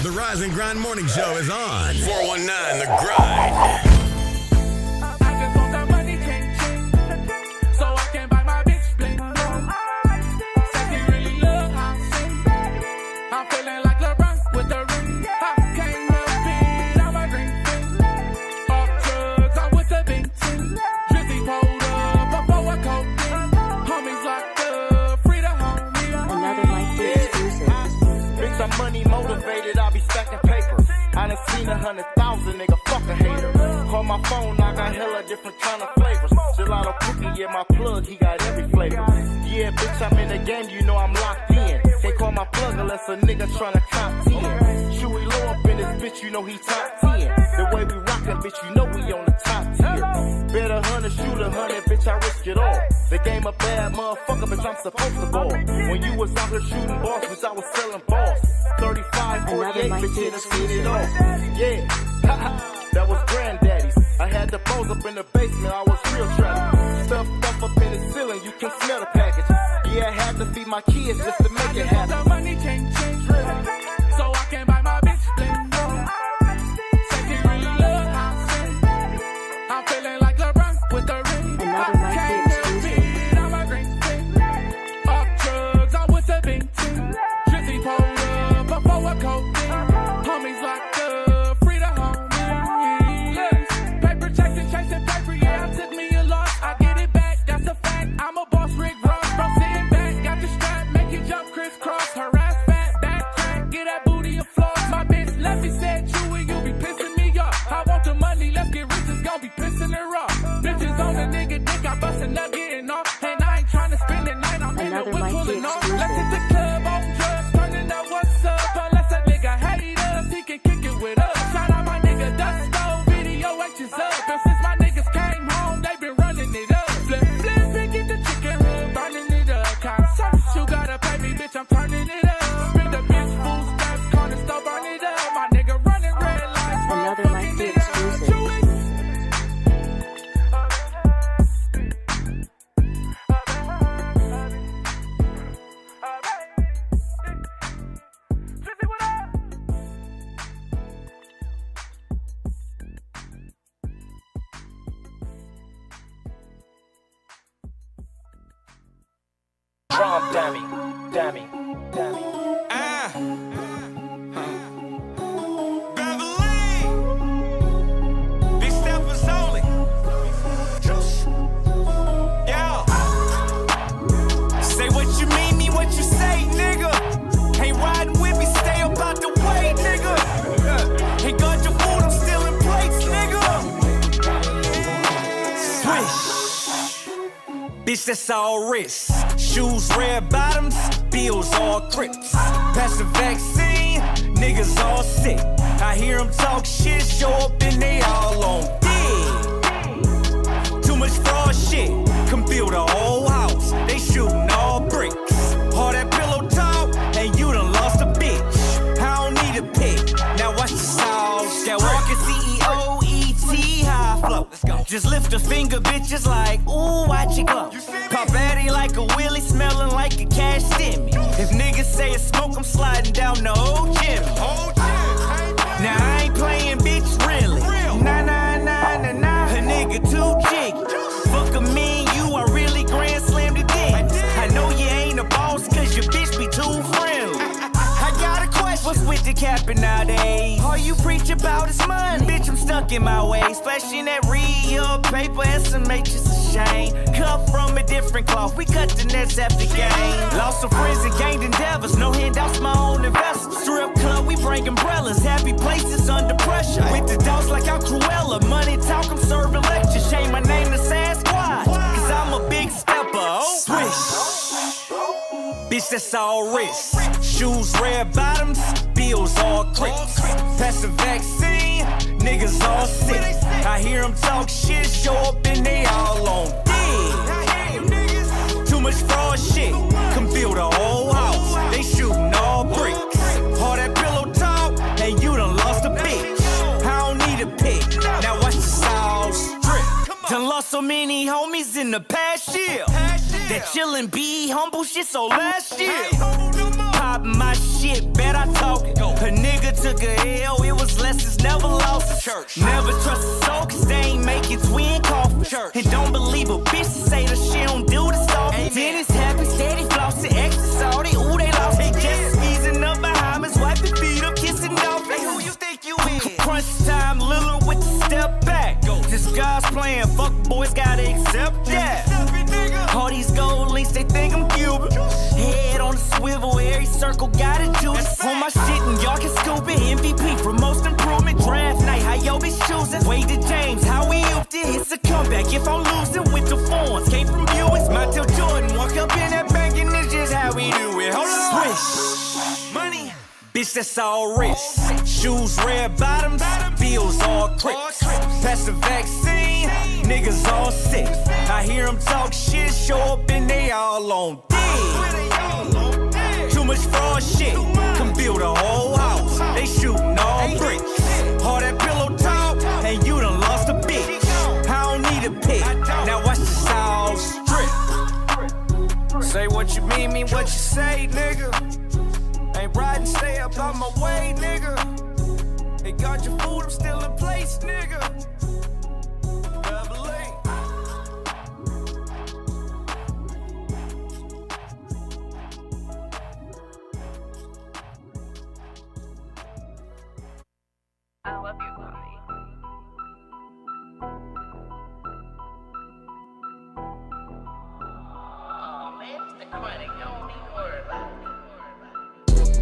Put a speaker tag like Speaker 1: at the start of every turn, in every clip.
Speaker 1: The Rise and Grind Morning Show is on. 419 The Grind.
Speaker 2: Money motivated, I be stacking paper. I done seen 100,000, nigga, fuck a hater. Call my phone, I got hella different kind of flavors. Gelato cookie, yeah, my plug, he got every flavor. Yeah, bitch, I'm in the game, you know I'm locked in. Can't call my plug unless a nigga tryna top 10. Chewy low up in this bitch, you know he top 10. The way we rockin', bitch, you know we on the top tier. Bet 100, shoot 100, bitch, I risk it all. The game a bad motherfucker, bitch, I'm supposed to ball. When you was out here shooting balls, bitch, I was selling balls. 35, 48, bitch, hit us, get it off. Yeah, that was granddaddy's. I had the bows up in the basement, I was real trapped. Stuff up in the ceiling, you can smell the package. Yeah, I had to feed my kids just to make it happen.
Speaker 3: The money change, so I can buy my bitch bling. Say she really love how I'm feeling like LeBron with the ring. I can't help it, I'm a green thing. Off drugs, I'm with the big team. Drizzy pulled up before a cocaine. Homies locked up, free the homie. Yes. Paper chasing paper, yeah, I took me a loss. I get it back, that's a fact. I'm a boss, Rick Ross, bro, sitting back. Got the strap, make it jump crisscross. Her ass fat, back crack, get that booty applause. My bitch left me said, Chewy, you be pissing me off. I want the money, let's get rich, it's gon' be pissing her off. Bitches on the nigga dick, I bust a nut getting off. And I ain't tryna spend the night, I'm in the whip pulling off. Let's hit the club on drugs, turning up what's up. Unless a nigga hate us, he can kick it with us. Shout out my nigga Dusto, video H's up. And since my niggas came home, they been running it up. Flip, and get the chicken hood, burning it up. Service, you gotta pay me, bitch, I'm turning it up. Spin the bitch, food stamps, corner store, burn it up. My nigga running red lights,
Speaker 4: Another Mic D exclusive.
Speaker 2: Drum dummy.
Speaker 5: Big steppers only. Yeah. Say what you mean what you say, nigga. Ain't riding with me, stay up out the way, nigga. Ain't got your food, I'm stealing plates, nigga. Swish. Bitch, that's all wrist. Shoes, red bottoms, bills, all crips. Pass the vaccine, niggas all sick. I hear them talk shit, show up and they all on dick. Too much fraud shit, come build a whole house. They shooting all bricks. All that pillow talk, and you done lost a bitch. I don't need a pick, now watch the sauce. That walking CEO, E.T. high flow. Let's go. Just lift a finger, bitches like, ooh, watch it go. Pop Addy like a wheelie, smelling like a cash stimmy. If niggas say it's smoke, I'm sliding down the old gym. Now I ain't playing, bitch, really. Nah. A nigga too jiggy. Fuck a mean, you are really grand slam to dick. I know you ain't a boss, cause your bitch be too friendly. I got a question. What's with the capping nowadays? All you preach about is money. Bitch, I'm stuck in my ways. Splashing that real paper, SMH is a shame. Cut from a different cloth, we cut the nets after game. Lost some friends and gained endeavors, no handouts, my own investors. Strip club, we bring umbrellas, happy places under pressure. With the dogs like I'm Cruella, money talk, I'm serving lectures. Change my name to Sasquatch, cause I'm a big stepper. Oh, swish. Bitch, that's all wrist. Shoes, red bottoms, bills, all crips. Pass the vaccine, niggas all sick. I hear them talk shit, show up and they all on dick. Too much fraud shit, come build a whole house. They shooting all bricks. All that pillow talk, and you done lost a bitch. I don't need a pick, now watch the sauce drip. Done lost so many homies in the past year. That chillin' be humble shit, so last year. Pop my shit, bet I talk it. A nigga took a L, it was lessons never lost. Church. Never trust a soul, cause they ain't making twin coffins. And don't believe a bitch to say that she don't do the stuff. Dennis happy, steady flossing, extra salty. Ooh, they lost. They just easing up behind us, wiping feet up, kissing off. Hey, who you think you is? Crunch time, Lillard with the step back. This God's plan, fuck boys gotta accept that. All these gold links, they think I'm Cuban. Head on the swivel, every circle got a juice. On my shit and y'all can scoop it. MVP for most improvement. Draft night, how y'all be choosing? Wade to James, how we upped it. It's a comeback if I'm losing with the phones. Came from Buicks, Montel Jordan. Walk up in that bank and it's just how we do it. Hold on. Swish. Money. Bitch, that's all wrist. Shoes, red bottoms, bills all crips. Pass the vaccine, niggas all sick. I hear them talk shit, show up and they all on dick. Too much fraud shit, can build a whole house. They shooting all bricks. All that pillow talk, and you done lost a bitch. I don't need a pick, now watch the sauce drip. Say what you mean what you say, nigga. Ain't riding, stay up on my way, nigga. They got your food, I'm still in place, nigga. Double A.
Speaker 4: I love you, Bobby. Oh, man, it's the chronic. You don't need to worry about it.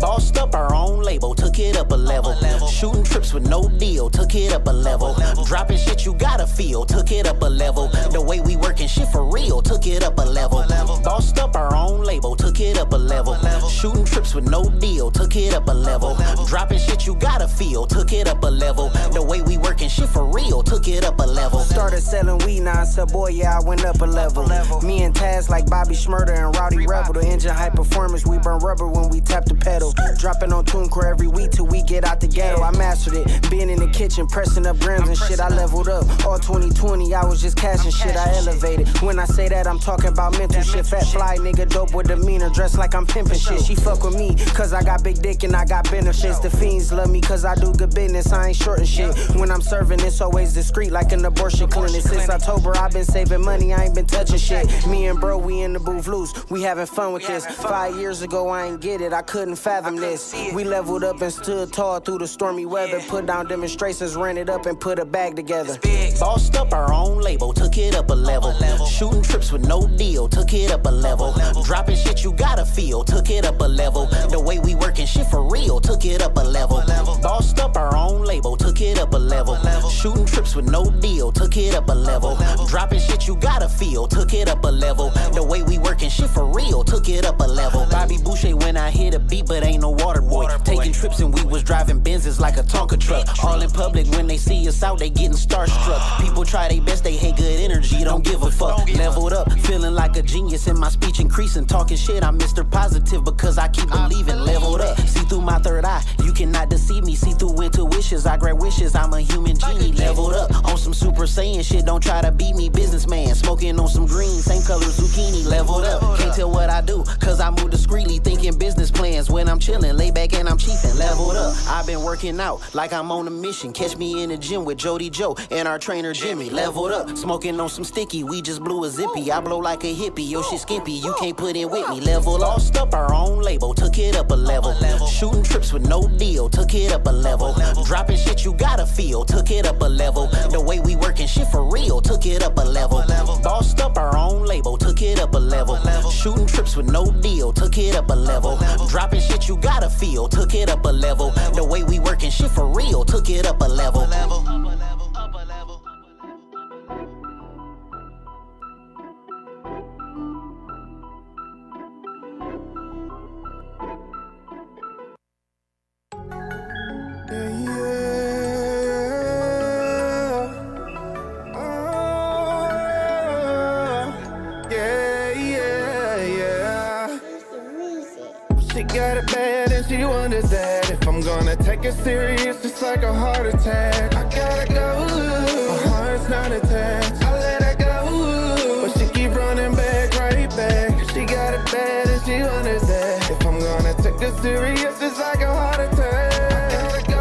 Speaker 6: Bossed up our own label, took it up a level. Shooting trips with no deal, took it up a level. Dropping shit you gotta feel, took it up a level. The way we working shit for real, took it up a level. Bossed up our own label, took it up a level. Shooting trips with no deal, took it up a level. Dropping shit you gotta feel, took it up a level. The way we working shit for real, took it up a level.
Speaker 7: Started selling weed, now I said, boy, yeah, I went up a level. Me and Taz like Bobby Schmurder and Rowdy Rebel. The engine high performance, we burn rubber when we tap the pedal. Dropping on TuneCore every week till we get out the ghetto. I mastered it, being in the kitchen, pressing up grams and shit. I leveled up, all 2020, I was just cashing shit, I elevated. When I say that, I'm talking about mental shit. Fat fly nigga, dope with demeanor, dressed like I'm pimping shit. She fuck with me, cause I got big dick and I got benefits. The fiends love me cause I do good business, I ain't shorting shit. When I'm serving, it's always discreet like an abortion clinic. Since October, I've been saving money, I ain't been touching shit. Me and bro, we in the booth loose, we having fun with this. 5 years ago, I ain't get it, I couldn't fathom this. We leveled up and stood tall through the stormy weather. Put down demonstrations, ran it up and put a bag together.
Speaker 6: Bossed up our own label, took it up a level. Shooting trips with no deal, took it up a level. Dropping shit you gotta feel, took it up a level. The way we working shit for real, took it up a level. Bossed up our own label, took it up a level. Shooting trips with no deal, took it up a level. Dropping shit you gotta feel, took it up a level. The way we working shit for real, took it up a level. Bobby Boucher when I hit a beat, but ain't no water boy. Taking trips and we was driving Benzes like a Tonka truck. All in public when they see us out, they getting starstruck. People try their best, they hate good energy, don't give a fuck. Leveled up, feeling like a genius in my speech increasing. Talking shit, I'm Mr. Positive because I keep believing. Leveled up, see through my third eye, you cannot deceive me. See through winter wishes, I grant wishes, I'm a human genie. Leveled up, on some Super Saiyan shit, don't try to beat me, businessman. Smoking on some green, same color zucchini. Leveled up, can't tell what I do, cause I move discreetly. Thinking business plans when I'm chilling, lay back and I'm chiefing. Leveled up, I've been working out like I'm on a mission. Catch me in the gym with Jody Joe and our trainer Jimmy. Leveled up, smoking on some sticky, we just blew a zippy. I blow like a hippie, yo shit skimpy, you can't put in with me. Level up, lost up our own label, took it up a level. Shooting trips with no deal, took it up a level. Dropping shit you gotta feel, took it up a level. The way we working shit for real, took it up a level. Bossed up our own label, took it up a level. Shooting trips with no deal, took it up a level. Dropping shit you gotta feel, took it up a level. The way we working shit for real, took it up a level.
Speaker 8: She got it bad and she wonders that if I'm gonna take it serious, it's like a heart attack. I gotta go, my heart's not attached. I let her go, but she keep running back, right back. She got it bad and she wonders that if I'm gonna take it serious, it's like a heart attack. I gotta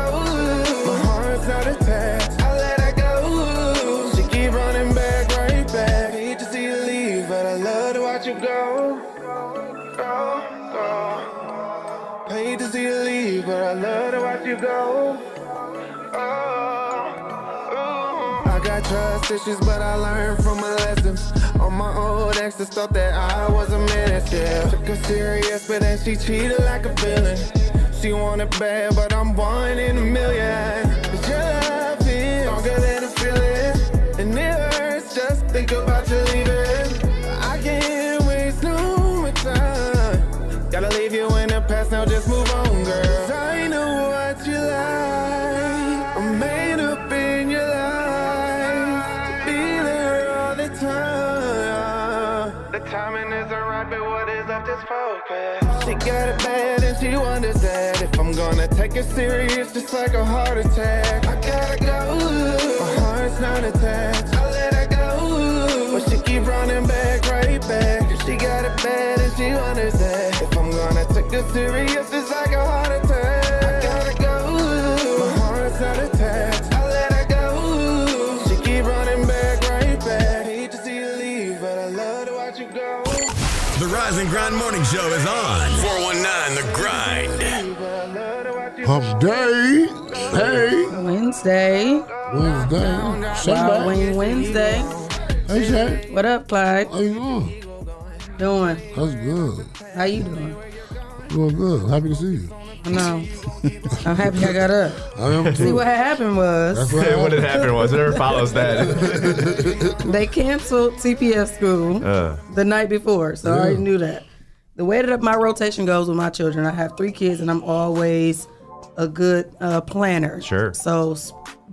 Speaker 8: hate to see you leave, but I love to watch you go. I got trust issues, but I learned from my lessons. All my old exes thought that I was a menace, yeah. Took her serious, but then she treated like a villain. She wanted bad, but I'm 1 in a million. 'Cause your love is stronger than a feeling, and it hurts just think about you leaving. I can't waste no more time. Gotta leave you in the past, now just move on, girl. 'Cause I know what you like. I'm made up in your life to be there all the time. The timing isn't right, but what is left is focus. She got it bad and she wonders that if I'm gonna take it serious, just like a heart attack. I gotta go, my heart's not attached. I let her go, but she keep running back, right back. She got it bad and she wonders that if I'm gonna take it serious, it's like a heart attack. I gotta go, my heart's not attached. I let her go, she keep running back, right back. Hate to see you leave, but I love to watch you go.
Speaker 1: The Rise and Grind Morning Show is on. 419 The Grind.
Speaker 9: Hump day. Hey.
Speaker 10: Wednesday.
Speaker 9: Shae.
Speaker 10: Wednesday.
Speaker 9: Hey, Shae.
Speaker 10: What up, Clyde?
Speaker 9: How you doing?
Speaker 10: Doing.
Speaker 9: That's good.
Speaker 10: How you doing?
Speaker 9: Doing good. Happy to see you.
Speaker 10: No. I'm happy I got up.
Speaker 9: I am too.
Speaker 10: See, what happened was...
Speaker 9: That's
Speaker 11: what had happened was, whatever follows that.
Speaker 10: They canceled CPS school the night before, so I already knew that. The way that my rotation goes with my children, I have 3 kids, and I'm always a good planner.
Speaker 11: Sure.
Speaker 10: So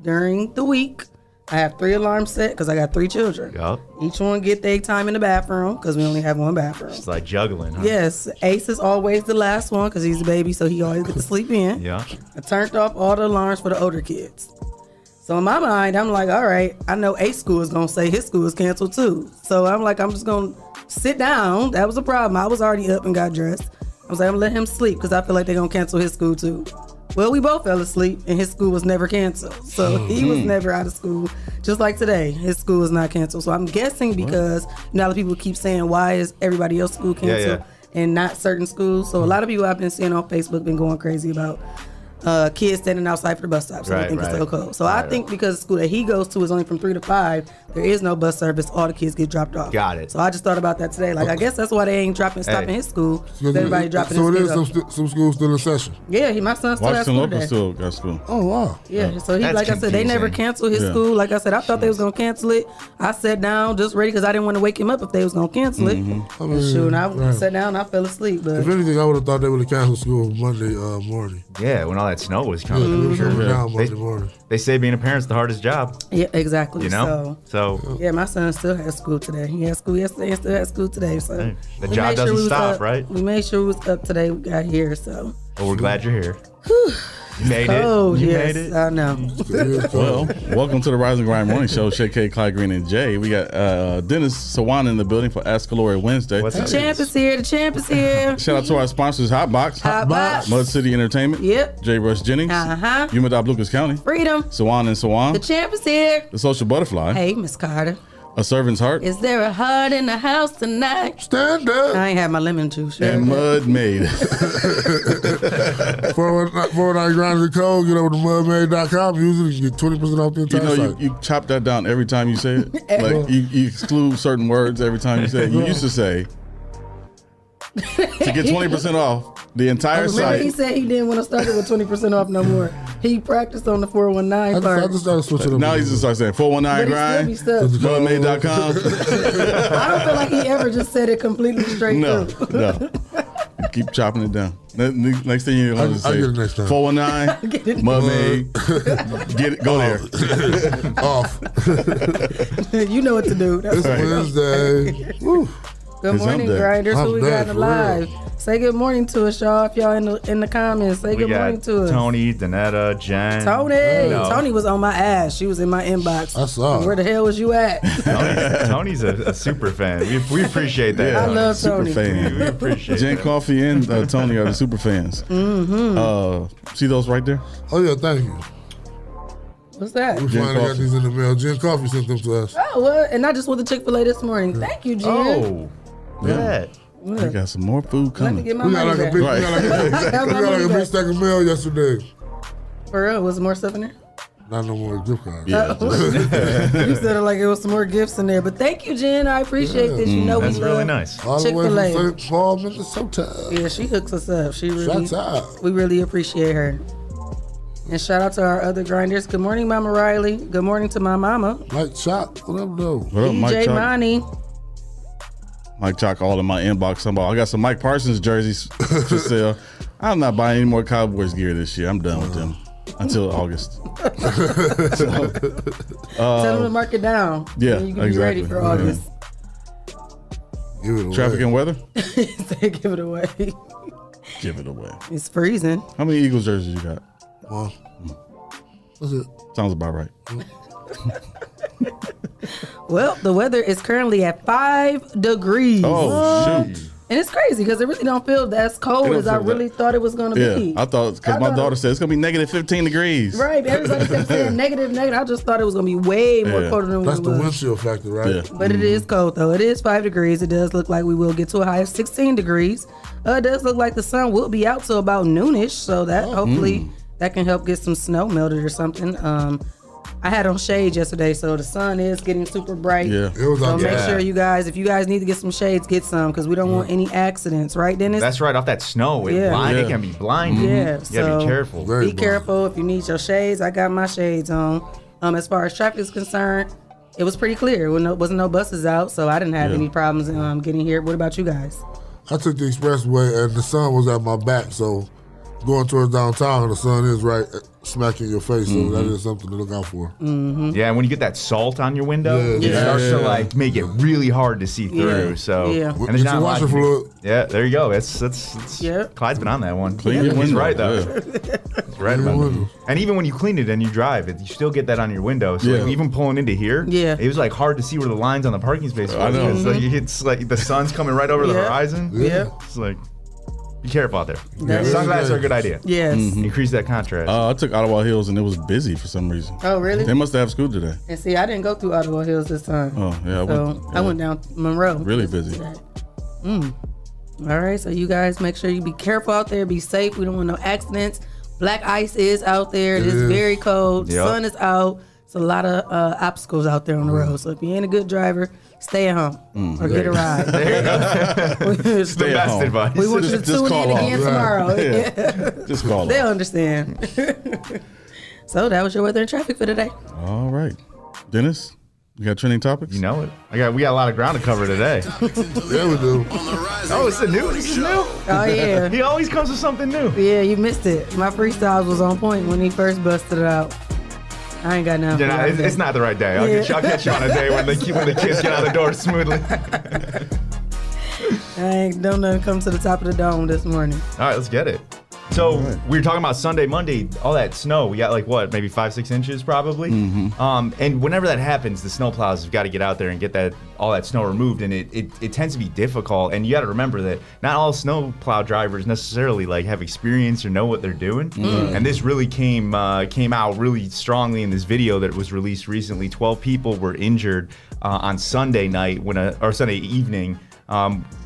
Speaker 10: during the week, I have 3 alarms set because I got 3 children.
Speaker 11: Yup.
Speaker 10: Each one get their time in the bathroom because we only have 1 bathroom.
Speaker 11: It's like juggling, huh?
Speaker 10: Yes. Ace is always the last one because he's a baby, so he always gets to sleep in.
Speaker 11: Yeah.
Speaker 10: I turned off all the alarms for the older kids. So in my mind, I'm like, all right, I know Ace school is going to say his school is canceled too. So I'm like, I'm just going to sit down. That was a problem. I was already up and got dressed. I was like, I'm going to let him sleep because I feel like they're going to cancel his school too. Well, we both fell asleep and his school was never canceled. So he was never out of school. Just like today, his school was not canceled. So I'm guessing because you know, a lot of people keep saying, why is everybody else's school canceled and not certain schools? So a lot of people I've been seeing on Facebook been going crazy about kids standing outside for the bus stop. So I think it's still cold. So I think because the school that he goes to is only from 3 to 5, there is no bus service. All the kids get dropped off.
Speaker 11: Got it.
Speaker 10: So I just thought about that today. Like, I guess that's why they ain't stopping his school. Everybody dropping his kids off.
Speaker 9: So it is some schools still in session?
Speaker 10: Yeah, my son still has school today.
Speaker 12: still got school.
Speaker 9: Oh, wow.
Speaker 10: Yeah, so he, like I said, they never canceled his school. Like I said, I thought they was going to cancel it. I sat down just ready because I didn't want to wake him up if they was going to cancel it.
Speaker 9: I mean,
Speaker 10: I sat down and I fell asleep. But
Speaker 9: if anything, I would have thought they would have canceled school Monday morning.
Speaker 11: Yeah, when all that snow was coming.
Speaker 9: Monday morning.
Speaker 11: They say being a parent's the hardest job.
Speaker 10: Yeah, exactly.
Speaker 11: You know? So
Speaker 10: yeah, my son still has school today. He had school yesterday and still has school today. So
Speaker 11: hey, the job doesn't stop, right?
Speaker 10: We made sure it was up today. We got here, so.
Speaker 11: Well, we're glad you're here. You made
Speaker 10: cold,
Speaker 11: it. You
Speaker 10: yes,
Speaker 11: made it.
Speaker 10: I know.
Speaker 12: Well, welcome to the Rise and Grind Morning Show. Shae, Clyde, Green, and Jay. We got Dennis Sawan in the building for Ask Glory Wednesday.
Speaker 10: The champ is here. The champ is here.
Speaker 12: Shout out to our sponsors, Hotbox, Mud City Entertainment, J. Rush Jennings, Humidop Lucas County,
Speaker 10: Freedom,
Speaker 12: Sawan and Sawan.
Speaker 10: The champ is here.
Speaker 12: The Social Butterfly.
Speaker 10: Hey, Miss Carter.
Speaker 12: A Servant's Heart.
Speaker 10: Is there a heart in the house tonight?
Speaker 9: Stand up.
Speaker 10: I ain't had my lemon juice.
Speaker 12: And Mud Made.
Speaker 9: 419 Grind the code. Get over to mudmade.com. Use it. You get 20% off the entire site.
Speaker 12: You chop that down every time you say it. Like you exclude certain words every time you say it. You used to say to get 20% off the entire site.
Speaker 10: He said he didn't want to start it with 20% off no more. He practiced on the 419 part.
Speaker 9: I just started switching up.
Speaker 12: Now he's just start saying 419 Grind, mudmade.com.
Speaker 10: I don't feel like he ever just said it completely straight through.
Speaker 12: No. Keep chopping it down. Next thing you're going to say, 419, Mudmade, get it, go there.
Speaker 9: Off.
Speaker 10: You know what to do.
Speaker 9: It's Wednesday.
Speaker 10: Good morning, Grinders. Who we got in the live? Say good morning to us, y'all. If y'all in the comments, say good morning to us.
Speaker 11: Tony, Danetta, Jen.
Speaker 10: Tony was on my ass. She was in my inbox.
Speaker 9: I saw.
Speaker 10: Where the hell was you at?
Speaker 11: Tony's a super fan. We appreciate that.
Speaker 10: I love Tony.
Speaker 12: Super fan.
Speaker 11: We appreciate
Speaker 12: Jen
Speaker 11: that.
Speaker 12: Coffee and Tony are the super fans. See those right there?
Speaker 9: Oh yeah, thank you.
Speaker 10: What's that?
Speaker 9: We finally got these in the mail. Jen Coffee sent them to us.
Speaker 10: Oh, what? And I just went to Chick-fil-A this morning. Thank you, Jen.
Speaker 11: Oh, look at that.
Speaker 12: We got some more food coming.
Speaker 10: Let me get my money back.
Speaker 9: We got like a big stack of mail yesterday.
Speaker 10: For real, was there more stuff in there?
Speaker 9: Not no more gift cards.
Speaker 12: Yeah.
Speaker 10: You said it like it was some more gifts in there. But thank you, Jen. I appreciate this. You know
Speaker 11: That's
Speaker 10: we
Speaker 11: really
Speaker 10: love
Speaker 11: nice.
Speaker 9: All the way
Speaker 10: Chick-fil-A.
Speaker 9: from St. Paul, Minnesota.
Speaker 10: Yeah, she hooks us up. She really,
Speaker 9: Shots out.
Speaker 10: we really appreciate her. And shout out to our other grinders. Good morning, Mama Riley. Good morning to my mama.
Speaker 9: Mike Chop, what up, though?
Speaker 12: What up, Mike
Speaker 10: DJ
Speaker 12: Chalk?
Speaker 10: Money.
Speaker 12: Mike Chalk all in my inbox. I got some Mike Parsons jerseys for sale. I'm not buying any more Cowboys gear this year. I'm done with them until August.
Speaker 10: Tell them to mark it down.
Speaker 12: Yeah,
Speaker 10: and you can
Speaker 12: exactly.
Speaker 10: be ready for August.
Speaker 9: Give it away.
Speaker 12: Traffic and weather?
Speaker 10: Say, give it away.
Speaker 12: Give it away.
Speaker 10: It's freezing.
Speaker 12: How many Eagles jerseys you got?
Speaker 9: Well, what's it?
Speaker 12: Sounds about right.
Speaker 10: Well, the weather is currently at 5 degrees.
Speaker 12: Oh, shoot.
Speaker 10: And it's crazy because it really don't feel as cold as I really thought it was going to be.
Speaker 12: Yeah, I thought, because my daughter said it's going to be negative 15 degrees.
Speaker 10: Right, everybody kept saying negative. I just thought it was going to be way more colder than
Speaker 9: That's
Speaker 10: what it
Speaker 9: the
Speaker 10: was.
Speaker 9: windshield factor, right?
Speaker 12: Yeah.
Speaker 10: But it is cold, though. It is 5 degrees. It does look like we will get to a high of 16 degrees. It does look like the sun will be out till about noonish, so that hopefully that can help get some snow melted or something. I had on shades yesterday, so the sun is getting super bright.
Speaker 12: Yeah.
Speaker 9: It was
Speaker 10: So
Speaker 9: out
Speaker 10: make
Speaker 9: there.
Speaker 10: sure you guys, if you guys need to get some shades, get some, because we don't want any accidents, right, Dennis?
Speaker 11: That's right, off that snow. It can be blinding.
Speaker 10: Yeah,
Speaker 11: You gotta
Speaker 10: so
Speaker 11: be careful.
Speaker 10: Be careful if you need your shades. I got my shades on. As far as traffic is concerned, it was pretty clear. Wasn't no buses out, so I didn't have any problems getting here. What about you guys?
Speaker 9: I took the expressway and the sun was at my back, so going towards downtown, the sun is right smack in your face, so that is something to look out for.
Speaker 11: Yeah, and when you get that salt on your window, it starts to like make it really hard to see through. So and
Speaker 9: Get
Speaker 11: there's
Speaker 9: your
Speaker 11: not
Speaker 9: washer fluid.
Speaker 11: Yeah, there you go. It's Clyde's been on that one. He's right though. He's right about that. And even when you clean it and you drive it, you still get that on your window. So like, even pulling into here, it was like hard to see where the lines on the parking space was.
Speaker 12: I know.
Speaker 11: So it's like the sun's coming right over the horizon.
Speaker 10: Yeah.
Speaker 11: It's like, be careful out there.
Speaker 10: That is
Speaker 11: Sunglasses are a good idea.
Speaker 10: Yes.
Speaker 11: Increase that contrast.
Speaker 12: I took Ottawa Hills and it was busy for some reason.
Speaker 10: Oh, really?
Speaker 12: They must have school today.
Speaker 10: And see, I didn't go through Ottawa Hills this time.
Speaker 12: Oh, yeah.
Speaker 10: I went down Monroe.
Speaker 12: Really busy.
Speaker 10: All right, so you guys make sure you be careful out there. Be safe. We don't want no accidents. Black ice is out there. It is very cold.
Speaker 11: Yep.
Speaker 10: Sun is out. It's a lot of obstacles out there on the road. So if you ain't a good driver, stay at home or get a ride.
Speaker 11: There you go. Stay at home. Advice.
Speaker 10: We want you to tune in again tomorrow.
Speaker 12: Just call
Speaker 10: They'll understand. So that was your weather and traffic for today.
Speaker 12: All right. Dennis, you got trending topics?
Speaker 11: You know it. We got a lot of ground to cover today.
Speaker 9: Yeah, we do.
Speaker 11: Oh, it's new. This is new.
Speaker 10: Oh, yeah.
Speaker 11: He always comes with something new.
Speaker 10: Yeah, you missed it. My freestyles was on point when he first busted it out. I ain't got nothing.
Speaker 11: Yeah, it's not the right day. I'll catch you on a day when the kids get out the door smoothly.
Speaker 10: Don't nothing come to the top of the dome this morning.
Speaker 11: All right, let's get it. So we were talking about Sunday, Monday, all that snow. We got like what, maybe 5-6 inches probably. And whenever that happens, the snowplows have got to get out there and get all that snow removed, and it tends to be difficult. And you got to remember that not all snowplow drivers necessarily like have experience or know what they're doing. And this really came out really strongly in this video that was released recently. 12 people were injured on Sunday night or Sunday evening.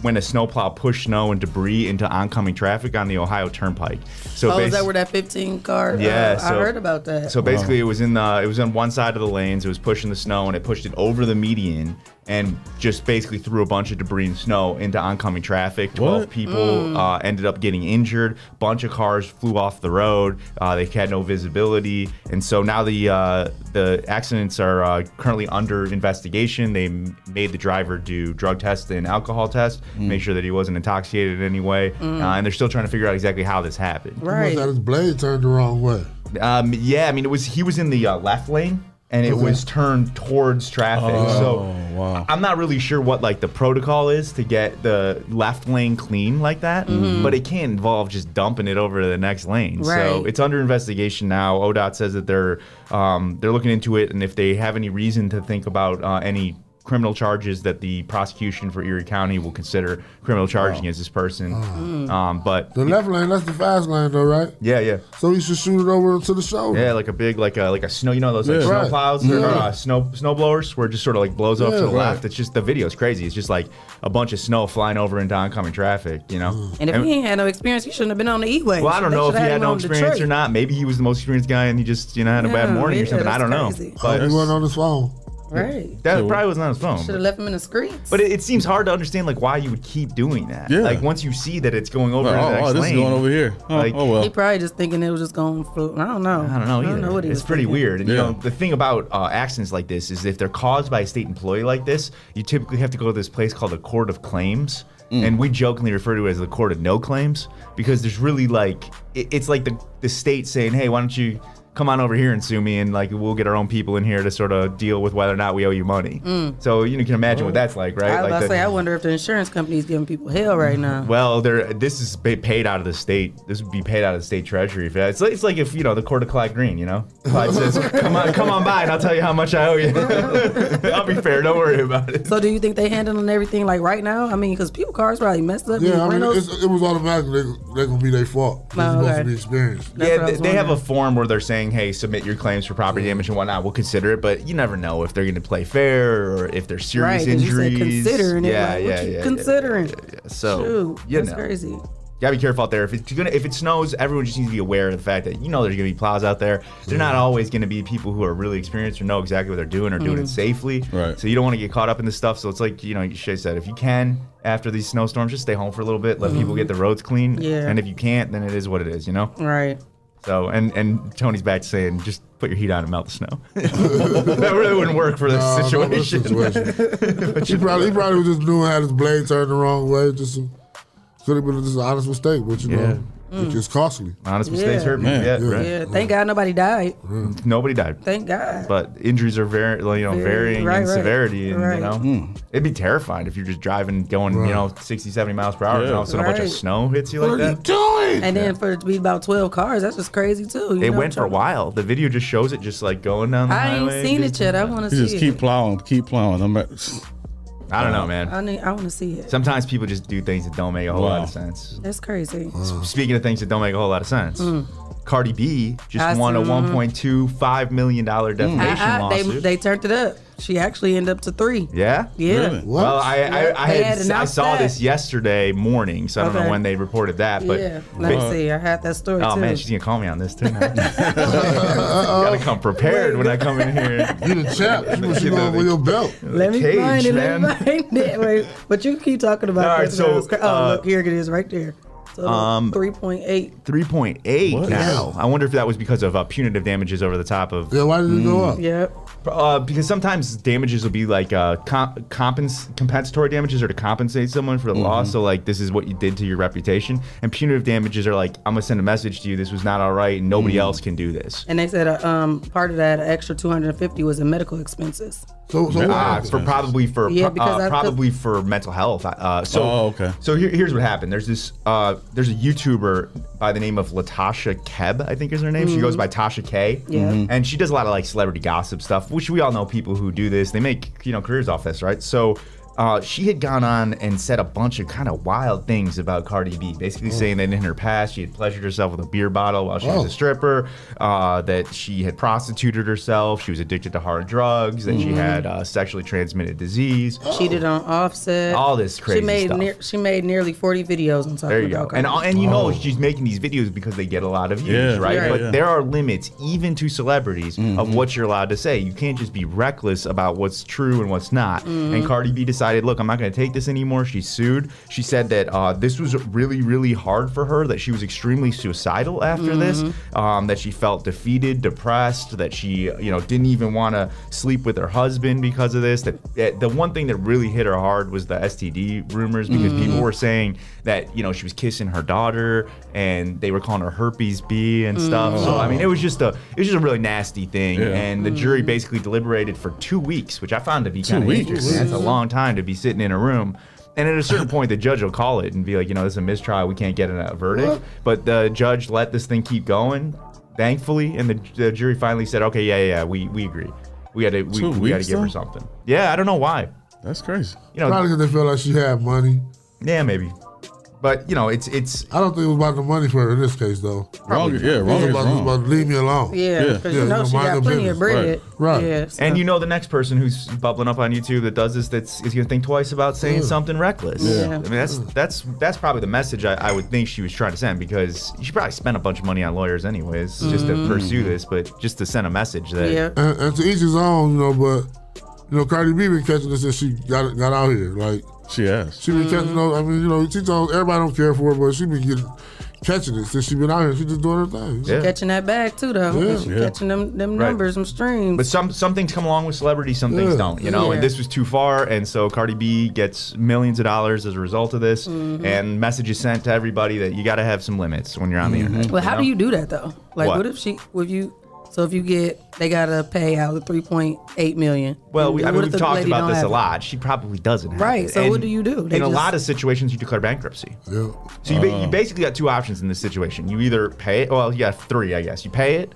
Speaker 11: When a snowplow pushed snow and debris into oncoming traffic on the Ohio Turnpike. So
Speaker 10: is that where that 15 car?
Speaker 11: Yeah,
Speaker 10: I heard about that.
Speaker 11: So basically, it was on one side of the lanes. It was pushing the snow, and it pushed it over the median, and just basically threw a bunch of debris and snow into oncoming traffic. 12 people ended up getting injured. Bunch of cars flew off the road. They had no visibility, and so now the accidents are currently under investigation. They made the driver do drug tests and alcohol tests, make sure that he wasn't intoxicated in any way, and they're still trying to figure out exactly how this happened.
Speaker 10: Right.
Speaker 9: He must have his blade turned the wrong way.
Speaker 11: Yeah, I mean, he was in the left lane, and it was turned towards traffic. So I'm not really sure what like the protocol is to get the left lane clean like that, but it can't involve just dumping it over to the next lane.
Speaker 10: Right.
Speaker 11: So it's under investigation now. ODOT says that they're looking into it, and if they have any reason to think about any criminal charges that the prosecution for Erie County will consider criminal charges against this person. But
Speaker 9: the left lane, that's the fast lane, though, right?
Speaker 11: Yeah.
Speaker 9: So he should shoot it over to the shoulder.
Speaker 11: Yeah, like a big, like a snow, you know, those like snow plows or snow blowers where it just sort of like blows up to the left. It's just, the video's crazy. It's just like a bunch of snow flying over into oncoming traffic, you know?
Speaker 10: And if he ain't had no experience, he shouldn't have been on the E-way.
Speaker 11: Well, I don't know if he had no experience or not. Maybe he was the most experienced guy and he just, had a bad morning or something. I don't know.
Speaker 9: But he wasn't on his phone.
Speaker 10: Right.
Speaker 11: That probably wasn't on his phone.
Speaker 10: Should have left him in the streets.
Speaker 11: But it seems hard to understand like why you would keep doing that. Yeah. Like once you see that it's going over into the next
Speaker 12: this
Speaker 11: lane,
Speaker 12: is going over here. Well.
Speaker 10: He probably just thinking it was just going through. I don't know.
Speaker 11: I don't know either.
Speaker 10: I don't know what he
Speaker 11: it's
Speaker 10: was
Speaker 11: pretty
Speaker 10: thinking.
Speaker 11: weird. And the thing about accidents like this is if they're caused by a state employee like this, you typically have to go to this place called the Court of Claims. And we jokingly refer to it as the Court of No Claims because there's really like, it's like the state saying, hey, why don't you come on over here and sue me and like we'll get our own people in here to sort of deal with whether or not we owe you money. So you can imagine what that's like, right?
Speaker 10: I was about to say, I wonder if the insurance company is giving people hell right now.
Speaker 11: Well, this is paid out of the state. This would be paid out of the state treasury. It's like if the court of Clyde Green, Clyde says, come on by and I'll tell you how much I owe you. I'll be fair. Don't worry about it.
Speaker 10: So do you think they handling everything like right now? I mean, because people cars probably messed up.
Speaker 9: Yeah, I mean, it was automatic. They're gonna be their fault. It's supposed to be experienced.
Speaker 11: Yeah, they have a form where they're saying, hey, submit your claims for property damage and whatnot. We'll consider it, but you never know if they're going to play fair or if there's serious injuries.
Speaker 10: You said considering it. Considering.
Speaker 11: So,
Speaker 10: that's crazy.
Speaker 11: You gotta be careful out there. If it snows, everyone just needs to be aware of the fact that there's gonna be plows out there. They're not always gonna be people who are really experienced or know exactly what they're doing or doing it safely.
Speaker 12: Right.
Speaker 11: So you don't want to get caught up in this stuff. So it's like Shae said, if you can after these snowstorms, just stay home for a little bit, let people get the roads clean.
Speaker 10: Yeah.
Speaker 11: And if you can't, then it is what it is.
Speaker 10: Right.
Speaker 11: So and Tony's back to saying just put your heat on and melt the snow. That really wouldn't work for this situation.
Speaker 9: He probably was just doing had his blade turned the wrong way. Could have been just an honest mistake, but which is costly.
Speaker 11: Honest mistakes hurt people.
Speaker 10: Yeah. Thank God nobody died.
Speaker 11: Nobody died.
Speaker 10: Thank God.
Speaker 11: But injuries are varying in severity, and it'd be terrifying if you're just driving, going 60, 70 miles per hour, and all of a sudden a bunch of snow hits you like that.
Speaker 9: What are you doing?
Speaker 10: And then for it to be about 12 cars, that's just crazy too.
Speaker 11: It went for a while. The video just shows it just like going down the highway.
Speaker 10: I ain't seen it yet. I want to see it.
Speaker 12: Just keep plowing.
Speaker 11: I don't know, man.
Speaker 10: I want to see it.
Speaker 11: Sometimes people just do things that don't make a whole lot of sense.
Speaker 10: That's crazy.
Speaker 11: Speaking of things that don't make a whole lot of sense, Cardi B just won a $1.25 million defamation lawsuit.
Speaker 10: They turned it up. She actually ended up to 3.
Speaker 11: Yeah?
Speaker 10: Yeah.
Speaker 12: Really?
Speaker 11: Well, I saw this yesterday morning, so I don't know when they reported that. But
Speaker 10: let me see. I had that story too.
Speaker 11: Oh man, she's gonna call me on this too. Gotta come prepared when I come in here.
Speaker 9: You the champ. She going with your belt.
Speaker 10: Let me find it. Wait, but you keep talking about
Speaker 11: this. All right,
Speaker 10: so look, here it is, right there. So 3.8.
Speaker 11: 3.8 now. I wonder if that was because of punitive damages over the top of.
Speaker 9: Yeah, why did it go up?
Speaker 10: Yep.
Speaker 11: Because sometimes damages will be like compensatory damages or to compensate someone for the loss. So like this is what you did to your reputation, and punitive damages are like I'm gonna send a message to you. This was not all right, and nobody else can do this.
Speaker 10: And they said part of that extra $250 was in medical expenses.
Speaker 9: So
Speaker 11: probably for mental health.
Speaker 12: Okay.
Speaker 11: So here's what happened. There's this there's a YouTuber by the name of Latasha Keb, I think is her name. She goes by Tasha K.
Speaker 10: Yeah.
Speaker 11: And she does a lot of like celebrity gossip stuff, which we all know people who do this. They make careers off this, right? So she had gone on and said a bunch of kind of wild things about Cardi B, basically saying that in her past she had pleasured herself with a beer bottle while she was a stripper, that she had prostituted herself, she was addicted to hard drugs, that she had sexually transmitted disease.
Speaker 10: Cheated on Offset.
Speaker 11: All this crazy stuff.
Speaker 10: She made nearly 40 videos on talking about Cardi B.
Speaker 11: And she's making these videos because they get a lot of views, right? But there are limits, even to celebrities, of what you're allowed to say. You can't just be reckless about what's true and what's not. And Cardi B decided, look, I'm not going to take this anymore. She sued. She said that this was really, really hard for her, that she was extremely suicidal after this, that she felt defeated, depressed, that she, didn't even want to sleep with her husband because of this. That the one thing that really hit her hard was the STD rumors, because people were saying that, she was kissing her daughter and they were calling her herpes B and stuff. So, I mean, it was just a really nasty thing. Yeah. And the jury basically deliberated for 2 weeks, which I found to be kind of interesting. That's a long time to be sitting in a room. And at a certain point, the judge will call it and be like, this is a mistrial. We can't get a verdict. What? But the judge let this thing keep going, thankfully. And the jury finally said, okay, yeah, we agree. we had to give her something. Yeah, I don't know why.
Speaker 12: That's crazy.
Speaker 9: You know, probably because they feel like she had money.
Speaker 11: Yeah, maybe. But you know, it's.
Speaker 9: I don't think it was about the money for her in this case, though.
Speaker 12: Wrong. Yeah, wrong.
Speaker 9: It was about leave me alone.
Speaker 10: Yeah, because you know she got plenty of bread.
Speaker 9: Right.
Speaker 10: Yeah, so.
Speaker 11: And you know the next person who's bubbling up on YouTube that does this is going to think twice about saying something reckless.
Speaker 10: Yeah.
Speaker 11: I mean, that's probably the message I would think she was trying to send, because she probably spent a bunch of money on lawyers anyways just to pursue this, but just to send a message that.
Speaker 10: Yeah.
Speaker 9: And to each his own, you know. But you know, Cardi B been catching this since she got out here, like.
Speaker 12: She has.
Speaker 9: She been catching those. I mean, you know, she told everybody don't care for her, but she been catching it since she been out here. She just doing her thing.
Speaker 10: She catching that bag too, though.
Speaker 9: Yeah.
Speaker 10: She catching them numbers, them streams.
Speaker 11: But some things come along with celebrity, some things don't, you know. And this was too far, and so Cardi B gets millions of dollars as a result of this, and messages sent to everybody that you got to have some limits when you're on the internet.
Speaker 10: Well, how do you do that though? Like,
Speaker 11: What?
Speaker 10: if you they gotta pay out the $3.8 million.
Speaker 11: Well,
Speaker 10: What
Speaker 11: we've
Speaker 10: if the
Speaker 11: talked
Speaker 10: lady
Speaker 11: about
Speaker 10: don't
Speaker 11: this a
Speaker 10: have it?
Speaker 11: lot. She probably doesn't have
Speaker 10: Right,
Speaker 11: it.
Speaker 10: so
Speaker 11: And
Speaker 10: what do you do? They
Speaker 11: In a
Speaker 10: just-
Speaker 11: lot of situations, you declare bankruptcy.
Speaker 9: Yeah.
Speaker 11: So you basically got two options in this situation. You either pay it. Well, you got three, I guess. You pay it.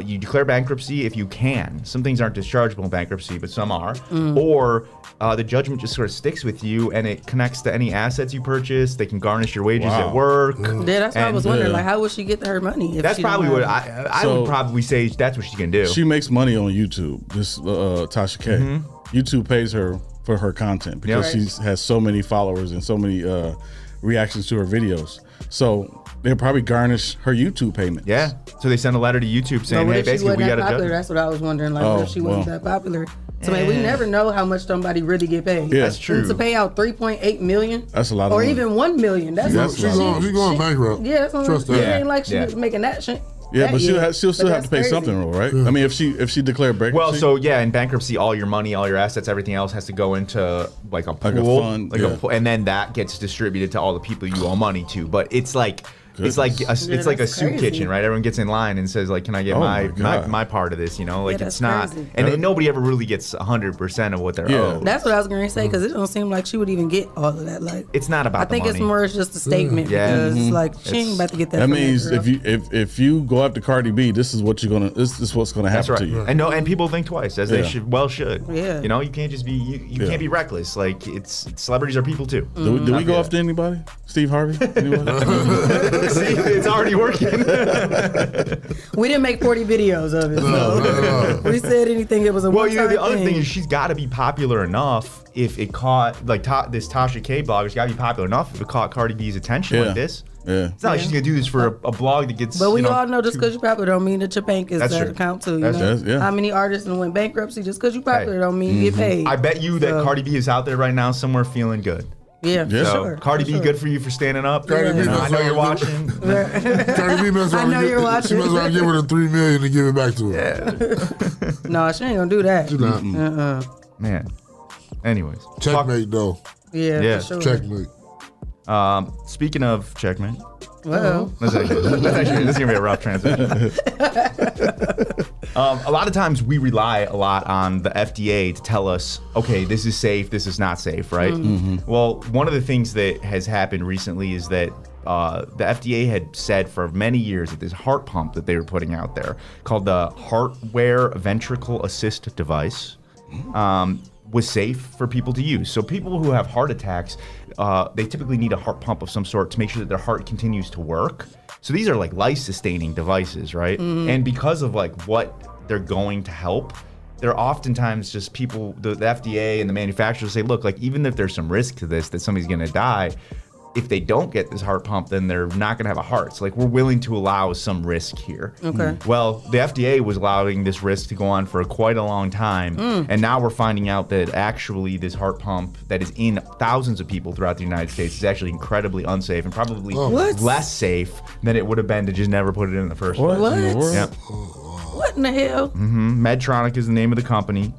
Speaker 11: You declare bankruptcy if you can. Some things aren't dischargeable in bankruptcy, but some are. Or the judgment just sort of sticks with you, and it connects to any assets you purchase. They can garnish your wages at work.
Speaker 10: Yeah, that's what I was wondering. Like, how would she get her money? If
Speaker 11: That's
Speaker 10: she
Speaker 11: probably
Speaker 10: don't
Speaker 11: what
Speaker 10: have it?
Speaker 11: I would probably say. That's what she can do.
Speaker 12: She makes money on YouTube. This Tasha K. YouTube pays her for her content because she has so many followers and so many reactions to her videos. So they'll probably garnish her YouTube payment.
Speaker 11: Yeah. So they send a letter to YouTube saying,
Speaker 10: But what
Speaker 11: "Hey,
Speaker 10: if she
Speaker 11: basically,
Speaker 10: wasn't
Speaker 11: we
Speaker 10: that
Speaker 11: got to
Speaker 10: popular?
Speaker 11: judge."
Speaker 10: That's what I was wondering. Like, what if she wasn't that popular? So we never know how much somebody really get paid.
Speaker 12: Yeah. That's
Speaker 11: true.
Speaker 10: And to pay out $3.8 million,
Speaker 12: That's a lot of
Speaker 10: or
Speaker 12: money.
Speaker 10: even $1 million. That's
Speaker 9: She's going bankrupt.
Speaker 10: Yeah, that's
Speaker 9: Trust
Speaker 10: it
Speaker 9: that.
Speaker 10: ain't like she was making that shit.
Speaker 12: Yeah, but she'll still have to pay
Speaker 10: crazy.
Speaker 12: something, right? I mean, if she declared bankruptcy.
Speaker 11: Well, so yeah, in bankruptcy, all your money, all your assets, everything else has to go into like a pool,
Speaker 12: Like a fund,
Speaker 11: a pool, and then that gets distributed to all the people you owe money to. But it's like. It's like a soup
Speaker 10: crazy.
Speaker 11: kitchen, right? Everyone gets in line and says, like, "Can I get my part of this?" You know, like it's not,
Speaker 10: crazy.
Speaker 11: and nobody ever really gets 100% of what they're owed.
Speaker 10: That's what I was going to say, because it don't seem like she would even get all of that. Like,
Speaker 11: It's not about.
Speaker 10: I think
Speaker 11: the
Speaker 10: it's
Speaker 11: money.
Speaker 10: more just a statement because like she ain't about to get that.
Speaker 12: That
Speaker 10: from
Speaker 12: means
Speaker 10: girl.
Speaker 12: if you go after Cardi B, this is what's gonna happen
Speaker 11: That's right.
Speaker 12: to you.
Speaker 11: And people think twice, as they should.
Speaker 10: Yeah.
Speaker 11: You know, you can't just be you can't be reckless. Like celebrities are people too.
Speaker 12: Do we go after anybody? Steve Harvey? Anybody?
Speaker 11: See, it's already working.
Speaker 10: we didn't make 40 videos of it. So we said anything, it was a
Speaker 11: Well,
Speaker 10: one-time
Speaker 11: the other thing
Speaker 10: thing
Speaker 11: is she's got to be popular enough. If it caught this Tasha K blogger's got to be popular enough if it caught Cardi B's attention like this.
Speaker 12: Yeah.
Speaker 11: It's not like she's gonna do this for a blog that gets.
Speaker 10: But we all know just because you're popular don't mean that your bank is
Speaker 11: That's
Speaker 10: that
Speaker 11: true.
Speaker 10: account too. You
Speaker 11: That's
Speaker 10: know?
Speaker 11: true.
Speaker 10: How many artists went bankruptcy just because you're popular don't mean you get paid.
Speaker 11: I bet you that Cardi B is out there right now somewhere feeling good.
Speaker 10: Yeah, for
Speaker 11: So
Speaker 10: sure.
Speaker 11: Cardi
Speaker 10: for
Speaker 11: B,
Speaker 10: sure.
Speaker 11: good for you for standing up.
Speaker 9: Cardi B,
Speaker 11: I know you're watching.
Speaker 9: Cardi B must
Speaker 10: I know you're watching.
Speaker 9: She must want to give her the $3 million to give it back to her.
Speaker 10: No, she ain't gonna do that.
Speaker 9: She not.
Speaker 11: Man. Anyways.
Speaker 9: Checkmate though.
Speaker 10: Yeah, for sure.
Speaker 9: Checkmate.
Speaker 11: Speaking of checkmate.
Speaker 10: Well,
Speaker 11: this is gonna be a rough transition. A lot of times we rely a lot on the FDA to tell us, okay, this is safe, this is not safe, right? Well, one of the things that has happened recently is that the FDA had said for many years that this heart pump that they were putting out there called the Heartwear Ventricle Assist Device was safe for people to use. So people who have heart attacks, they typically need a heart pump of some sort to make sure that their heart continues to work. So these are like life-sustaining devices, right? And because of like what they're going to help, they're oftentimes just people, the FDA and the manufacturers say, look, like even if there's some risk to this, that somebody's gonna die, if they don't get this heart pump, then they're not gonna have a heart. So like we're willing to allow some risk here.
Speaker 10: Okay.
Speaker 11: Well, the FDA was allowing this risk to go on for quite a long time. And now we're finding out that actually this heart pump that is in thousands of people throughout the United States is actually incredibly unsafe and probably less safe than it would have been to just never put it in the first place.
Speaker 10: What?
Speaker 11: Yep.
Speaker 10: What in the hell?
Speaker 11: Medtronic is the name of the company.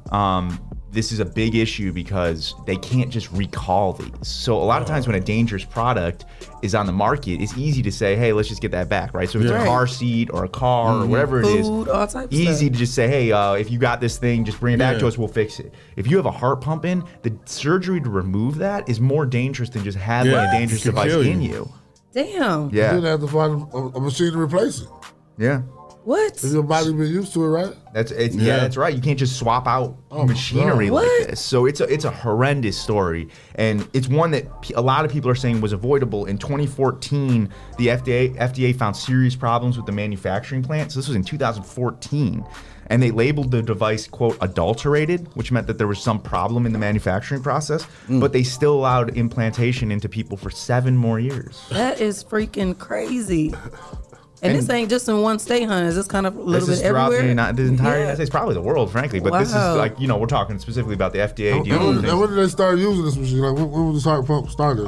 Speaker 11: This is a big issue because they can't just recall these. So a lot of times when a dangerous product is on the market, it's easy to say, hey, let's just get that back, right? So if it's a car seat or a car or whatever it is,
Speaker 10: Food, all types of
Speaker 11: easy
Speaker 10: stuff.
Speaker 11: to just say, hey, if you got this thing, just bring it back to us, we'll fix it. If you have a heart pump in, the surgery to remove that is more dangerous than just having a dangerous device in you.
Speaker 10: Damn.
Speaker 11: Yeah.
Speaker 9: You'd have to find a machine to replace it.
Speaker 11: Yeah.
Speaker 10: What?
Speaker 9: If your body been used to it, right?
Speaker 11: That's right. You can't just swap out machinery like this. So it's a horrendous story, and it's one that a lot of people are saying was avoidable. In 2014, the FDA found serious problems with the manufacturing plant. So this was in 2014. And they labeled the device, quote, adulterated, which meant that there was some problem in the manufacturing process, but they still allowed implantation into people for 7 more years.
Speaker 10: That is freaking crazy. And this ain't just in one state, huh? Is this kind of a little bit everywhere?
Speaker 11: The entire United States, probably the world, frankly. But this is like, we're talking specifically about the FDA.
Speaker 9: And when did they start using this machine? Like, when was this heart pump started?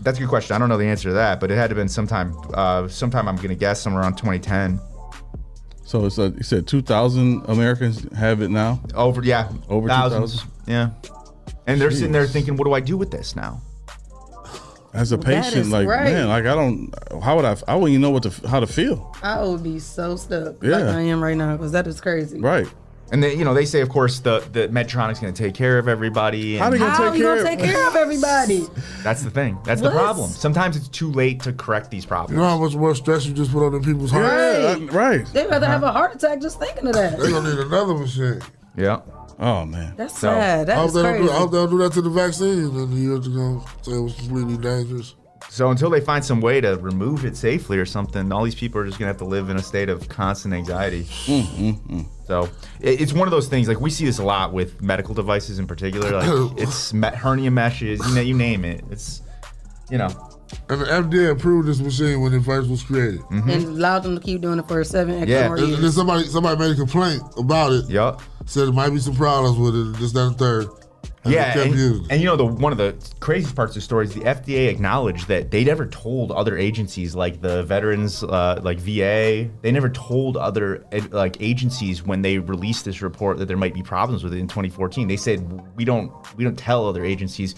Speaker 11: That's a good question. I don't know the answer to that, but it had to have been sometime I'm going to guess somewhere around 2010.
Speaker 12: So you said 2,000 Americans have it now?
Speaker 11: Over
Speaker 12: thousands.
Speaker 11: 2,000. Yeah. And they're sitting there thinking, what do I do with this now?
Speaker 12: As a patient, like, man, like I wouldn't even know how to feel.
Speaker 10: I would be so stuck like I am right now, because that is crazy.
Speaker 12: Right.
Speaker 11: And they say, of course, the Medtronic's going to take care of everybody.
Speaker 10: How are you going to take care of everybody?
Speaker 11: That's the thing. That's the problem. Sometimes it's too late to correct these problems.
Speaker 9: You know how much more stress you just put on them people's hearts?
Speaker 12: Right.
Speaker 10: They'd rather have a heart attack just thinking of that.
Speaker 9: They're going to need another machine.
Speaker 11: Yeah.
Speaker 12: Oh, man.
Speaker 10: That's sad. That is crazy.
Speaker 9: I hope they'll do that to the vaccine, and the years ago say it was completely dangerous.
Speaker 11: So until they find some way to remove it safely or something, all these people are just going to have to live in a state of constant anxiety. So it's one of those things, like we see this a lot with medical devices in particular. Like it's hernia meshes, you name it. It's, And
Speaker 9: the FDA approved this machine when it first was created.
Speaker 10: And allowed them to keep doing it for 7 extra more years.
Speaker 9: And then somebody made a complaint about it.
Speaker 11: Yep.
Speaker 9: Said there might be some problems with it, this, that, and third.
Speaker 11: And one of the craziest parts of the story is the FDA acknowledged that they never told other agencies like the veterans, like VA. They never told other agencies when they released this report that there might be problems with it in 2014. They said we don't tell other agencies.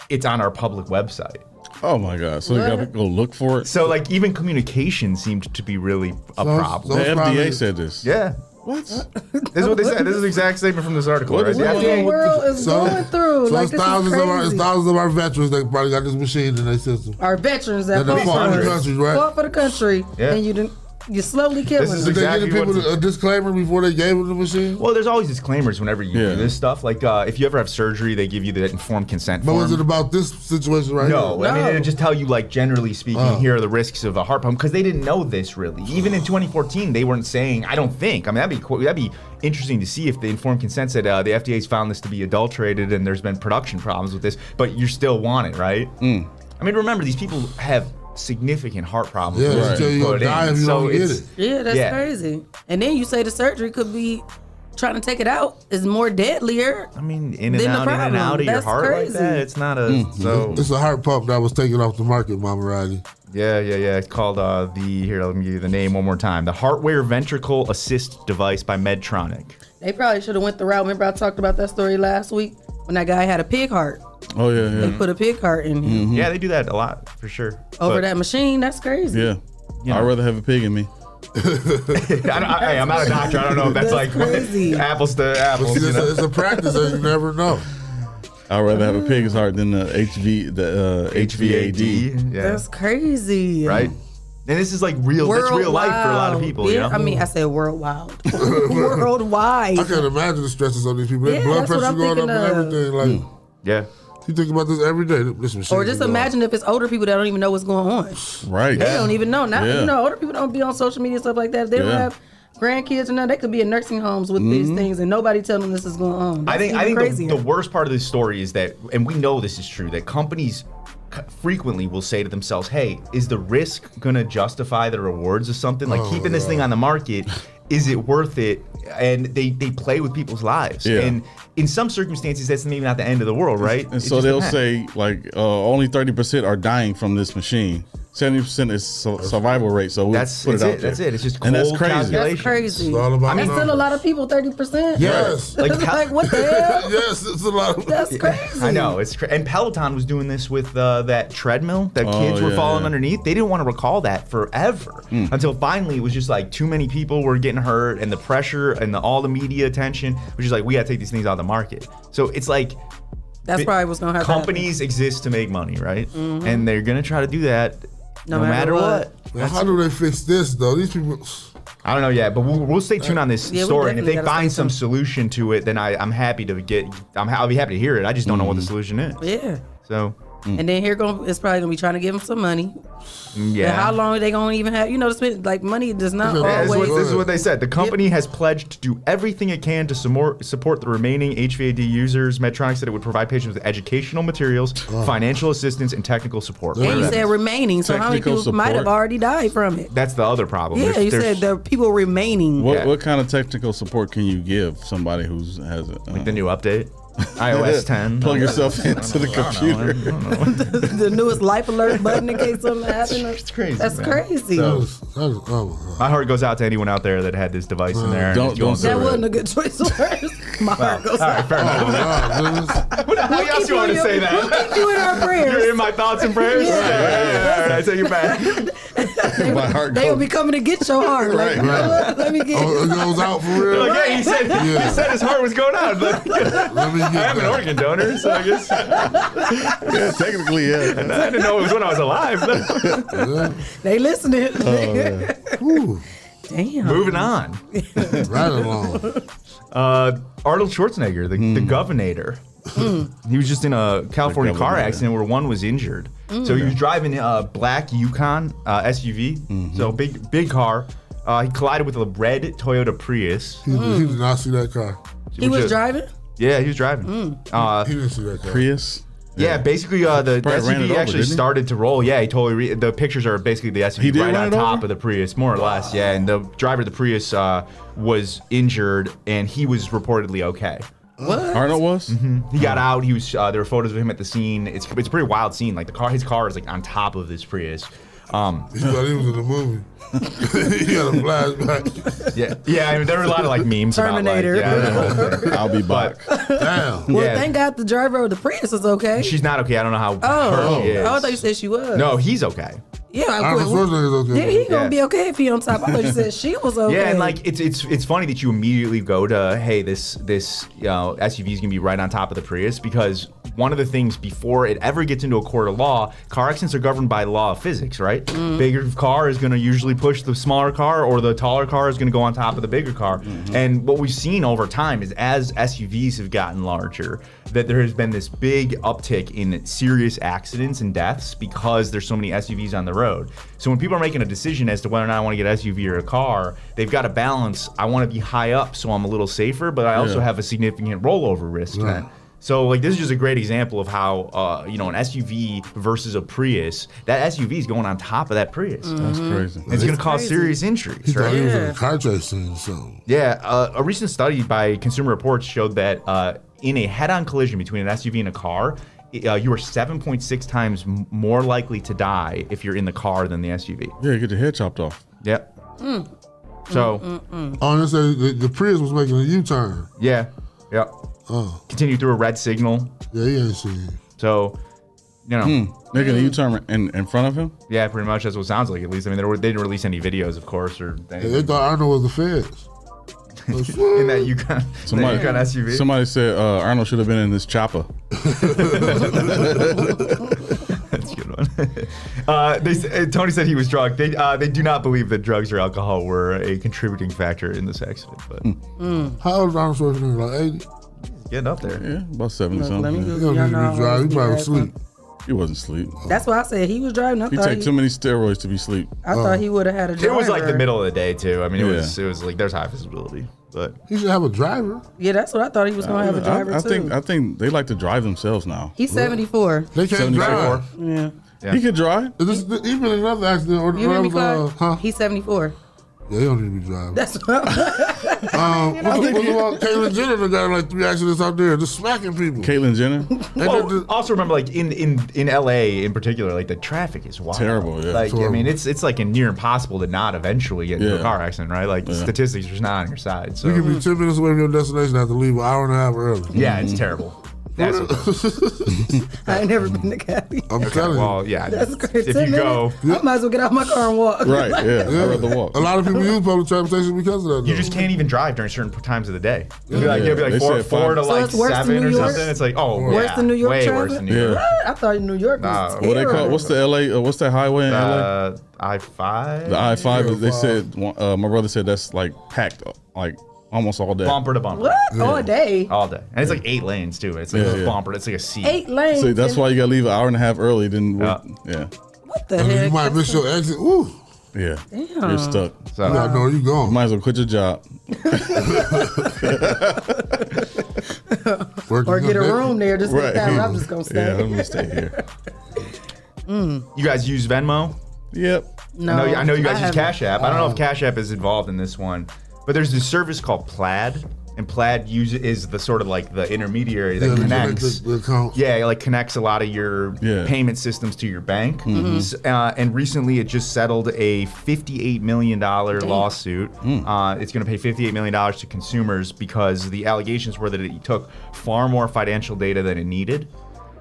Speaker 11: It's on our public website.
Speaker 12: Oh my God! So you got to go look for it.
Speaker 11: So even communication seemed to be really a problem.
Speaker 12: The FDA said this.
Speaker 11: Yeah.
Speaker 12: What?
Speaker 11: This is what they said. This is the exact statement from this article.
Speaker 10: What the world is going through?
Speaker 9: So it's thousands of our veterans that probably got this machine in their system.
Speaker 10: Our veterans that fought for the country, and you slowly killing them.
Speaker 9: Did they give people a disclaimer before they gave them the machine?
Speaker 11: Well, there's always disclaimers whenever you do this stuff. Like if you ever have surgery, they give you the informed consent form.
Speaker 9: But was it about this situation right here?
Speaker 11: No, I mean, it'll just tell you, like, generally speaking, here are the risks of a heart pump, because they didn't know this really. Even in 2014, they weren't saying, I don't think. I mean, that'd be interesting to see if the informed consent said the FDA's found this to be adulterated and there's been production problems with this, but you still want it, right? I mean, remember, these people have significant heart problems.
Speaker 9: Yeah, until you gonna die if you don't get it.
Speaker 10: Yeah, that's crazy. And then you say the surgery could be trying to take it out is more deadlier.
Speaker 11: I mean, in and out of your heart like that. It's not a
Speaker 9: It's a heart pump that was taken off the market, Mama Riley.
Speaker 11: Yeah. It's called let me give you the name one more time. The Heartware Ventricle Assist Device by Medtronic.
Speaker 10: They probably should have went the route. Remember I talked about that story last week when that guy had a pig heart.
Speaker 12: Oh yeah.
Speaker 10: They put a pig heart in him.
Speaker 11: Yeah, they do that a lot for sure.
Speaker 10: Over that machine, that's crazy.
Speaker 12: Yeah, I'd rather have a pig in me.
Speaker 11: I'm not a doctor. I don't know if that's like apples to apples.
Speaker 9: It's a practice that you never know.
Speaker 12: I'd rather have a pig's heart than the HVAD.
Speaker 11: Yeah.
Speaker 10: That's crazy,
Speaker 11: right? And this is like real. That's real life for a lot of people.
Speaker 10: Yeah, I mean, I said worldwide. Worldwide.
Speaker 9: I can't imagine the stresses on these people. Their blood pressure going up and everything. Like,
Speaker 11: yeah.
Speaker 9: You think about this every day.
Speaker 10: Or just imagine if it's older people that don't even know what's going on.
Speaker 12: Right.
Speaker 10: They don't even know. Now, older people don't be on social media and stuff like that. If they don't have grandkids or nothing, they could be in nursing homes with these things and nobody telling them this is going on.
Speaker 11: I think the worst part of this story is that, and we know this is true, that companies frequently will say to themselves, hey, is the risk going to justify the rewards of something? Like keeping this thing on the market, is it worth it? And they play with people's lives.
Speaker 12: Yeah.
Speaker 11: And in some circumstances, that's maybe not the end of the world, right?
Speaker 12: And so they'll say, like, only 30% are dying from this machine. 70% is survival rate, so we'll put it out there.
Speaker 11: That's it. It's just cold
Speaker 12: that's crazy.
Speaker 10: That's crazy.
Speaker 9: I
Speaker 10: mean, still a lot of people, 30%.
Speaker 9: Yes.
Speaker 10: Like what the hell?
Speaker 9: Yes, it's a lot of
Speaker 10: That's crazy.
Speaker 11: I know. And Peloton was doing this with that treadmill that kids were falling underneath. They didn't want to recall that forever until finally it was just like too many people were getting hurt and the pressure and all the media attention was just like, we got to take these things out of the market. So it's like,
Speaker 10: that's probably what's going to happen.
Speaker 11: Companies exist to make money, right? And they're going to try to do that no matter what.
Speaker 9: How do they fix this, though? These people,
Speaker 11: I don't know yet, but we'll stay tuned on this story. And if they find some solution to it, then I'll be happy to hear it. I just don't know what the solution is.
Speaker 10: Yeah.
Speaker 11: So.
Speaker 10: And then it's probably gonna be trying to give them some money.
Speaker 11: Yeah.
Speaker 10: And how long are they gonna even have? To spend like money does not always.
Speaker 11: This is what they said. The company has pledged to do everything it can to support the remaining HVAD users. Medtronic said it would provide patients with educational materials, financial assistance, and technical support.
Speaker 10: And you said remaining, so how many people might have already died from it?
Speaker 11: That's the other problem.
Speaker 10: Yeah, you said there are people remaining.
Speaker 12: What kind of technical support can you give somebody who has it?
Speaker 11: Like the new update? iOS 10.
Speaker 12: Plug yourself into the computer.
Speaker 10: The newest life alert button in case something happens.
Speaker 11: It's crazy.
Speaker 10: That's crazy.
Speaker 11: My heart goes out to anyone out there that had this device in there.
Speaker 12: Don't
Speaker 10: that wasn't a good choice of words. My heart goes out.
Speaker 11: Fair enough. How else you want to say that?
Speaker 10: We'll keep you in our prayers.
Speaker 11: You're in my thoughts and prayers? Yeah. I take it back.
Speaker 10: They will be coming to get your heart. Like, let me get
Speaker 9: it goes out for real.
Speaker 11: Like, he said his heart was going out. I am an organ donor, so I guess.
Speaker 12: Yeah, technically, yeah.
Speaker 11: And I didn't know it was when I was alive.
Speaker 10: They listening.
Speaker 9: Damn.
Speaker 11: Moving on.
Speaker 9: Right along.
Speaker 11: Arnold Schwarzenegger, the governor. He was just in a California car accident where one was injured. So he was driving a black Yukon SUV, so big car. He collided with a red Toyota Prius.
Speaker 9: He did not see that car.
Speaker 10: He was driving?
Speaker 11: Yeah, he was driving.
Speaker 9: He didn't see that car.
Speaker 12: Prius?
Speaker 11: Yeah, basically the SUV actually started to roll. Yeah, he totally. The pictures are basically the SUV right on top of the Prius, more or less. Yeah, and the driver of the Prius was injured, and he was reportedly okay.
Speaker 10: What?
Speaker 12: Arnold was?
Speaker 11: He got out. He was. There were photos of him at the scene. It's a pretty wild scene. Like his car is like on top of this Prius.
Speaker 9: He thought he was in the movie. He had a flashback.
Speaker 11: Yeah. I mean, there were a lot of like memes
Speaker 10: Terminator.
Speaker 11: about like,
Speaker 12: I'll be back.
Speaker 9: Damn.
Speaker 10: Well, thank God the driver of the Prius is okay.
Speaker 11: She's not okay. I don't know how hurt she is.
Speaker 10: I thought you said she was.
Speaker 11: No, he's okay.
Speaker 10: Yeah,
Speaker 9: Arnold Schwarzenegger's okay.
Speaker 10: Yeah, he gonna be okay if he on top. I thought you said she was okay.
Speaker 11: Yeah, and like it's funny that you immediately go to, hey, this SUV is gonna be right on top of the Prius, because one of the things before it ever gets into a court of law, car accidents are governed by law of physics, right? Bigger car is gonna usually push the smaller car, or the taller car is gonna go on top of the bigger car. And what we've seen over time is as SUVs have gotten larger, that there has been this big uptick in serious accidents and deaths because there's so many SUVs on the road. So when people are making a decision as to whether or not I want to get an SUV or a car, they've got to balance, I want to be high up so I'm a little safer, but I also have a significant rollover risk.
Speaker 9: Right.
Speaker 11: So like this is just a great example of how an SUV versus a Prius, that SUV is going on top of that Prius.
Speaker 12: That's crazy.
Speaker 11: It's going to cause serious injuries.
Speaker 9: He thought
Speaker 11: right?
Speaker 9: he was in a car chase scene or something.
Speaker 11: Yeah, a recent study by Consumer Reports showed that in a head-on collision between an SUV and a car, you are 7.6 times more likely to die if you're in the car than the SUV.
Speaker 12: Yeah, you get your head chopped off.
Speaker 11: Yep. So.
Speaker 9: Oh, they say the Prius was making a U-turn.
Speaker 11: Yeah. Yep. Continue through a red signal.
Speaker 9: Yeah, he ain't seen it.
Speaker 11: So,
Speaker 12: making a U-turn in front of him?
Speaker 11: Yeah, pretty much that's what it sounds like, at least. I mean, they didn't release any videos, of course, or anything.
Speaker 9: They thought Arnold was the feds.
Speaker 11: In that Yukon SUV.
Speaker 12: Somebody said Arnold should have been in this chopper.
Speaker 11: That's a good one. Tony said he was drunk. They do not believe that drugs or alcohol were a contributing factor in this accident. But
Speaker 9: how old is Arnold Schwarzenegger? Like 80?
Speaker 11: Getting up there.
Speaker 12: Yeah, about 70 something.
Speaker 10: Let me
Speaker 9: He don't need to be driving. He probably asleep.
Speaker 12: He wasn't asleep.
Speaker 10: That's why I said he was driving.
Speaker 12: He take too many steroids to be asleep.
Speaker 10: I thought he would have had a driver.
Speaker 11: It was like the middle of the day too. I mean, it was like there's high visibility, but
Speaker 9: he should have a driver.
Speaker 10: Yeah, that's what I thought he was going to have a driver too.
Speaker 12: I think they like to drive themselves now.
Speaker 10: He's 74.
Speaker 9: They can't drive.
Speaker 10: Yeah.
Speaker 12: He can drive.
Speaker 9: Even another accident or
Speaker 10: You hear me, Clyde? He's 74.
Speaker 9: Yeah, he don't need to be driving.
Speaker 10: That's what
Speaker 9: what about Caitlyn Jenner that got like 3 accidents out there just smacking people?
Speaker 12: Caitlyn Jenner?
Speaker 11: Well, also remember, like in LA in particular, like the traffic is wild.
Speaker 12: Terrible, yeah.
Speaker 11: Like I mean, it's like near impossible to not eventually get into a car accident, right? Like statistics are just not on your side. So
Speaker 9: you can be 10 minutes away from your destination and have to leave an hour and a half early.
Speaker 11: Yeah, it's terrible. That's what
Speaker 10: I ain't never been to Cali.
Speaker 9: I'm telling you.
Speaker 11: Well, yeah.
Speaker 10: That's great.
Speaker 11: If
Speaker 10: 10
Speaker 11: you go,
Speaker 10: minutes, I might as well get out my car and walk.
Speaker 12: Right, yeah. I'd rather walk.
Speaker 9: A lot of people use public transportation because of that.
Speaker 11: you
Speaker 9: though.
Speaker 11: just can't even drive during certain times of the day. It'll be
Speaker 12: Yeah.
Speaker 11: like
Speaker 12: They
Speaker 11: four
Speaker 12: said five.
Speaker 11: to
Speaker 10: So
Speaker 11: like
Speaker 10: it's worse than
Speaker 11: 7
Speaker 10: New
Speaker 11: or
Speaker 10: York?
Speaker 11: something. It's like, oh,
Speaker 10: Worse
Speaker 11: yeah,
Speaker 10: than New York
Speaker 11: way
Speaker 10: traffic?
Speaker 11: worse than New York.
Speaker 10: What? I thought New York was
Speaker 11: No.
Speaker 10: terrible.
Speaker 12: What they call? What's the LA? What's that highway in LA?
Speaker 11: I-5.
Speaker 12: The I-5. They said my brother said that's like packed, like almost all day.
Speaker 11: Bumper to bumper.
Speaker 10: What? All day?
Speaker 11: All day. And it's like 8 lanes too. It's like a bumper. It's like a C.
Speaker 10: 8 lanes.
Speaker 12: So that's why you gotta leave an hour and a half early. Then
Speaker 11: Yeah.
Speaker 10: What the
Speaker 9: And
Speaker 10: heck?
Speaker 9: you might miss your exit. Ooh.
Speaker 12: Yeah.
Speaker 10: Damn.
Speaker 12: You're stuck.
Speaker 11: So,
Speaker 9: You gotta know where you going.
Speaker 12: Might as well quit your job.
Speaker 10: Or get a room there. Just
Speaker 12: Right.
Speaker 10: right. I'm just gonna stay.
Speaker 12: Yeah, I'm gonna stay here.
Speaker 11: you guys use Venmo?
Speaker 12: Yep.
Speaker 10: No,
Speaker 11: I know you guys use
Speaker 10: haven't.
Speaker 11: Cash App. I don't know if Cash App is involved in this one, but there's this service called Plaid, and Plaid is the sort of like the intermediary that connects.
Speaker 9: The account.
Speaker 11: Yeah, like connects a lot of your payment systems to your bank. And recently, it just settled a $58 million lawsuit. It's going to pay $58 million to consumers because the allegations were that it took far more financial data than it needed.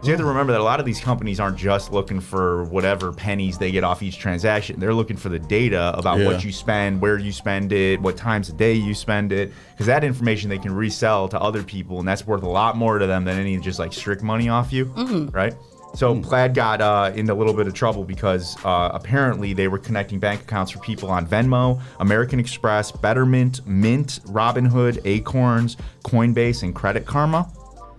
Speaker 11: So you have to remember that a lot of these companies aren't just looking for whatever pennies they get off each transaction. They're looking for the data about what you spend, where you spend it, what times a day you spend it, because that information they can resell to other people, and that's worth a lot more to them than any just like strict money off you, right? So Plaid got in a little bit of trouble because apparently they were connecting bank accounts for people on Venmo, American Express, Betterment, Mint, Robinhood, Acorns, Coinbase, and Credit Karma.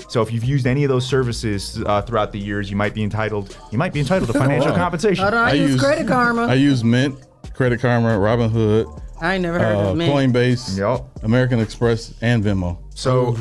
Speaker 11: So if you've used any of those services throughout the years, you might be entitled to financial compensation.
Speaker 10: Hold on, I use Credit Karma.
Speaker 12: I use Mint, Credit Karma, Robinhood.
Speaker 10: I ain't never heard of Mint.
Speaker 12: Coinbase, American Express, and Venmo.
Speaker 11: So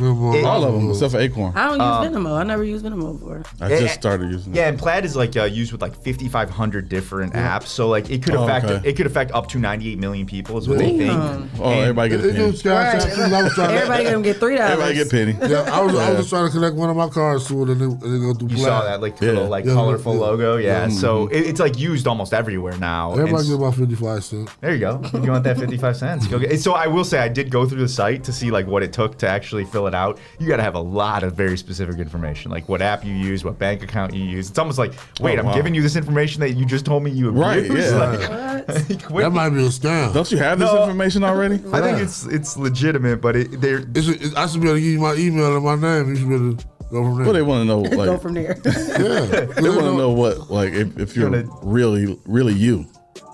Speaker 12: all of them except for Acorn.
Speaker 10: I don't use Venmo. I never used Venmo before.
Speaker 12: I just started using it.
Speaker 11: Yeah, and Plaid is like used with like 5,500 different apps. So like it could affect up to 98 million people is what they think.
Speaker 12: Oh, everybody get a penny.
Speaker 10: Everybody gonna get $3.
Speaker 12: Everybody get penny.
Speaker 9: Yeah, I was just trying to connect one of my cards to it, and it go through.
Speaker 11: You
Speaker 9: Plaid.
Speaker 11: saw that little colorful logo, So it's like used almost everywhere now.
Speaker 9: Everybody get about 55 cents.
Speaker 11: There you go. If you want that 55 cents, go get. So I will say I did go through the site to see like what it took to actually fill it out. You got to have a lot of very specific information, like what app you use, what bank account you use. It's almost like, wait, I'm giving you this information that you just told me you abused.
Speaker 12: Right, yeah.
Speaker 9: That might be a scam.
Speaker 12: Don't you have this information already?
Speaker 11: I think it's legitimate, but I should
Speaker 9: be able to give you my email and my name. You should be able to go from there.
Speaker 12: Well, they want to know, like,
Speaker 10: go from there.
Speaker 12: They want to know what, like, if you're really you.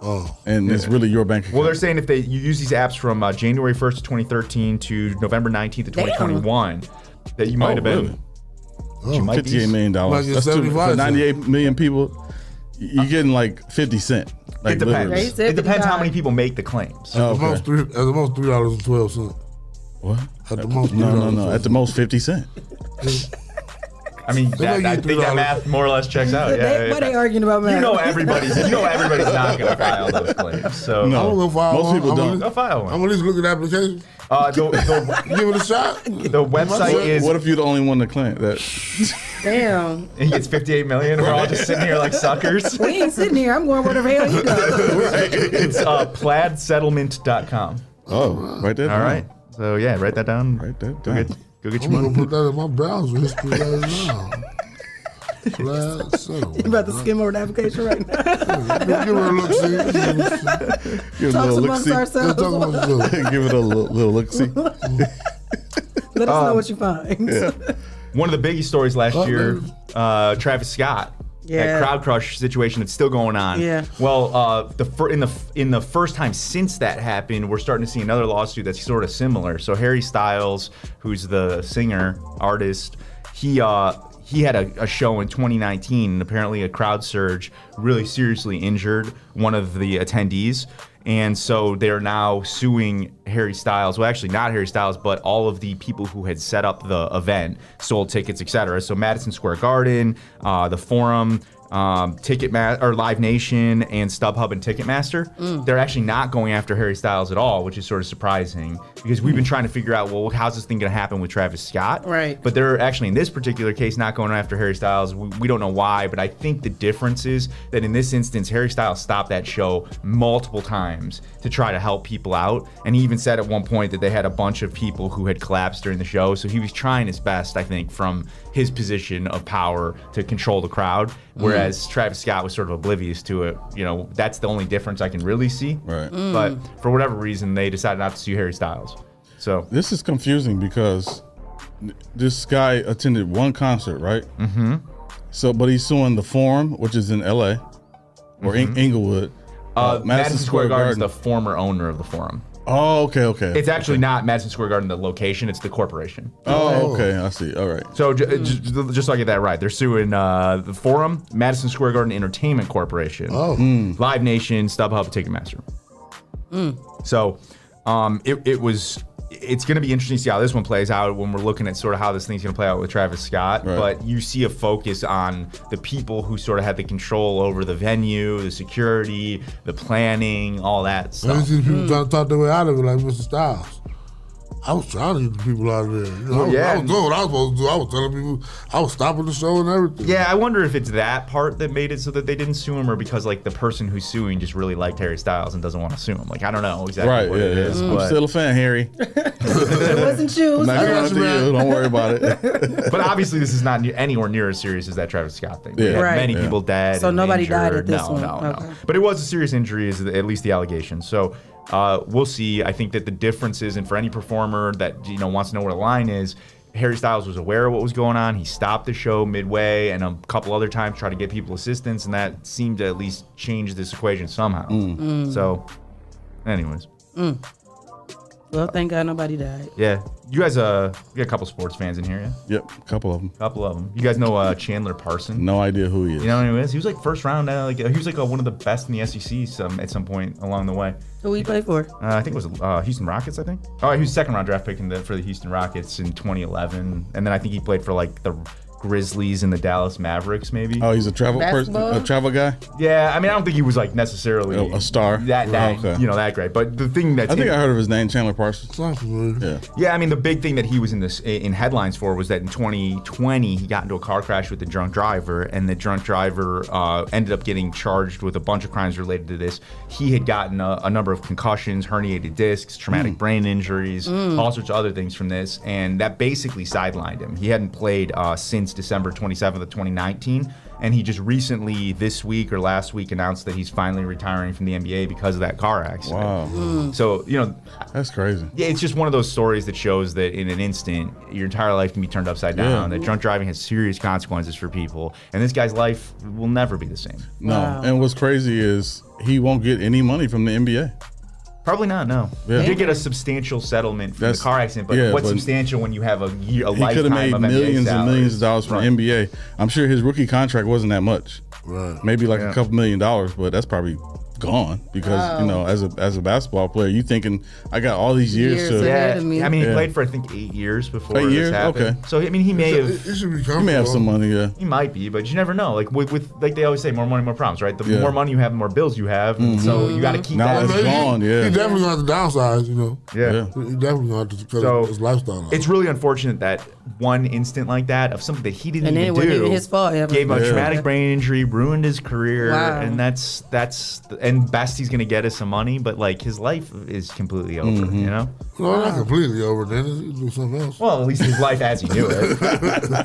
Speaker 9: Oh,
Speaker 12: and it's really your bank account.
Speaker 11: Well, they're saying if you use these apps from January 1st of 2013 to November 19th of 2021, that you might have been.
Speaker 12: Really? $58 million. That's for 98 million people. You're getting like 50 cents. Like,
Speaker 11: it depends. It depends how many people make the claims.
Speaker 9: At the most $3.12.
Speaker 12: What?
Speaker 9: At the most,
Speaker 12: no. At the most 50 cents.
Speaker 11: I mean, I think that math more or less checks out.
Speaker 10: Why are they arguing about math?
Speaker 11: You know everybody's not going to file those claims. So
Speaker 9: no, I'm gonna file
Speaker 12: most people don't.
Speaker 11: Go file one.
Speaker 9: I'm at least look at the application. Give it a shot.
Speaker 11: The website is.
Speaker 12: What if you're the only one to claim that?
Speaker 10: Damn.
Speaker 11: He gets 58 million. And we're all just sitting here like suckers.
Speaker 10: We ain't sitting here. I'm going where the hell you go.
Speaker 11: It's plaidsettlement.com.
Speaker 12: Oh, right there.
Speaker 11: All right. So yeah, write that down.
Speaker 12: Write that down.
Speaker 11: Go get your
Speaker 9: I'm
Speaker 11: money.
Speaker 9: gonna put that in my browser history right now. Plaid settlement.
Speaker 10: You about to skim over the application right now?
Speaker 9: Give it a look, see.
Speaker 12: Give it a little look, see. Give it a little look, see.
Speaker 10: Let us know what you find.
Speaker 12: Yeah.
Speaker 11: One of the biggest stories last year, Travis Scott.
Speaker 10: Yeah.
Speaker 11: That crowd crush situation that's still going on.
Speaker 10: Yeah.
Speaker 11: Well, in the first time since that happened, we're starting to see another lawsuit that's sort of similar. So Harry Styles, who's the singer artist, he had a show in 2019, and apparently a crowd surge really seriously injured one of the attendees. And so they're now suing Harry Styles. Well, actually not Harry Styles, but all of the people who had set up the event, sold tickets, etc. So Madison Square Garden, the Forum, or Live Nation and StubHub and Ticketmaster, they're actually not going after Harry Styles at all, which is sort of surprising because we've been trying to figure out, well, how's this thing going to happen with Travis Scott?
Speaker 10: Right.
Speaker 11: But they're actually, in this particular case, not going after Harry Styles. We don't know why, but I think the difference is that in this instance, Harry Styles stopped that show multiple times to try to help people out. And he even said at one point that they had a bunch of people who had collapsed during the show. So he was trying his best, I think, from his position of power to control the crowd. Whereas Travis Scott was sort of oblivious to it. You know, that's the only difference I can really see.
Speaker 12: Right.
Speaker 11: But for whatever reason, they decided not to sue Harry Styles. So
Speaker 12: this is confusing because this guy attended one concert, right?
Speaker 11: Mm-hmm.
Speaker 12: So, but he's suing the Forum, which is in L.A. or Inglewood.
Speaker 11: Madison Square Garden is the former owner of the Forum.
Speaker 12: Oh, okay.
Speaker 11: It's actually not Madison Square Garden, the location. It's the corporation.
Speaker 12: Oh, okay. I see. All right.
Speaker 11: So just so I get that right, they're suing the Forum, Madison Square Garden Entertainment Corporation, Live Nation, StubHub, Ticketmaster. So it's going to be interesting to see how this one plays out when we're looking at sort of how this thing's going to play out with Travis Scott.
Speaker 12: Right.
Speaker 11: But you see a focus on the people who sort of had the control over the venue, the security, the planning, all that stuff.
Speaker 9: I see people trying to talk their way out of it like Mr. Styles. I was trying to get the people out of there. You know, I was doing what I was supposed to do. I was telling people, I was stopping the show and everything.
Speaker 11: Yeah, I wonder if it's that part that made it so that they didn't sue him, or because like the person who's suing just really liked Harry Styles and doesn't want to sue him. Like, I don't know exactly what it is.
Speaker 12: I'm still a fan, Harry.
Speaker 10: It wasn't you.
Speaker 12: I'm not going to you. Don't worry about it.
Speaker 11: But obviously, this is not anywhere near as serious as that Travis Scott thing. We
Speaker 12: Yeah.
Speaker 11: had
Speaker 10: Right.
Speaker 11: many people dead.
Speaker 10: So
Speaker 11: and
Speaker 10: nobody
Speaker 11: injured.
Speaker 10: died at this one.
Speaker 11: No.
Speaker 10: Okay.
Speaker 11: But it was a serious injury, is at least the allegation. So we'll see. I think that the difference is, and for any performer that wants to know where the line is, Harry Styles was aware of what was going on. He stopped the show midway, and a couple other times tried to get people assistance, and that seemed to at least change this equation somehow. So, anyways.
Speaker 10: Well, thank God nobody died.
Speaker 11: Yeah. You guys, we got a couple sports fans in here, yeah?
Speaker 12: Yep, a couple of them.
Speaker 11: You guys know Chandler Parson?
Speaker 12: No idea who he is.
Speaker 11: You know who he is? He was like first round. He was like one of the best in the SEC at some point along the way.
Speaker 10: Who he play for?
Speaker 11: I think it was Houston Rockets, I think. Oh, he was second round draft pick for the Houston Rockets in 2011. And then I think he played for like the Grizzlies and the Dallas Mavericks, maybe.
Speaker 12: Oh, he's a travel person, a travel guy.
Speaker 11: Yeah, I mean, I don't think he was like necessarily
Speaker 12: a star.
Speaker 11: That great. But the thing that
Speaker 12: I think I heard of his name, Chandler Parsons.
Speaker 11: Yeah, I mean, the big thing that he was in headlines for was that in 2020 he got into a car crash with a drunk driver, and the drunk driver ended up getting charged with a bunch of crimes related to this. He had gotten a number of concussions, herniated discs, traumatic brain injuries, all sorts of other things from this, and that basically sidelined him. He hadn't played since December 27th of 2019, and he just recently, this week or last week, announced that he's finally retiring from the NBA because of that car accident.
Speaker 12: Wow.
Speaker 11: So,
Speaker 12: that's crazy.
Speaker 11: Yeah, it's just one of those stories that shows that in an instant, your entire life can be turned upside down, that drunk driving has serious consequences for people, and this guy's life will never be the same.
Speaker 12: No, and what's crazy is he won't get any money from the NBA.
Speaker 11: Probably not, no.
Speaker 12: Yeah.
Speaker 11: He did get a substantial settlement from the car accident, but what's substantial when you have a
Speaker 12: He
Speaker 11: lifetime
Speaker 12: could have made
Speaker 11: of
Speaker 12: millions
Speaker 11: NBA
Speaker 12: and millions of dollars from
Speaker 11: Right.
Speaker 12: the NBA. I'm sure his rookie contract wasn't that much.
Speaker 9: Right.
Speaker 12: Maybe like a couple $1 million, but that's probably gone because as a basketball player, you thinking I got all these years to.
Speaker 11: Yeah, I mean, he played for I think 8 years before
Speaker 12: 8 years?
Speaker 11: this happened.
Speaker 12: Okay.
Speaker 11: So I mean, he may have.
Speaker 12: He may have some money. Yeah.
Speaker 11: He might be, but you never know. Like with like they always say, more money, more problems, right? The
Speaker 12: Yeah.
Speaker 11: more money you have, the more bills you have. So you got to keep
Speaker 12: Now
Speaker 11: that.
Speaker 12: it's gone. Yeah.
Speaker 9: He definitely gonna have to downsize,
Speaker 11: Yeah.
Speaker 9: He definitely gonna have to cut
Speaker 11: So
Speaker 9: his lifestyle out.
Speaker 11: it's really unfortunate that one instant like that of something that he didn't
Speaker 10: And then
Speaker 11: even
Speaker 10: it wasn't
Speaker 11: do
Speaker 10: even his fault ever.
Speaker 11: gave him a
Speaker 10: Yeah.
Speaker 11: traumatic brain injury, ruined his career,
Speaker 10: Wow.
Speaker 11: and that's and best he's gonna get is some money, but like his life is completely over. You know.
Speaker 9: No, not completely over. Then he do something else.
Speaker 11: Well, at least his life as he knew it.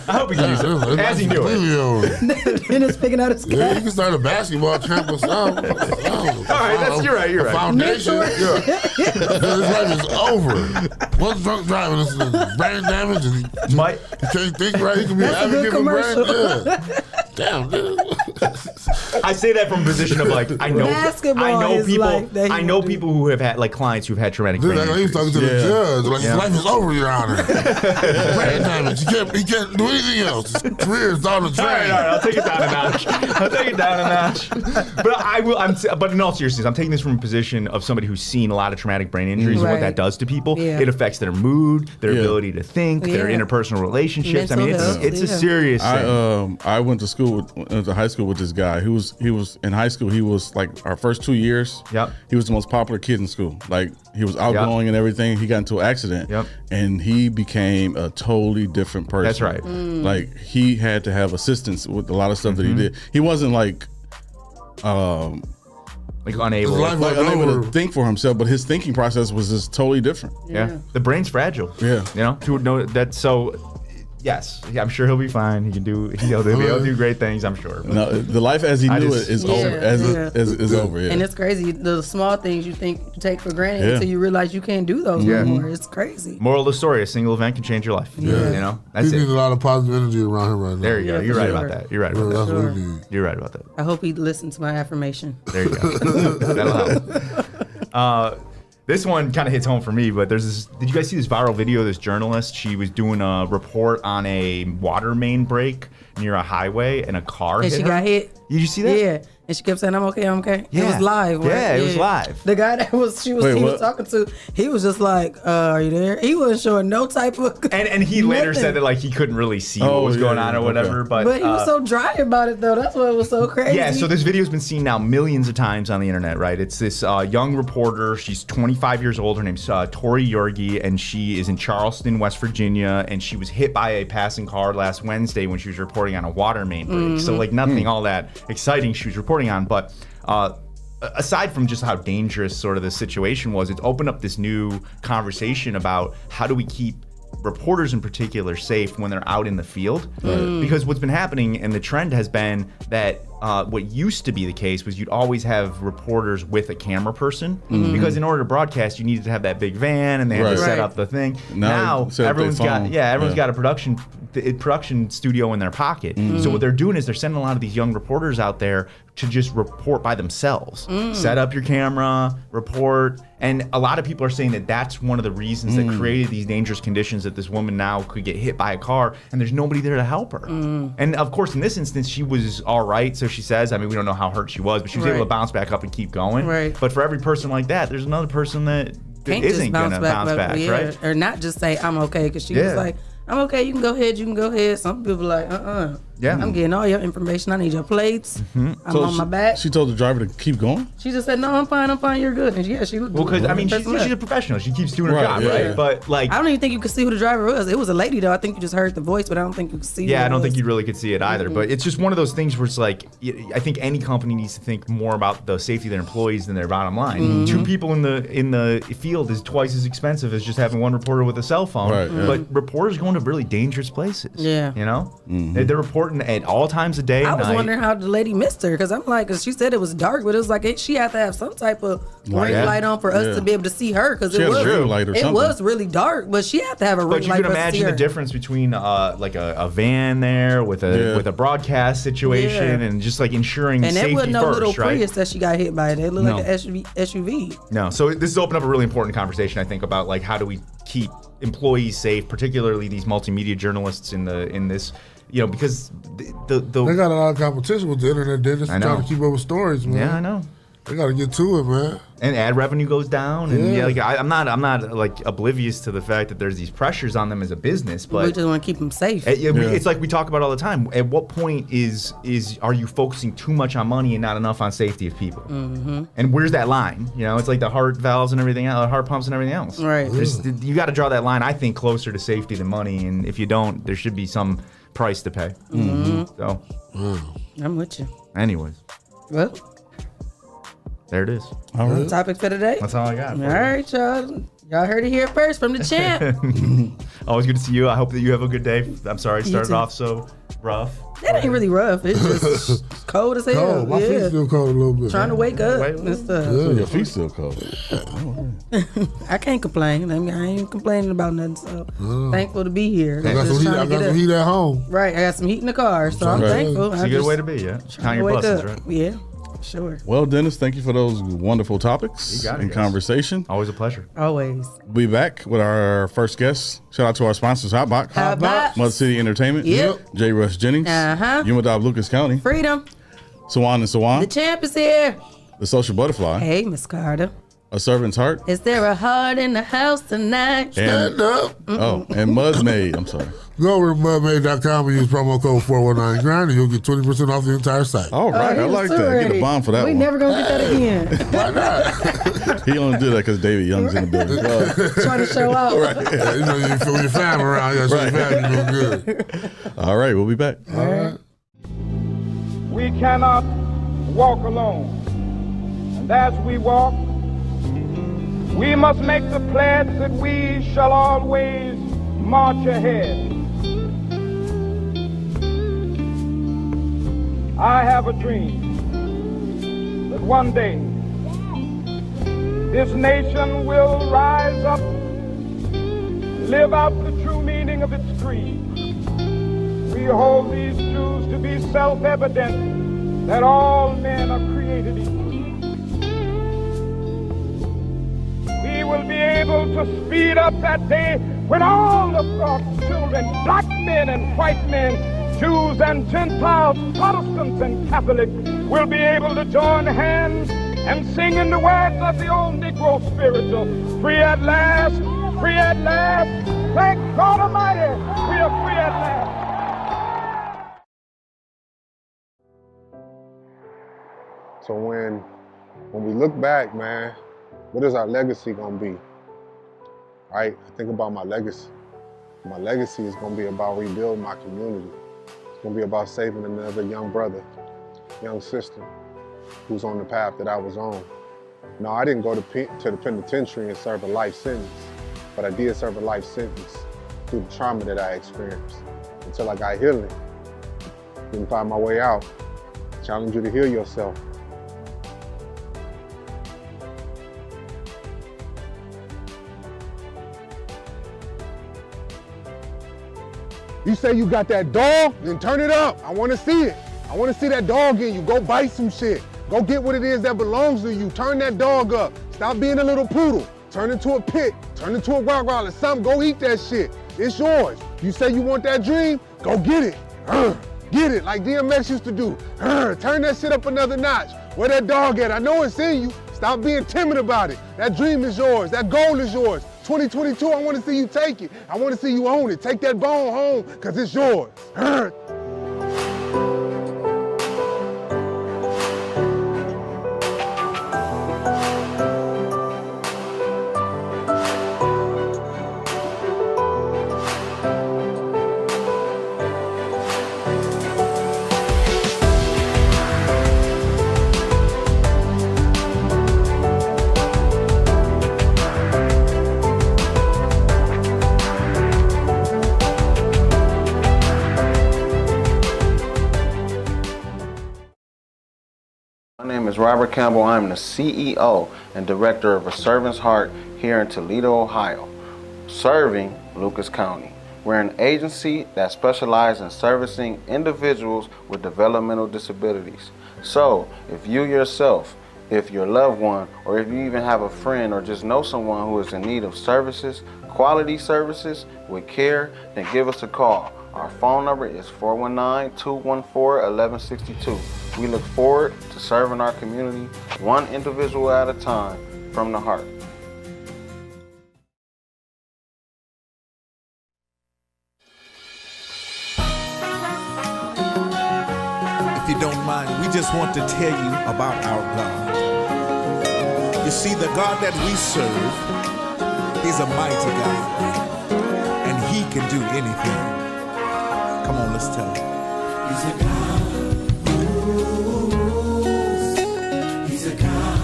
Speaker 11: I hope he used it as he knew
Speaker 9: completely
Speaker 11: it.
Speaker 9: over.
Speaker 10: Dennis picking out his
Speaker 9: Yeah, you can start a basketball camp or something. All
Speaker 11: right, you're right. You're right.
Speaker 9: Foundation. Yeah. His life is over. Once drunk driving, this is brain damage, and he can't think right. He can be
Speaker 10: That's a
Speaker 9: having
Speaker 10: good
Speaker 9: given brain.
Speaker 10: commercial.
Speaker 9: Yeah. Damn, dude.
Speaker 11: I say that from a position of like I know
Speaker 10: Basketball is
Speaker 11: people
Speaker 10: like that
Speaker 11: I know people who have had like clients who've had traumatic
Speaker 9: Dude,
Speaker 11: brain
Speaker 9: like, he was
Speaker 11: injuries.
Speaker 9: talking to the judge. Like,
Speaker 11: Yeah.
Speaker 9: his life is over, Your Honor. Brain damage. He can't do anything else. His career is on the train.
Speaker 11: All right, I'll take it down a notch. But in all seriousness, I'm taking this from a position of somebody who's seen a lot of traumatic brain injuries and what
Speaker 10: Right.
Speaker 11: that does to people.
Speaker 10: Yeah.
Speaker 11: It affects their mood, their
Speaker 12: Yeah.
Speaker 11: ability to think, their
Speaker 10: Yeah.
Speaker 11: interpersonal relationships.
Speaker 10: Mental
Speaker 11: I mean,
Speaker 10: health,
Speaker 11: it's a
Speaker 10: yeah.
Speaker 11: serious thing.
Speaker 12: I went to school, went to high school associated with this guy. He was in high school. He was like our first 2 years.
Speaker 11: Yep.
Speaker 12: He was the most popular kid in school. Like he was outgoing and everything. He got into an accident.
Speaker 11: Yep.
Speaker 12: And he became a totally different person.
Speaker 11: That's right.
Speaker 12: Like he had to have assistance with a lot of stuff that he did. He wasn't like
Speaker 11: unable
Speaker 12: to think for himself, but his thinking process was just totally different.
Speaker 11: Yeah. The brain's fragile.
Speaker 12: Yeah.
Speaker 11: You know, to know that. So yes, I'm sure he'll be fine. He'll do great things, I'm sure.
Speaker 12: No, the life as he knew it is over. Is over. Yeah.
Speaker 10: And it's crazy. The small things you take for granted until you realize you can't do those anymore. It's crazy.
Speaker 11: Moral of the story: a single event can change your life.
Speaker 9: Yeah.
Speaker 11: You know, that's
Speaker 9: he needs a lot of positive energy around him right now.
Speaker 11: There you go. You're right about that. You're right about that.
Speaker 9: That's what he needs.
Speaker 11: You're right about that.
Speaker 10: I hope he listened to my affirmation.
Speaker 11: There you go. That'll help. This one kind of hits home for me, but there's this. Did you guys see this viral video of this journalist? She was doing a report on a water main break near a highway, and a car hit her.
Speaker 10: And she got hit.
Speaker 11: Did you see that?
Speaker 10: Yeah. And she kept saying, I'm okay. It
Speaker 11: Yeah.
Speaker 10: was live, right?
Speaker 11: Yeah, it was live.
Speaker 10: The guy that he was talking to, he was just like, are you there? He wasn't showing no type of
Speaker 11: And he later
Speaker 10: nothing.
Speaker 11: said that like he couldn't really see what was going on or whatever. But
Speaker 10: he was so dry about it though. That's what was so crazy.
Speaker 11: Yeah, so this video's been seen now millions of times on the internet, right? It's this young reporter. She's 25 years old. Her name's Tori Yorgi, and she is in Charleston, West Virginia, and she was hit by a passing car last Wednesday when she was reporting on a water main break. So like nothing all that exciting she was reporting on, but aside from just how dangerous sort of the situation was, it's opened up this new conversation about how do we keep reporters in particular safe when they're out in the field. Because what's been happening and the trend has been that what used to be the case was you'd always have reporters with a camera person because in order to broadcast you needed to have that big van and they had to set up the thing. Now everyone's got a production studio in their pocket. So what they're doing is they're sending a lot of these young reporters out there to just report by themselves. Set up your camera, report. And a lot of people are saying that that's one of the reasons that created these dangerous conditions that this woman now could get hit by a car and there's nobody there to help her. And of course, in this instance, she was all right. So she says, I mean, we don't know how hurt she was, but she was able to bounce back up and keep going. But for every person like that, there's another person that isn't going to bounce back, right?
Speaker 10: Or not just say, I'm okay, because she was like, I'm okay, you can go ahead. Some people are like,
Speaker 11: Yeah.
Speaker 10: I'm getting all your information. I need your plates. I'm on my back.
Speaker 12: She told the driver to keep going?
Speaker 10: She just said, no, I'm fine, you're good. And she
Speaker 11: well, because, I mean, she's a professional. She keeps doing her job, right? But, like...
Speaker 10: I don't even think you could see who the driver was. It was a lady, though. I think you just heard the voice, but I don't think you could see
Speaker 11: Yeah,
Speaker 10: who
Speaker 11: I don't
Speaker 10: it
Speaker 11: think
Speaker 10: was.
Speaker 11: you really could see it either. But it's just one of those things where it's like, I think any company needs to think more about the safety of their employees than their bottom line. 2 people in the field is twice as expensive as just having one reporter with a cell phone. But reporters go into really dangerous places.
Speaker 10: Yeah.
Speaker 11: You know? They're reporting at all times of day
Speaker 10: I
Speaker 11: and
Speaker 10: was
Speaker 11: night.
Speaker 10: wondering how the lady missed her, because I'm like, cause she said it was dark, but it was like she had to have some type of ring light on for us to be able to see her, because it was really dark, but she had to have a ring light.
Speaker 11: But you can imagine the difference between like a van there with a broadcast situation and just like ensuring
Speaker 10: and
Speaker 11: safety
Speaker 10: that wasn't no little
Speaker 11: right?
Speaker 10: Prius that she got hit by. It looked like an SUV.
Speaker 11: No, so this has opened up a really important conversation, I think, about like how do we keep employees safe, particularly these multimedia journalists in this. You know, because they
Speaker 9: got a lot of competition with the internet. They're just trying to keep up with stories, man.
Speaker 11: Yeah, I know.
Speaker 9: They got to get to it, man.
Speaker 11: And ad revenue goes down, and like I'm not like oblivious to the fact that there's these pressures on them as a business, but
Speaker 10: we just want to keep them safe.
Speaker 11: It's like we talk about all the time. At what point are you focusing too much on money and not enough on safety of people? And where's that line? You know, it's like the heart valves and everything else, heart pumps and everything else.
Speaker 10: Right.
Speaker 11: You got to draw that line, I think, closer to safety than money, and if you don't, there should be some price to pay. So,
Speaker 10: I'm with you.
Speaker 11: Anyways,
Speaker 10: well,
Speaker 11: there it is.
Speaker 12: All right.
Speaker 10: Topic for today.
Speaker 11: That's all I got.
Speaker 10: All right, y'all. Y'all heard it here first from the champ.
Speaker 11: Always good to see you. I hope that you have a good day. I'm sorry it started off so rough.
Speaker 10: That ain't really rough. It's just cold as hell.
Speaker 9: Cold. My feet still cold a little bit.
Speaker 10: Trying to wake up and stuff.
Speaker 12: So your feet still cold.
Speaker 10: I can't complain. I mean, I ain't complaining about nothing. So thankful to be here.
Speaker 9: I got some heat at home.
Speaker 10: Right. I got some heat in the car, so I'm thankful.
Speaker 11: It's a good way to be, yeah. Count your blessings, right?
Speaker 10: Yeah. Sure.
Speaker 12: Well, Dennis, thank you for those wonderful topics and conversation.
Speaker 11: Always a pleasure.
Speaker 10: Always.
Speaker 12: We'll be back with our first guest. Shout out to our sponsors, Hotbox, Mother City Entertainment, J. Rush Jennings, Umadab Lucas County,
Speaker 10: Freedom,
Speaker 12: Sawan and Sawan,
Speaker 10: the champ is here,
Speaker 12: The Social Butterfly,
Speaker 10: hey Miss Carter,
Speaker 12: A Servant's Heart?
Speaker 10: Is there a heart in the house tonight?
Speaker 9: Stand up.
Speaker 12: Oh, and Mudmade. I'm sorry.
Speaker 9: Go over to mudmade.com and use promo code 419grind and you'll get 20% off the entire site.
Speaker 12: All right, I like that. Get a bomb for that
Speaker 10: we
Speaker 12: one.
Speaker 10: never going to get that again.
Speaker 9: Why not?
Speaker 12: He only do that because David Young's in the building.
Speaker 10: Trying to show out.
Speaker 12: Right.
Speaker 9: Yeah, you know, you feel your family around. Yeah, so your family doing good.
Speaker 12: All right, we'll be back.
Speaker 9: All right.
Speaker 13: We cannot walk alone. And as we walk, we must make the pledge that we shall always march ahead. I have a dream that one day this nation will rise up, live out the true meaning of its creed. We hold these truths to be self-evident that all men are created equal. We will be able to speed up that day when all of God's children, black men and white men, Jews and Gentiles, Protestants and Catholics, will be able to join hands and sing in the words of the old Negro spiritual, free at last, free at last, thank God Almighty, we are free at last.
Speaker 14: So when we look back, man, what is our legacy gonna be? Right? I think about my legacy. My legacy is gonna be about rebuilding my community. It's gonna be about saving another young brother, young sister, who's on the path that I was on. No, I didn't go to the penitentiary and serve a life sentence, but I did serve a life sentence through the trauma that I experienced until I got healing. Didn't find my way out. Challenge you to heal yourself. You say you got that dog, then turn it up. I want to see it. I want to see that dog in you. Go bite some shit. Go get what it is that belongs to you. Turn that dog up. Stop being a little poodle. Turn into a pit. Turn into a Rottweiler. Something. Go eat that shit. It's yours. You say you want that dream? Go get it. Get it like DMX used to do. Turn that shit up another notch. Where that dog at? I know it's in you. Stop being timid about it. That dream is yours. That goal is yours. 2022, I want to see you take it. I want to see you own it. Take that bone home, because it's yours.
Speaker 15: My name is Robert Campbell. I'm the CEO and Director of A Servant's Heart here in Toledo, Ohio, serving Lucas County. We're an agency that specializes in servicing individuals with developmental disabilities. So, if you yourself, if your loved one, or if you even have a friend or just know someone who is in need of services, quality services with care, then give us a call. Our phone number is 419-214-1162. We look forward to serving our community one individual at a time from the heart.
Speaker 16: If you don't mind, we just want to tell you about our God. You see, the God that we serve is a mighty God, and He can do anything. Come on, let's tell him. He's a God who rules. He's a God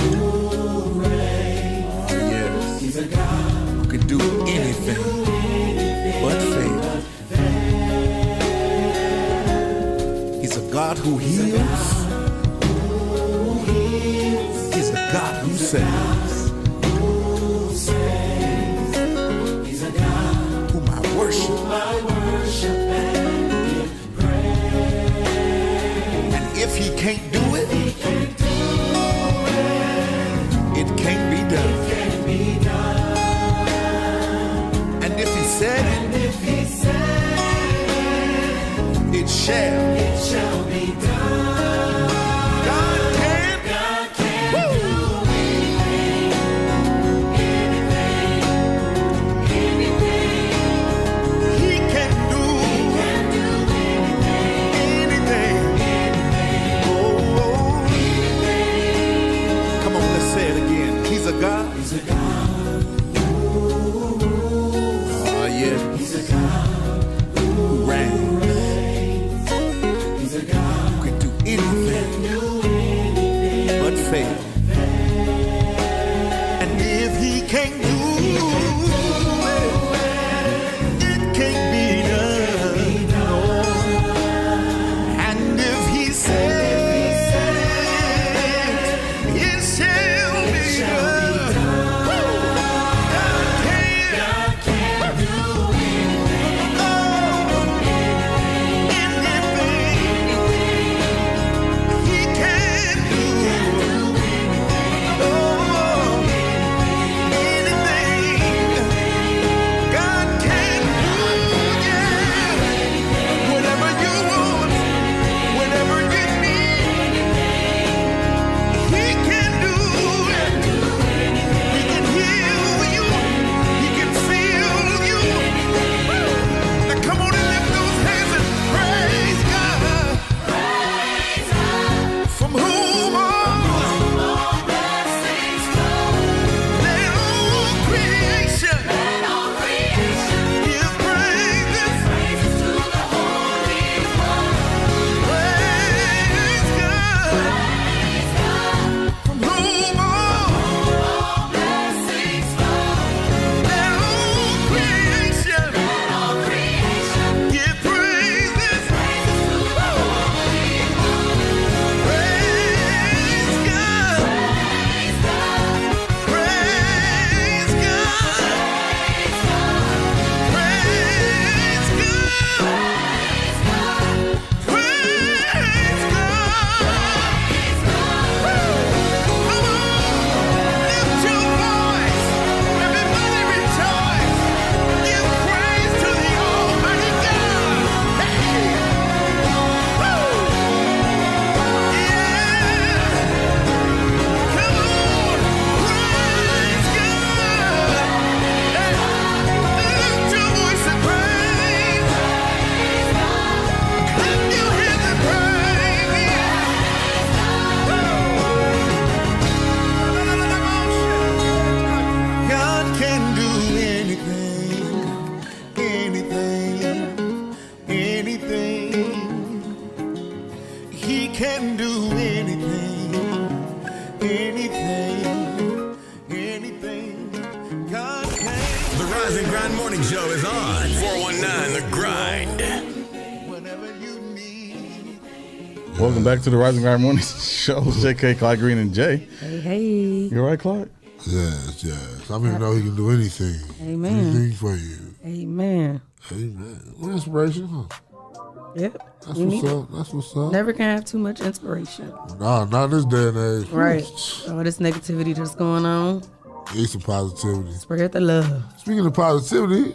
Speaker 16: who reigns. Yes. He's a God who can do anything but fail. He's a God who heals. He's a God who saves. He's a God whom I worship. If he can't do it, it can't be done. And if he said it, it shall be done. God can do anything
Speaker 5: can't do it. It can't be done. No. And if he said it shall be done. God can do anything. He can do
Speaker 1: Rise and Grind Morning Show is on 419 The Grind.
Speaker 12: Welcome back to the Rise and Grind Morning Show. JK, Clyde Green, and Jay.
Speaker 10: Hey.
Speaker 12: You all right, Clyde?
Speaker 9: Yes. I don't even know he can do anything.
Speaker 10: Amen.
Speaker 9: Anything for you.
Speaker 10: Amen.
Speaker 9: Well, inspiration, huh?
Speaker 10: Yep.
Speaker 9: That's what's up. That's what's up.
Speaker 10: Never can have too much inspiration.
Speaker 9: Nah, not this day and age.
Speaker 10: Right. All this negativity that's going on.
Speaker 9: Need some positivity.
Speaker 10: Spread the love.
Speaker 9: Speaking of positivity,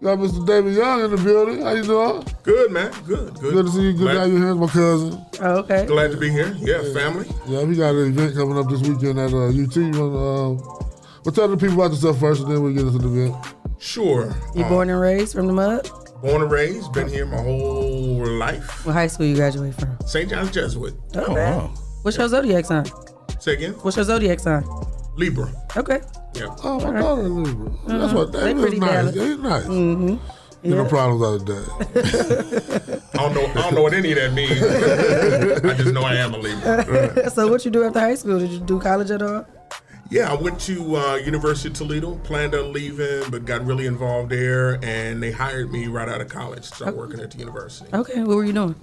Speaker 9: got Mr. David Young in the building. How you doing?
Speaker 17: Good, man. Good.
Speaker 9: Good to see you. Good to have you here, my cousin.
Speaker 10: Oh, okay.
Speaker 17: Glad to be here. Yeah, family.
Speaker 9: Yeah, we got an event coming up this weekend at UT. But tell the people about yourself first, and then we'll get into the event.
Speaker 17: Sure.
Speaker 10: You born and raised from the mud?
Speaker 17: Born and raised. Been here my whole life.
Speaker 10: What high school you graduated from?
Speaker 17: St. John's Jesuit.
Speaker 10: Oh, wow. What's your zodiac sign?
Speaker 17: Say again?
Speaker 10: What's your zodiac sign?
Speaker 17: Daughter.
Speaker 10: Okay.
Speaker 17: Yeah.
Speaker 9: Oh, my daughter Libra. That's what
Speaker 10: They
Speaker 9: that
Speaker 10: pretty
Speaker 9: is nice.
Speaker 10: balanced.
Speaker 9: He's nice.
Speaker 10: Mm-hmm.
Speaker 9: No problems out of that.
Speaker 17: I don't know what any of that means. I just know I am a Libra.
Speaker 10: So what you do after high school? Did you do college at all?
Speaker 17: Yeah, I went to University of Toledo, planned on leaving, but got really involved there, and they hired me right out of college to start working at the university.
Speaker 10: Okay, what were you doing?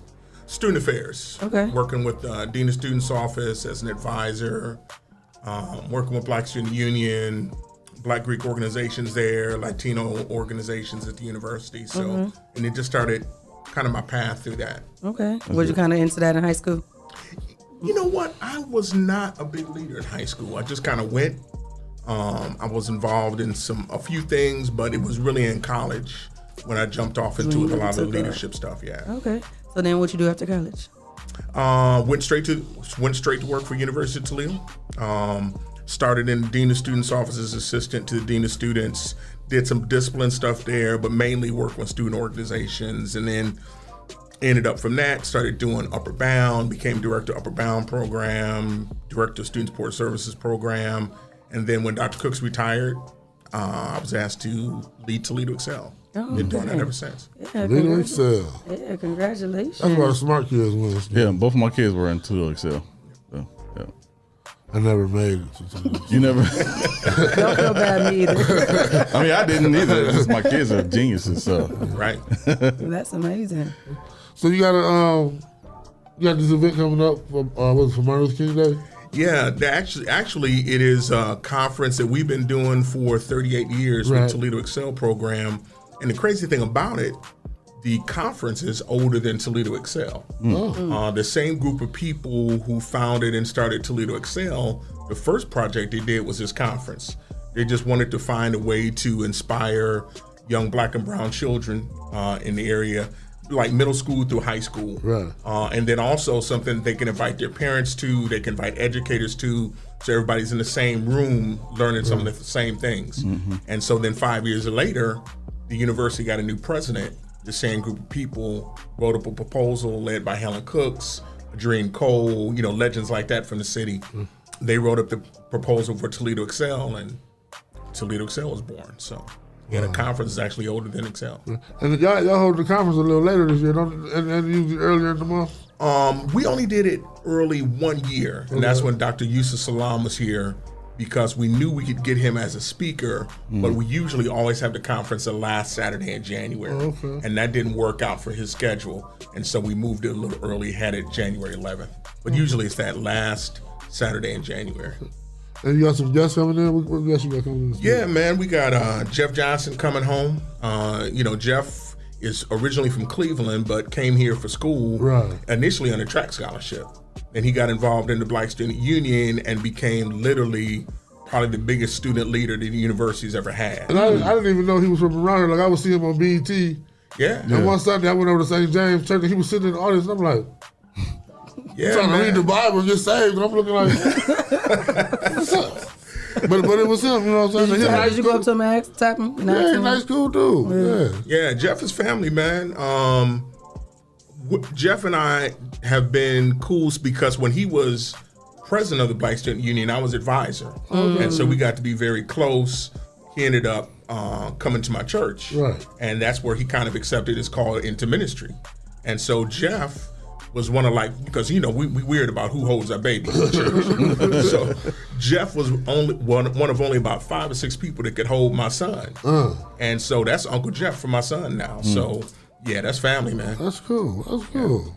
Speaker 17: Student affairs.
Speaker 10: Okay.
Speaker 17: Working with Dean of Students Office as an advisor, working with Black Student Union, Black Greek organizations there, Latino organizations at the university. So, and it just started kind of my path through that.
Speaker 10: Okay. Was you kind of into that in high school?
Speaker 17: You know what? I was not a big leader in high school. I just kind of went. I was involved in a few things, but it was really in college when I jumped off into a lot of leadership stuff. Yeah.
Speaker 10: Okay. So then, what you do after college?
Speaker 17: Went straight to work for University of Toledo. Started in the Dean of Students Office as assistant to the Dean of Students. Did some discipline stuff there, but mainly worked with student organizations, and then ended up from that, started doing Upper Bound, became director of Upper Bound program, director of Student Support Services program, and then when Dr. Cooks retired, I was asked to lead Toledo Excel. Been doing that ever since.
Speaker 10: Yeah,
Speaker 9: Toledo Excel.
Speaker 10: Yeah, congratulations.
Speaker 9: That's why the smart kids win.
Speaker 12: Yeah, both of my kids were in Toledo Excel. So, yeah.
Speaker 9: I never made it.
Speaker 12: You never?
Speaker 10: Don't feel bad me either.
Speaker 12: I mean, I didn't either. It's just my kids are geniuses, so.
Speaker 17: Right.
Speaker 10: That's amazing.
Speaker 9: So you got this event coming up for Martin Luther King Day?
Speaker 17: Yeah, actually, it is a conference that we've been doing for 38 years with Toledo Excel program. And the crazy thing about it, the conference is older than Toledo Excel. The same group of people who founded and started Toledo Excel, the first project they did was this conference. They just wanted to find a way to inspire young black and brown children in the area, like middle school through high school.
Speaker 9: Right.
Speaker 17: And then also something they can invite their parents to, they can invite educators to, so everybody's in the same room learning some of the same things. And so then 5 years later, the university got a new president. The same group of people wrote up a proposal led by Helen Cooks, Dream Cole, legends like that from the city. They wrote up the proposal for Toledo Excel, and Toledo Excel was born. So, the conference is actually older than Excel.
Speaker 9: And y'all hold the conference a little later this year, don't? And usually earlier in the month.
Speaker 17: We only did it early 1 year, and that's when Dr. Yusuf Salam was here, because we knew we could get him as a speaker, but we usually always have the conference the last Saturday in January. And that didn't work out for his schedule. And so we moved it a little early, had it January 11th. But usually it's that last Saturday in January.
Speaker 9: And you got some guests coming in? What guests you got coming in?
Speaker 17: Yeah, man, we got Jeff Johnson coming home. Jeff is originally from Cleveland, but came here for school initially on a track scholarship. And he got involved in the Black Student Union and became literally probably the biggest student leader that the university's ever had.
Speaker 9: And I didn't even know he was from around here. Like, I would see him on BET.
Speaker 17: Yeah.
Speaker 9: And one Sunday I went over to St. James Church and he was sitting in the audience and I'm like, trying to read the Bible and get saved. And I'm looking like, what's up? But it was him, you know what I'm saying?
Speaker 10: Did you go up to him and tap him?
Speaker 9: Yeah, he's nice, cool dude.
Speaker 17: Yeah, Jeff is family, man. Jeff and I have been cool because when he was president of the Black Student Union, I was advisor. And so we got to be very close. He ended up coming to my church. And that's where he kind of accepted his call into ministry. And so Jeff was one of because we weird about who holds our baby in church. So Jeff was only one of only about 5 or 6 people that could hold my son. And so that's Uncle Jeff for my son now. So yeah, that's family, man.
Speaker 9: That's cool. That's cool.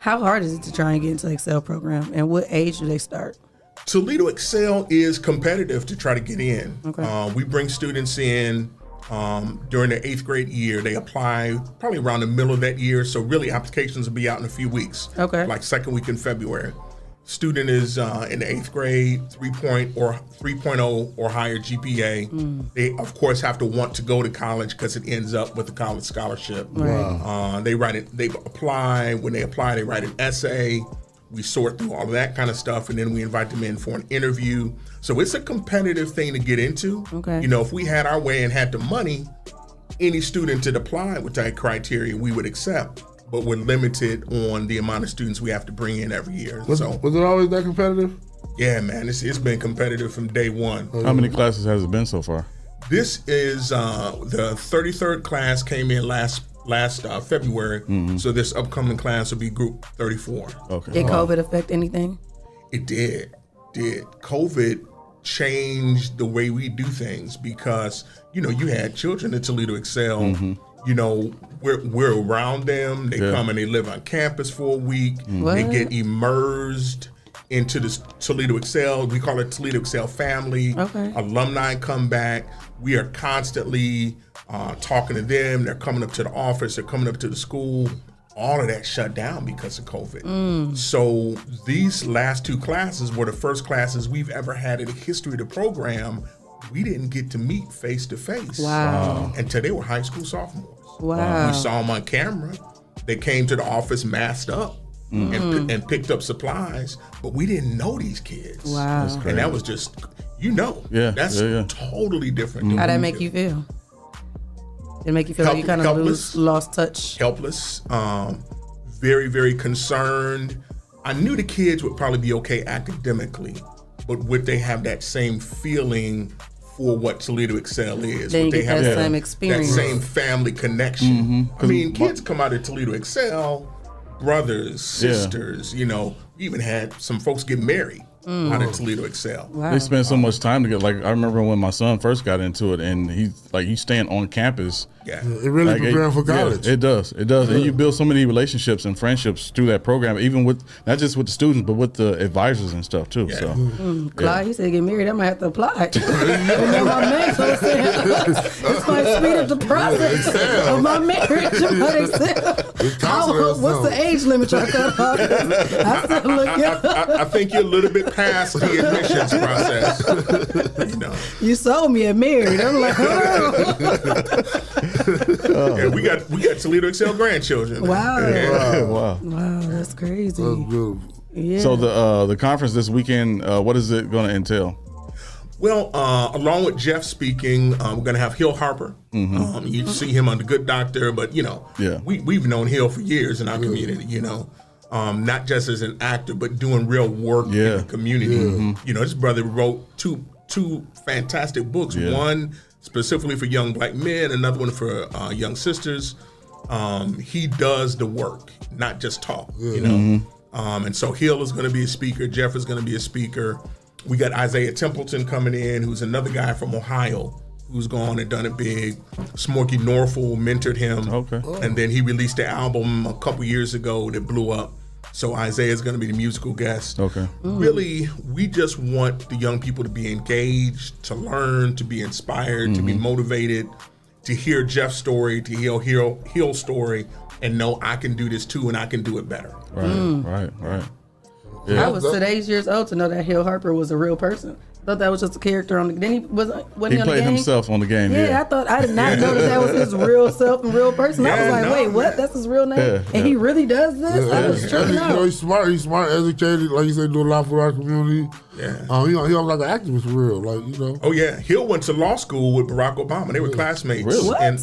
Speaker 10: How hard is it to try and get into the Excel program, and what age do they start?
Speaker 17: Toledo Excel is competitive to try to get in. We bring students in during their 8th grade year. They apply probably around the middle of that year, so really applications will be out in a few weeks. Like second week in February. Student is in the 8th grade, 3.0 or higher GPA. They of course have to want to go to college because it ends up with a college scholarship. They write it. They apply. When they apply, they write an essay. We sort through all of that kind of stuff, and then we invite them in for an interview. So it's a competitive thing to get into. If we had our way and had the money, any student that applied with that criteria, we would accept. But we're limited on the amount of students we have to bring in every year.
Speaker 9: Was it always that competitive?
Speaker 17: Yeah, man, it's been competitive from day one.
Speaker 12: How many classes has it been so far?
Speaker 17: This is the 33rd class came in last February. So this upcoming class will be group 34.
Speaker 10: Did COVID affect anything?
Speaker 17: It did. COVID changed the way we do things because, you had children at Toledo Excel. We're around them. They come and they live on campus for a week. They get immersed into the Toledo Excel. We call it Toledo Excel family. Alumni come back. We are constantly talking to them. They're coming up to the office. They're coming up to the school. All of that shut down because of COVID. So these last 2 classes were the first classes we've ever had in the history of the program. We didn't get to meet face to face until they were high school sophomores. We saw them on camera. They came to the office masked up and picked up supplies, but we didn't know these kids. And that was just, that's totally different.
Speaker 10: How'd that make you feel? Did it make you feel like you kind of lost touch?
Speaker 17: Helpless, very, very concerned. I knew the kids would probably be okay academically, but would they have that same feeling for what Toledo Excel is?
Speaker 10: They
Speaker 17: would they have
Speaker 10: that same experience,
Speaker 17: that same family connection? I mean, kids come out of Toledo Excel, brothers, sisters. We even had some folks get married out of Toledo Excel.
Speaker 12: They spend so much time together. Like I remember when my son first got into it, and he's staying on campus.
Speaker 17: Yeah,
Speaker 9: it really preparing for college.
Speaker 12: Yeah, it does, and you build so many relationships and friendships through that program, even with not just with the students, but with the advisors and stuff too. So,
Speaker 10: Clyde, he said get married. I might have to apply. You know my man, so I'm saying this might speed up the process of my marriage. What's the age limit y'all cut off?
Speaker 17: I think you're a little bit past the admissions process.
Speaker 10: You sold me a married. I'm like,
Speaker 17: yeah, we got Toledo Excel grandchildren.
Speaker 10: Wow.
Speaker 17: Yeah.
Speaker 12: Wow,
Speaker 10: that's crazy. Yeah.
Speaker 12: So the conference this weekend, what is it going to entail?
Speaker 17: Well, along with Jeff speaking, we're going to have Hill Harper. You see him on The Good Doctor, but we've known Hill for years in our community. Not just as an actor, but doing real work in the community. This brother wrote two fantastic books. One specifically for young black men, another one for young sisters. He does the work, not just talk. And so Hill is going to be a speaker. Jeff is going to be a speaker. We got Isaiah Templeton coming in, who's another guy from Ohio who's gone and done it big. Smokey Norfolk mentored him. And then he released the album a couple years ago that blew up. So Isaiah is going to be the musical guest. Really, we just want the young people to be engaged, to learn, to be inspired, to be motivated, to hear Jeff's story, to hear Hill's story, and know I can do this too, and I can do it better.
Speaker 12: Right. Yeah.
Speaker 10: I was today's years old to know that Hill Harper was a real person. I thought that was just a character on the. Then he wasn't he on the game?
Speaker 12: He played himself on the game.
Speaker 10: Yeah, I did not know that was his real self and real person. I was like, wait, what? That's his real name, and he really does this. I was tripping out.
Speaker 9: He's smart. He's smart, educated. Like you said, do a lot for our community.
Speaker 17: Yeah.
Speaker 9: He was like an activist for real.
Speaker 17: Oh yeah, Hill went to law school with Barack Obama. They were classmates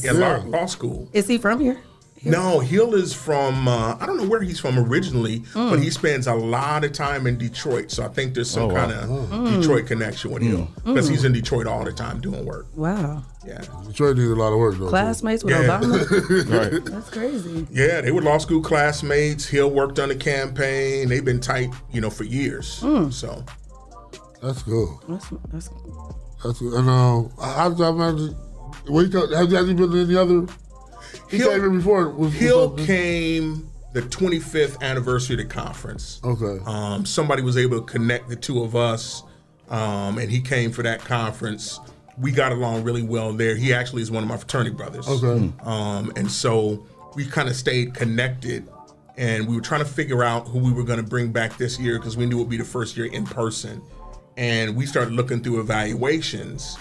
Speaker 17: in law school.
Speaker 10: Is he from here?
Speaker 17: No, Hill is from, I don't know where he's from originally, but he spends a lot of time in Detroit. So I think there's some kind of Detroit connection with Hill. Because he's in Detroit all the time doing work.
Speaker 10: Wow.
Speaker 17: Yeah.
Speaker 9: Detroit needs a lot of work, though.
Speaker 10: Classmates with Obama?
Speaker 12: Right.
Speaker 10: That's crazy.
Speaker 17: Yeah, they were law school classmates. Hill worked on the campaign. They've been tight, for years. So.
Speaker 9: That's cool.
Speaker 10: That's
Speaker 9: good. And how did y'all manage? Have you been to any other? Hill came here before.
Speaker 17: Hill came the 25th anniversary of the conference. Somebody was able to connect the two of us, and he came for that conference. We got along really well there. He actually is one of my fraternity brothers. And so we kind of stayed connected, and we were trying to figure out who we were going to bring back this year because we knew it would be the first year in person. And we started looking through evaluations,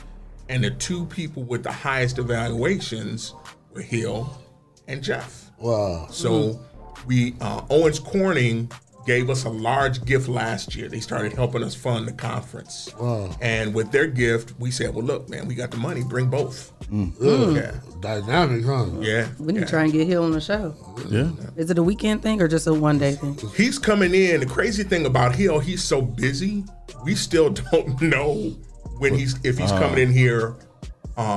Speaker 17: and the two people with the highest evaluations were Hill and Jeff.
Speaker 9: Wow.
Speaker 17: So we Owens Corning gave us a large gift last year. They started helping us fund the conference.
Speaker 9: Wow.
Speaker 17: And with their gift, we said, well, look, man, we got the money. Bring both.
Speaker 9: Yeah. Dynamic, huh?
Speaker 17: Yeah.
Speaker 10: We need to try and get Hill on the show.
Speaker 12: Yeah.
Speaker 10: Is it a weekend thing or just a one-day thing?
Speaker 17: He's coming in. The crazy thing about Hill, he's so busy, we still don't know if he's coming in here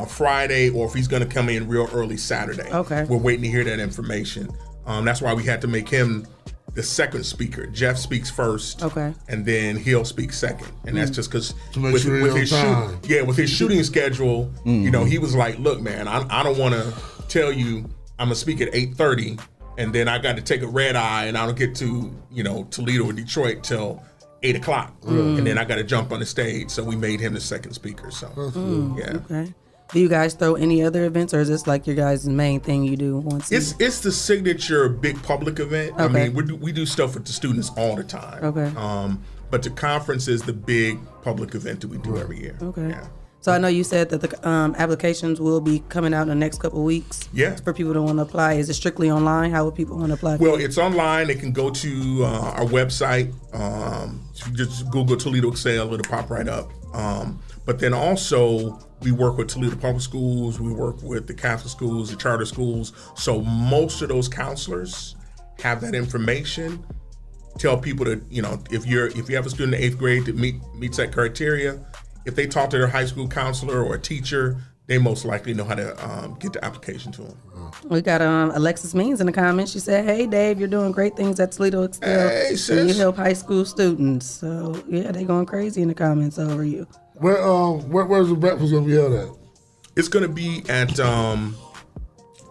Speaker 17: Friday or if he's going to come in real early Saturday. We're waiting to hear that information. That's why we had to make him the second speaker. Jeff speaks first, and then Hill speaks second, and that's just because with his shooting schedule, he was like, "Look, man, I don't want to tell you I'm gonna speak at 8:30, and then I got to take a red eye, and I don't get to Toledo or Detroit till 8 o'clock, and then I got to jump on the stage." So we made him the second speaker. So yeah.
Speaker 10: Okay. Do you guys throw any other events, or is this like your guys' main thing you do once?
Speaker 17: It's the signature big public event. I mean, we do stuff with the students all the time. But the conference is the big public event that we do every year. Yeah.
Speaker 10: So I know you said that the applications will be coming out in the next couple of weeks.
Speaker 17: Yeah.
Speaker 10: For people that want to apply, is it strictly online? How would people want to apply?
Speaker 17: Well, it's online. They can go to our website. If you just Google Toledo Excel, it'll pop right up. But then also, we work with Toledo Public Schools. We work with the Catholic schools, the charter schools. So most of those counselors have that information. Tell people to, if you have a student in 8th grade that meets that criteria, if they talk to their high school counselor or a teacher, they most likely know how to get the application to them.
Speaker 10: We got Alexis Means in the comments. She said, "Hey Dave, you're doing great things at Toledo Excel.
Speaker 17: Hey,
Speaker 10: and
Speaker 17: sis.
Speaker 10: you help high school students." So yeah, they going crazy in the comments over you.
Speaker 9: Where's the breakfast gonna be held at?
Speaker 17: It's gonna be at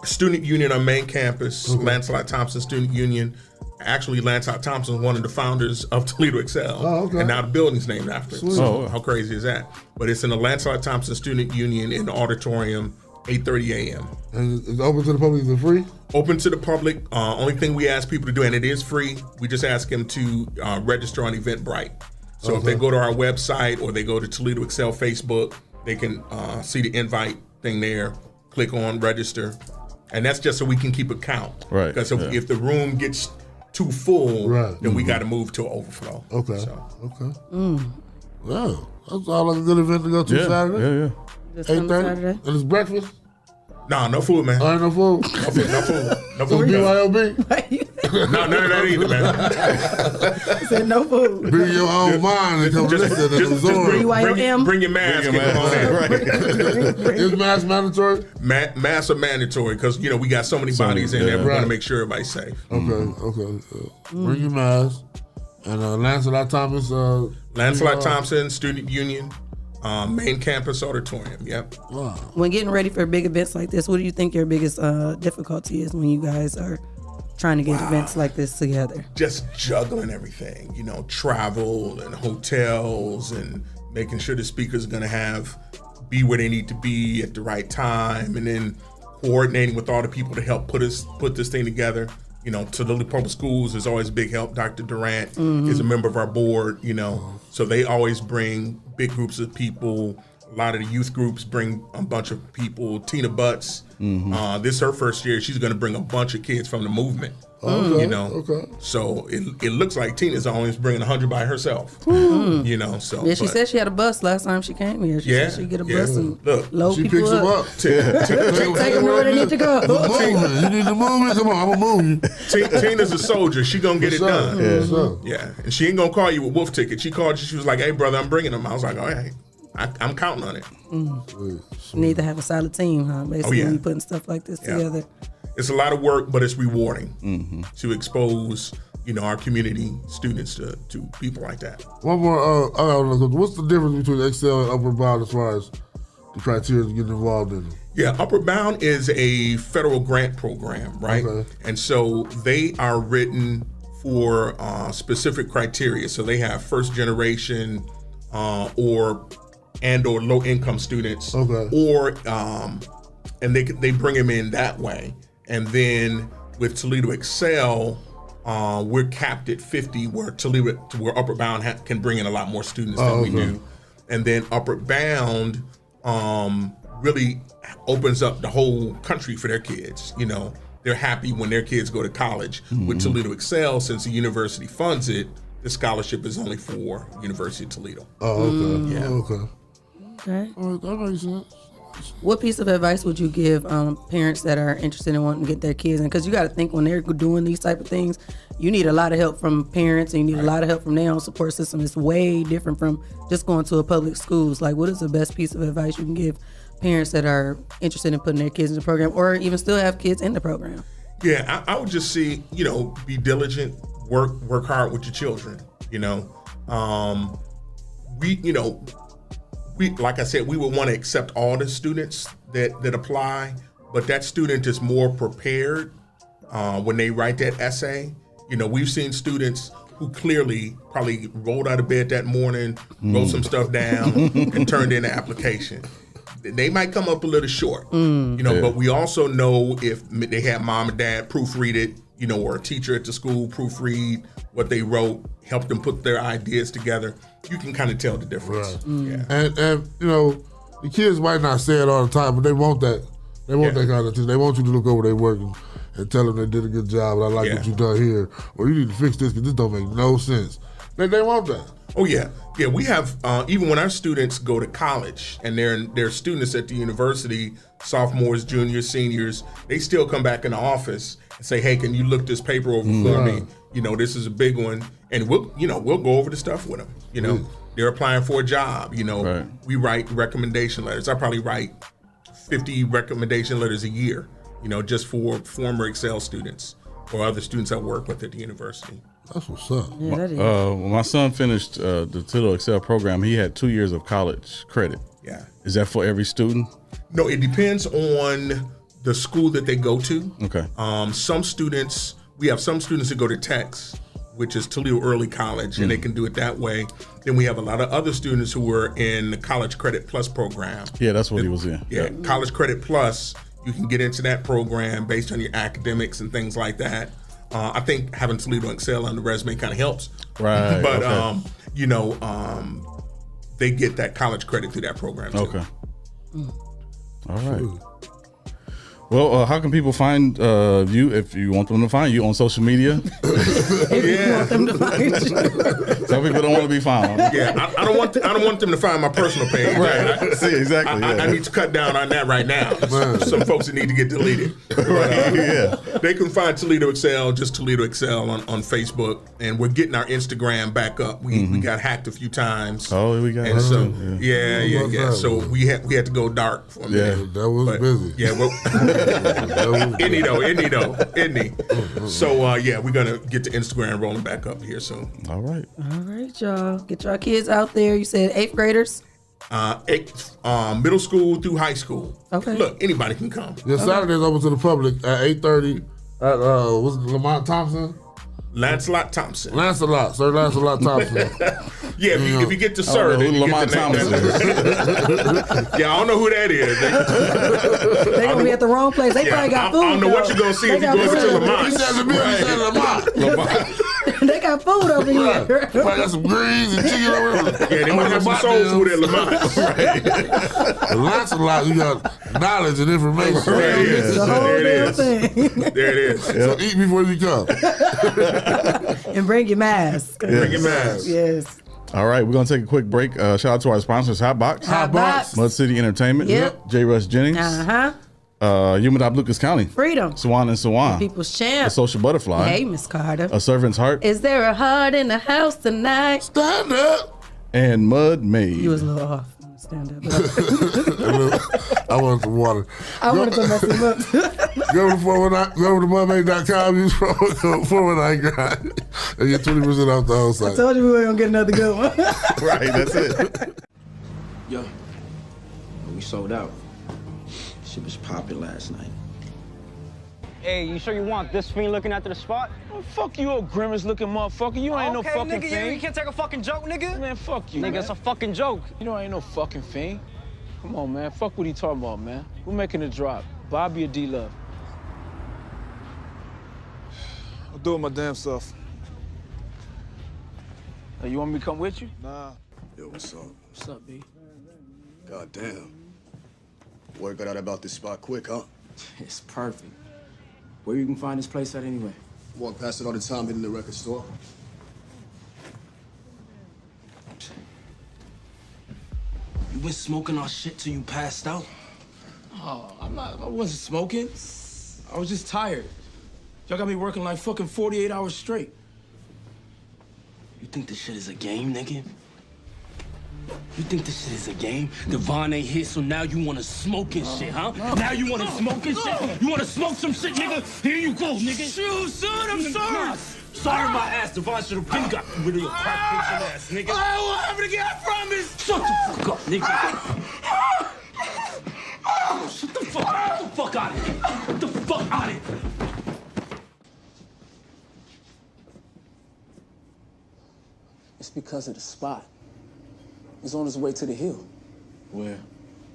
Speaker 17: Student Union on main campus, Lancelot Thompson Student Union. Actually, Lancelot Thompson is one of the founders of Toledo Excel.
Speaker 9: Oh, okay.
Speaker 17: And now the building's named after him.
Speaker 9: Sweet.
Speaker 17: So how crazy is that? But it's in the Lancelot Thompson Student Union in the auditorium, 8:30 a.m.
Speaker 9: And it's open to the public? Is it free?
Speaker 17: Open to the public. Only thing we ask people to do, and it is free, we just ask them to register on Eventbrite. So if they go to our website or they go to Toledo Excel Facebook, they can see the invite thing there, click on register. And that's just so we can keep a count.
Speaker 12: Right.
Speaker 17: Because if the room gets too full, then we got to move to overflow.
Speaker 9: Okay.
Speaker 17: So.
Speaker 9: Okay. Wow. That's all like a good event to go to Saturday.
Speaker 12: Yeah.
Speaker 10: This coming
Speaker 9: 8:30.
Speaker 10: Saturday?
Speaker 9: And it's breakfast?
Speaker 17: Nah, no food, man.
Speaker 9: Ain't no food?
Speaker 17: No food. No
Speaker 9: So
Speaker 17: food.
Speaker 9: BYOB?
Speaker 17: No, none of that either, man.
Speaker 10: He said no food.
Speaker 9: Bring your own mind and come listen and absorb.
Speaker 17: Bring your mask.
Speaker 9: Is mask mandatory?
Speaker 17: Masks are mandatory because, we got so many bodies in there. We want to make sure everybody's safe.
Speaker 9: Okay. Bring your mask. And Lancelot Thomas.
Speaker 17: Lancelot Thompson Student Union. Main campus auditorium. Yep.
Speaker 9: Wow.
Speaker 10: When getting ready for big events like this, what do you think your biggest difficulty is when you guys are trying to get events like this together?
Speaker 17: Just juggling everything, travel and hotels and making sure the speakers are going to be where they need to be at the right time, and then coordinating with all the people to help put this thing together. Toledo Public Schools is always a big help. Dr. Durant is a member of our board, so they always bring big groups of people. A lot of the youth groups bring a bunch of people. Tina Butts, this is her first year. She's going to bring a bunch of kids from the movement.
Speaker 9: Okay.
Speaker 17: So it looks like Tina's always bringing 100 by herself. So
Speaker 10: Yeah, she said she had a bus last time she came here. She said she'd get a bus and load
Speaker 9: she
Speaker 10: people
Speaker 9: picks them up.
Speaker 10: Take them where they need to go.
Speaker 9: You need to move me? Come on, I'm going to move you.
Speaker 17: Tina's a soldier. She going to get it done.
Speaker 9: Yeah.
Speaker 17: Yeah. And she ain't going to call you with wolf ticket. She called you. She was like, "Hey, brother, I'm bringing them." I was like, "All right. I'm counting on it."
Speaker 10: You need to have a solid team, huh? Basically, when you're putting stuff like this together.
Speaker 17: It's a lot of work, but it's rewarding to expose, our community students to people like that.
Speaker 9: One more. What's the difference between Excel and Upward Bound as far as the criteria to get involved in it?
Speaker 17: Yeah, Upward Bound is a federal grant program, right?
Speaker 9: Okay.
Speaker 17: And so they are written for specific criteria. So they have first generation or low income students, or and they bring them in that way. And then with Toledo Excel, we're capped at 50, where Upward Bound can bring in a lot more students than we do. And then Upward Bound really opens up the whole country for their kids. They're happy when their kids go to college. With Toledo Excel, since the university funds it, the scholarship is only for University of Toledo.
Speaker 9: Oh, okay.
Speaker 17: Yeah.
Speaker 10: Okay.
Speaker 9: All right, that makes sense.
Speaker 10: What piece of advice would you give parents that are interested in wanting to get their kids in? Because you got to think when they're doing these type of things, you need a lot of help from parents and you need a lot of help from their own support system. It's way different from just going to a public schools. Like, what is the best piece of advice you can give parents that are interested in putting their kids in the program, or even still have kids in the program?
Speaker 17: Yeah, I would just say, be diligent, work hard with your children. We like I said, we would want to accept all the students that apply, but that student is more prepared when they write that essay. We've seen students who clearly probably rolled out of bed that morning, wrote some stuff down, and turned in an application. They might come up a little short, but we also know if they had mom and dad proofread it, or a teacher at the school proofread what they wrote, help them put their ideas together. You can kind of tell the difference.
Speaker 9: Right.
Speaker 17: Yeah.
Speaker 9: And the kids might not say it all the time, but they want that. They want that kind of thing. They want you to look over their work and tell them they did a good job, and I like what you done here. Or you need to fix this because this don't make no sense. They want that.
Speaker 17: Oh, yeah. Yeah, we have, even when our students go to college and they're students at the university, sophomores, juniors, seniors, they still come back in the office and say, "Hey, can you look this paper over for me? This is a big one." And we'll go over the stuff with them. They're applying for a job. We write recommendation letters. I probably write 50 recommendation letters a year, just for former Excel students or other students I work with at the university.
Speaker 9: That's what's up.
Speaker 10: Yeah, that is.
Speaker 12: When my son finished the Toledo Excel program, he had 2 years of college credit.
Speaker 17: Yeah.
Speaker 12: Is that for every student?
Speaker 17: No, it depends on the school that they go to.
Speaker 12: Okay.
Speaker 17: Some students, we have some students that go to Tex, which is Toledo Early College, and they can do it that way. Then we have a lot of other students who were in the College Credit Plus program.
Speaker 12: Yeah, that's what he was in.
Speaker 17: Yeah, College Credit Plus, you can get into that program based on your academics and things like that. I think having Toledo Excel on the resume kind of helps.
Speaker 12: Right.
Speaker 17: But,
Speaker 12: okay.
Speaker 17: They get that college credit through that program too.
Speaker 12: Okay. All right. Well, how can people find you if you want them to find you on social media?
Speaker 17: Yeah.
Speaker 10: Them to find you.
Speaker 12: Some people don't want to be found.
Speaker 17: Yeah, I don't want them to find my personal page.
Speaker 12: Right. See, exactly.
Speaker 17: I need to cut down on that right now. Some folks that need to get deleted.
Speaker 12: Yeah.
Speaker 17: They can find Toledo Excel, just Toledo Excel on Facebook, and we're getting our Instagram back up. We got hacked a few times.
Speaker 12: Oh, we got.
Speaker 17: And so
Speaker 9: Yeah.
Speaker 17: So we had to go dark for a minute.
Speaker 9: That was busy.
Speaker 17: Yeah, well, isn't he? So we're gonna get the Instagram rolling back up here soon.
Speaker 12: All right.
Speaker 10: All right, y'all. Get your kids out there. You said 8th graders?
Speaker 17: Middle school through high school.
Speaker 10: Okay.
Speaker 17: Look, anybody can come.
Speaker 9: Yeah, Saturday's open to the public at 8:30 at was it Lamont Thompson?
Speaker 17: Lancelot Thompson.
Speaker 9: Sir Lancelot Thompson.
Speaker 17: Yeah, if you get to Sir, then you
Speaker 12: Lamont
Speaker 17: get the name. Yeah, I don't know who that is.
Speaker 10: They're going to be at the wrong place. They probably got food.
Speaker 17: I don't know what you're going to see if you go over to Lamont.
Speaker 9: He said Lamont.
Speaker 10: They got food over here.
Speaker 9: Probably got some greens and chicken over there.
Speaker 17: Yeah, they might have some soul food at Lamont.
Speaker 9: Lancelot, you got knowledge and information.
Speaker 17: There it is.
Speaker 10: The whole damn thing.
Speaker 17: There it is.
Speaker 9: So eat before you come.
Speaker 10: And bring your mask.
Speaker 17: Bring your mask.
Speaker 10: Yes.
Speaker 12: All right, we're gonna take a quick break. Shout out to our sponsors:
Speaker 10: Hotbox.
Speaker 12: Mud City Entertainment,
Speaker 10: Yep.
Speaker 12: J. Rush Jennings, Umadab Lucas County,
Speaker 10: Freedom,
Speaker 12: Sawan and Sawan,
Speaker 10: People's Champ,
Speaker 12: The Social Butterfly,
Speaker 10: Hey, Miss Carter,
Speaker 12: A Servant's Heart,
Speaker 10: Is There a Heart in the House Tonight?
Speaker 9: Stand up.
Speaker 12: and Mud Made.
Speaker 10: You was a little off. Stand up.
Speaker 9: I wanted some water.
Speaker 10: I wanted to mess him up.
Speaker 9: Go to mudmade.com, use promo code 419grind, and get 20% off the whole
Speaker 10: I
Speaker 9: site.
Speaker 10: told you we were going to get another good one.
Speaker 12: Right, that's it.
Speaker 18: Yo, we sold out. Shit was popping last night.
Speaker 19: Hey, you sure you want this fiend looking after the spot?
Speaker 20: Oh, fuck you, old grimace looking motherfucker. You ain't no fucking
Speaker 19: nigga,
Speaker 20: fiend.
Speaker 19: you can't take a fucking joke, nigga.
Speaker 20: Man, fuck you,
Speaker 19: Nigga,
Speaker 20: man.
Speaker 19: it's a fucking joke.
Speaker 20: You know I ain't no fucking fiend. Come on, man. Fuck what he talking about, man. We're making a drop. Bobby or D-Love?
Speaker 21: I'll do it my damn self.
Speaker 20: Hey, you want me to come with you?
Speaker 21: Nah.
Speaker 22: Yo, what's up?
Speaker 20: What's up, B?
Speaker 22: God damn. Word got out about this spot quick, huh?
Speaker 18: It's perfect. Where you can find this place at anyway?
Speaker 22: Walk past it all the time, hitting the record store.
Speaker 18: You been smoking our shit till you passed out?
Speaker 20: Oh, I wasn't smoking. I was just tired. Y'all got me working like fucking 48 hours straight.
Speaker 18: You think this shit is a game, nigga? You think this shit is a game? Devon ain't here, so now you wanna smoke and shit, huh? Now you wanna smoke and shit? You wanna smoke some shit, nigga? Here you go, nigga.
Speaker 20: Shoot, son, I'm sorry.
Speaker 18: Sorry my ass, Devon should have been got rid of your crack bitch ass, nigga.
Speaker 20: I won't have it again, I promise.
Speaker 18: Shut the fuck up, nigga. Shut the fuck up. Get the fuck out of here. Get the fuck out of here.
Speaker 20: It's because of the spot. He's on his way to the hill.
Speaker 18: Where?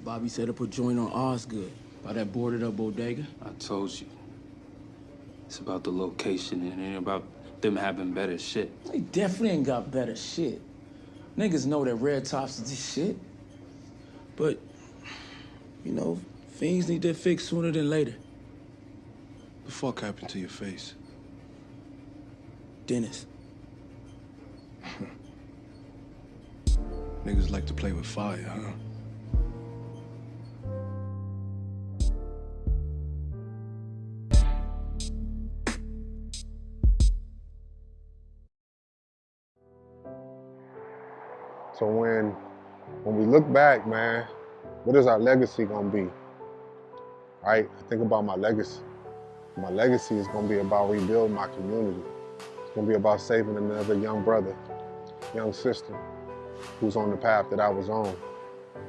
Speaker 20: Bobby set up a joint on Osgood by that boarded up bodega.
Speaker 23: I told you. It's about the location and it ain't about them having better shit.
Speaker 20: They definitely ain't got better shit. Niggas know that Red Tops is this shit. But, you know, things need their fix sooner than later.
Speaker 21: The fuck happened to your face?
Speaker 20: Dennis.
Speaker 21: Niggas like to play with fire, huh?
Speaker 14: So when we look back, man, what is our legacy gonna be? right? I think about my legacy. My legacy is gonna be about rebuilding my community. It's gonna be about saving another young brother, young sister, who's on the path that I was on.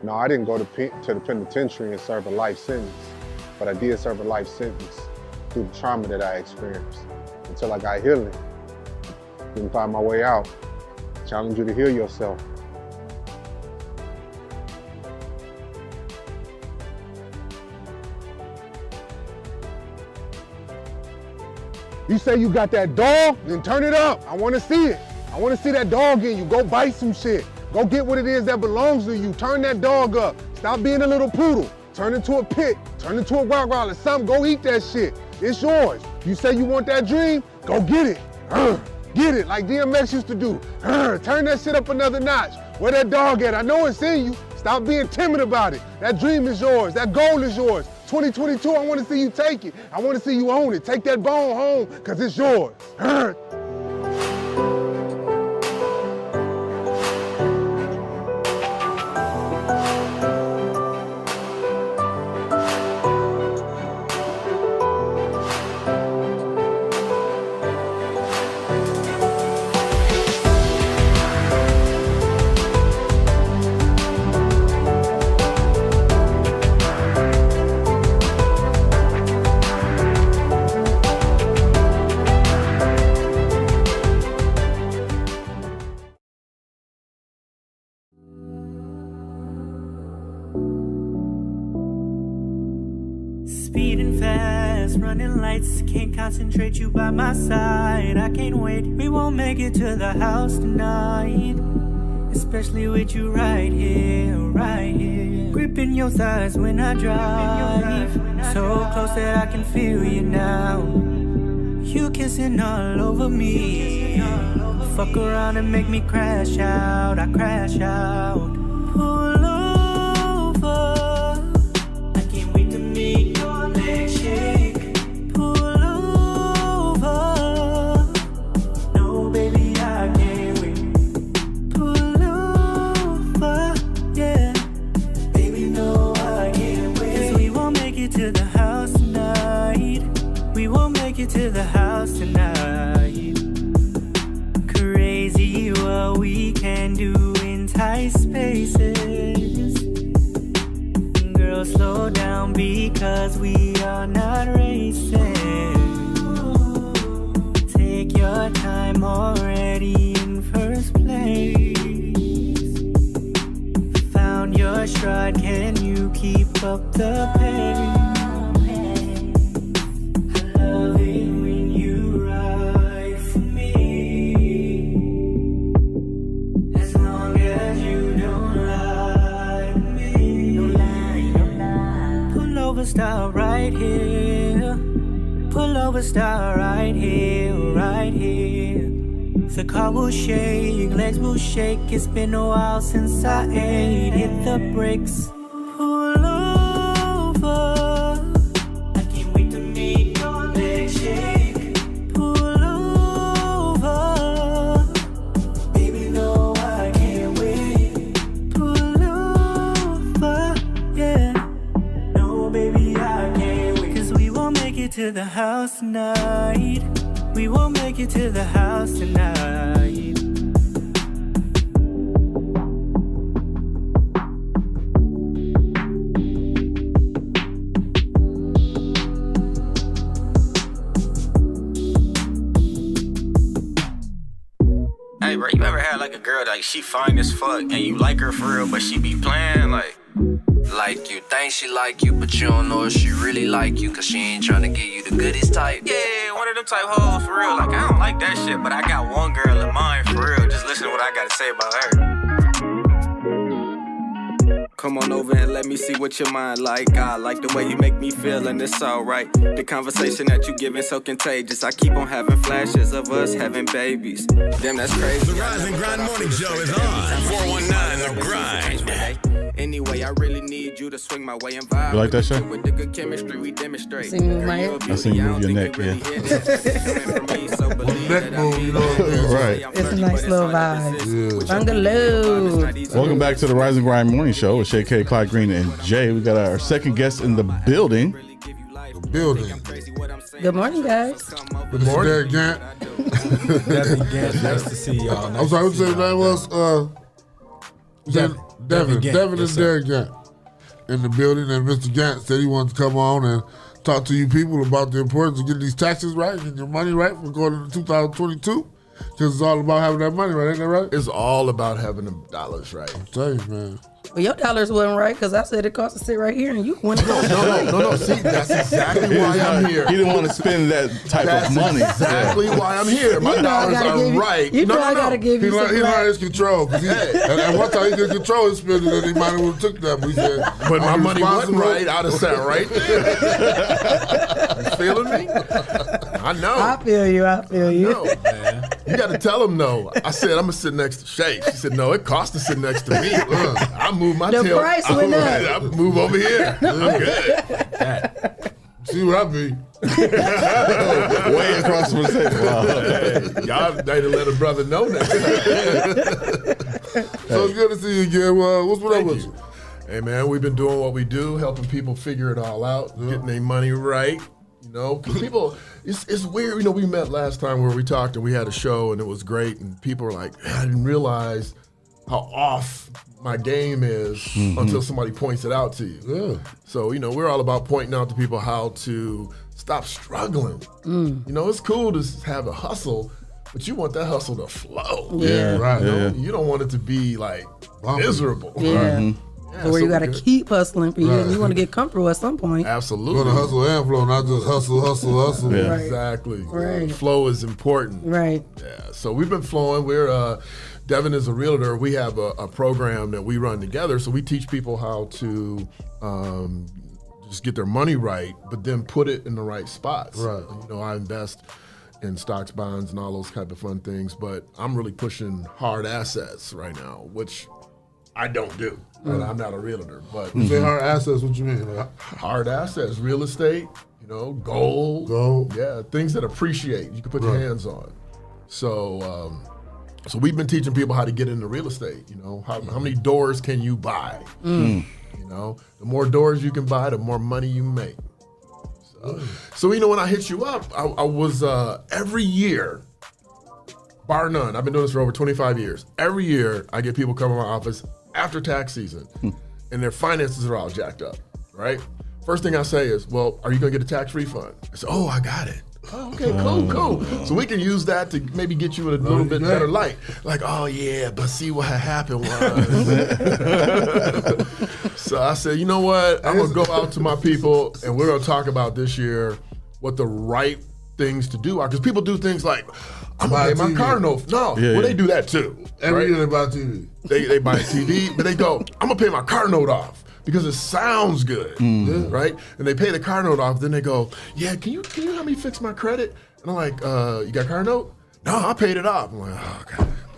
Speaker 14: No, I didn't go to the penitentiary and serve a life sentence, but I did serve a life sentence through the trauma that I experienced until I got healing. Didn't find my way out. Challenge you to heal yourself. You say you got that dog, then turn it up. I wanna see it. I wanna see that dog in you. Go bite some shit. Go get what it is that belongs to you. Turn that dog up. Stop being a little poodle. Turn into a pit. Turn into a Rottweiler. Something. Go eat that shit. It's yours. You say you want that dream? Go get it. Get it like DMX used to do. Turn that shit up another notch. Where that dog at? I know it's in you. Stop being timid about it. That dream is yours. That goal is yours. 2022, I want to see you take it. I want to see you own it. Take that bone home, because it's yours.
Speaker 5: Speeding fast, running lights, can't concentrate, you by my side. I can't wait, we won't make it to the house tonight. Especially with you right here, right here. Gripping your thighs when I drive. So close that I can feel you now. You kissing all over me. Fuck around and make me crash out, I crash out. Pull over. To the house tonight. Crazy what we can do in tight spaces. Girl, slow down because we are not racing. Take your time already in first place. Found your stride, can you keep up the pace? Stop right here. Pull over, stop right here, right here. The car will shake, legs will shake. It's been a while since I ate. Hit the brakes. Pull over. I can't wait to make your legs shake. Pull over. Baby, no, I can't wait. Pull over, yeah. Baby, I can't wait. Cause we won't make it to the house tonight. We won't make it to the house tonight.
Speaker 2: Hey bro, you ever had like a girl like she fine as fuck and you like her for real, but she be playing like you think she like you, but you don't know if she really like you, cause she ain't tryna give you the goodies type. Yeah, one of them type hoes for real. Like, I don't like that shit, but I got one girl in mind for real. Just listen to what I gotta say about her.
Speaker 3: Come on over and let me see what your mind like. I like the way you make me feel and it's alright. The conversation that you giving so contagious. I keep on having flashes of us having babies. Damn, that's crazy.
Speaker 1: The Rise and Grind Morning Show is on. 419 The Grind.
Speaker 3: Anyway, I really need you to swing my way and vibe.
Speaker 12: You like that, Shae?
Speaker 3: With the good chemistry we demonstrate.
Speaker 10: See me move my head?
Speaker 12: I seen you move your neck, yeah.
Speaker 9: Neck move, you know.
Speaker 12: Right.
Speaker 10: It's a nice little vibe. Bungalow.
Speaker 12: Welcome back to the Rise and Grind Morning Show with Shae K, Clyde Green, and Jay. We got our second guest in the building.
Speaker 9: the building.
Speaker 10: Good morning, guys.
Speaker 9: Good morning. Derick Gant.
Speaker 4: Devin Gant, nice to see y'all.
Speaker 9: I'm sorry, what your name was? Devin. Devin and Derick Gant in the building, and Mr. Gant said he wanted to come on and talk to you people about the importance of getting these taxes right, getting your money right for going into 2022. Because it's all about having that money right, ain't that right?
Speaker 6: It's all about having the dollars right.
Speaker 9: I'm telling you, man.
Speaker 10: Well, your dollars wasn't right because I said it cost to sit right here and you went to
Speaker 6: No. See, that's exactly why I'm here.
Speaker 12: He didn't want to spend that type of money.
Speaker 6: That's exactly why I'm here. My dollars are right.
Speaker 10: You know I got to give you some
Speaker 9: He learned his control. And one time he could control his spending and he might have would have took that. But he said,
Speaker 6: but my money wasn't right. I'd have sat right there. You feeling me? I know.
Speaker 10: I feel you.
Speaker 6: No, man. You got to tell him no. I said, I'm going to sit next to Shae. She said, no, it costs to sit next to me. I move my tail.
Speaker 10: The price went up.
Speaker 6: I move over here. I'm good.
Speaker 9: See what I mean?
Speaker 12: Way across from the table. Wow.
Speaker 6: Hey, y'all need to let a brother know next time.
Speaker 9: So it's good to see you again. What's up with you?
Speaker 6: Hey, man, we've been doing what we do, helping people figure it all out, getting their money right. You know, because people, it's weird. You know, we met last time where we talked and we had a show and it was great. And people were like, I didn't realize how off my game is until somebody points it out to you.
Speaker 9: Yeah.
Speaker 6: So, you know, we're all about pointing out to people how to stop struggling. You know, it's cool to have a hustle, but you want that hustle to flow.
Speaker 10: Yeah.
Speaker 6: Right.
Speaker 12: Yeah.
Speaker 6: You don't want it to be like miserable.
Speaker 10: Yeah.
Speaker 6: Right?
Speaker 10: Yeah, where you got to keep hustling for you. And you want to get comfortable at some point.
Speaker 6: Absolutely.
Speaker 9: You want to hustle and flow, not just hustle.
Speaker 6: Yeah.
Speaker 10: Right.
Speaker 6: Exactly.
Speaker 10: Right.
Speaker 6: Flow is important.
Speaker 10: Right.
Speaker 6: Yeah. So we've been flowing. We're Devin is a realtor. We have a program that we run together. So we teach people how to just get their money right, but then put it in the right spots.
Speaker 9: Right.
Speaker 6: You know, I invest in stocks, bonds, and all those type of fun things, but I'm really pushing hard assets right now, which I don't do. I'm not a realtor, but
Speaker 9: You say hard assets, what you mean? Like,
Speaker 6: hard assets, real estate, you know, gold, yeah, things that appreciate, you can put your hands on. So, so we've been teaching people how to get into real estate. You know, how many doors can you buy? You know, the more doors you can buy, the more money you make. So you know, when I hit you up, I was every year, bar none. I've been doing this for over 25 years. Every year, I get people come to my office after tax season, and their finances are all jacked up, right? First thing I say is, well, are you gonna get a tax refund? I say, oh, I got it. Oh, okay, cool. So we can use that to maybe get you in a little bit better light. Like, oh yeah, but see what happened was. So I said, you know what? I'm gonna go out to my people and we're gonna talk about this year what the right things to do are. Because people do things like, I'm gonna pay my car note. No, they do that too.
Speaker 9: Every year they buy a TV.
Speaker 6: They buy a TV, but they go, I'm gonna pay my car note off. Because it sounds good, right? And they pay the car note off. Then they go, "Yeah, can you help me fix my credit?" And I'm like, "You got a car note?" "No, I paid it off." I'm like, "Oh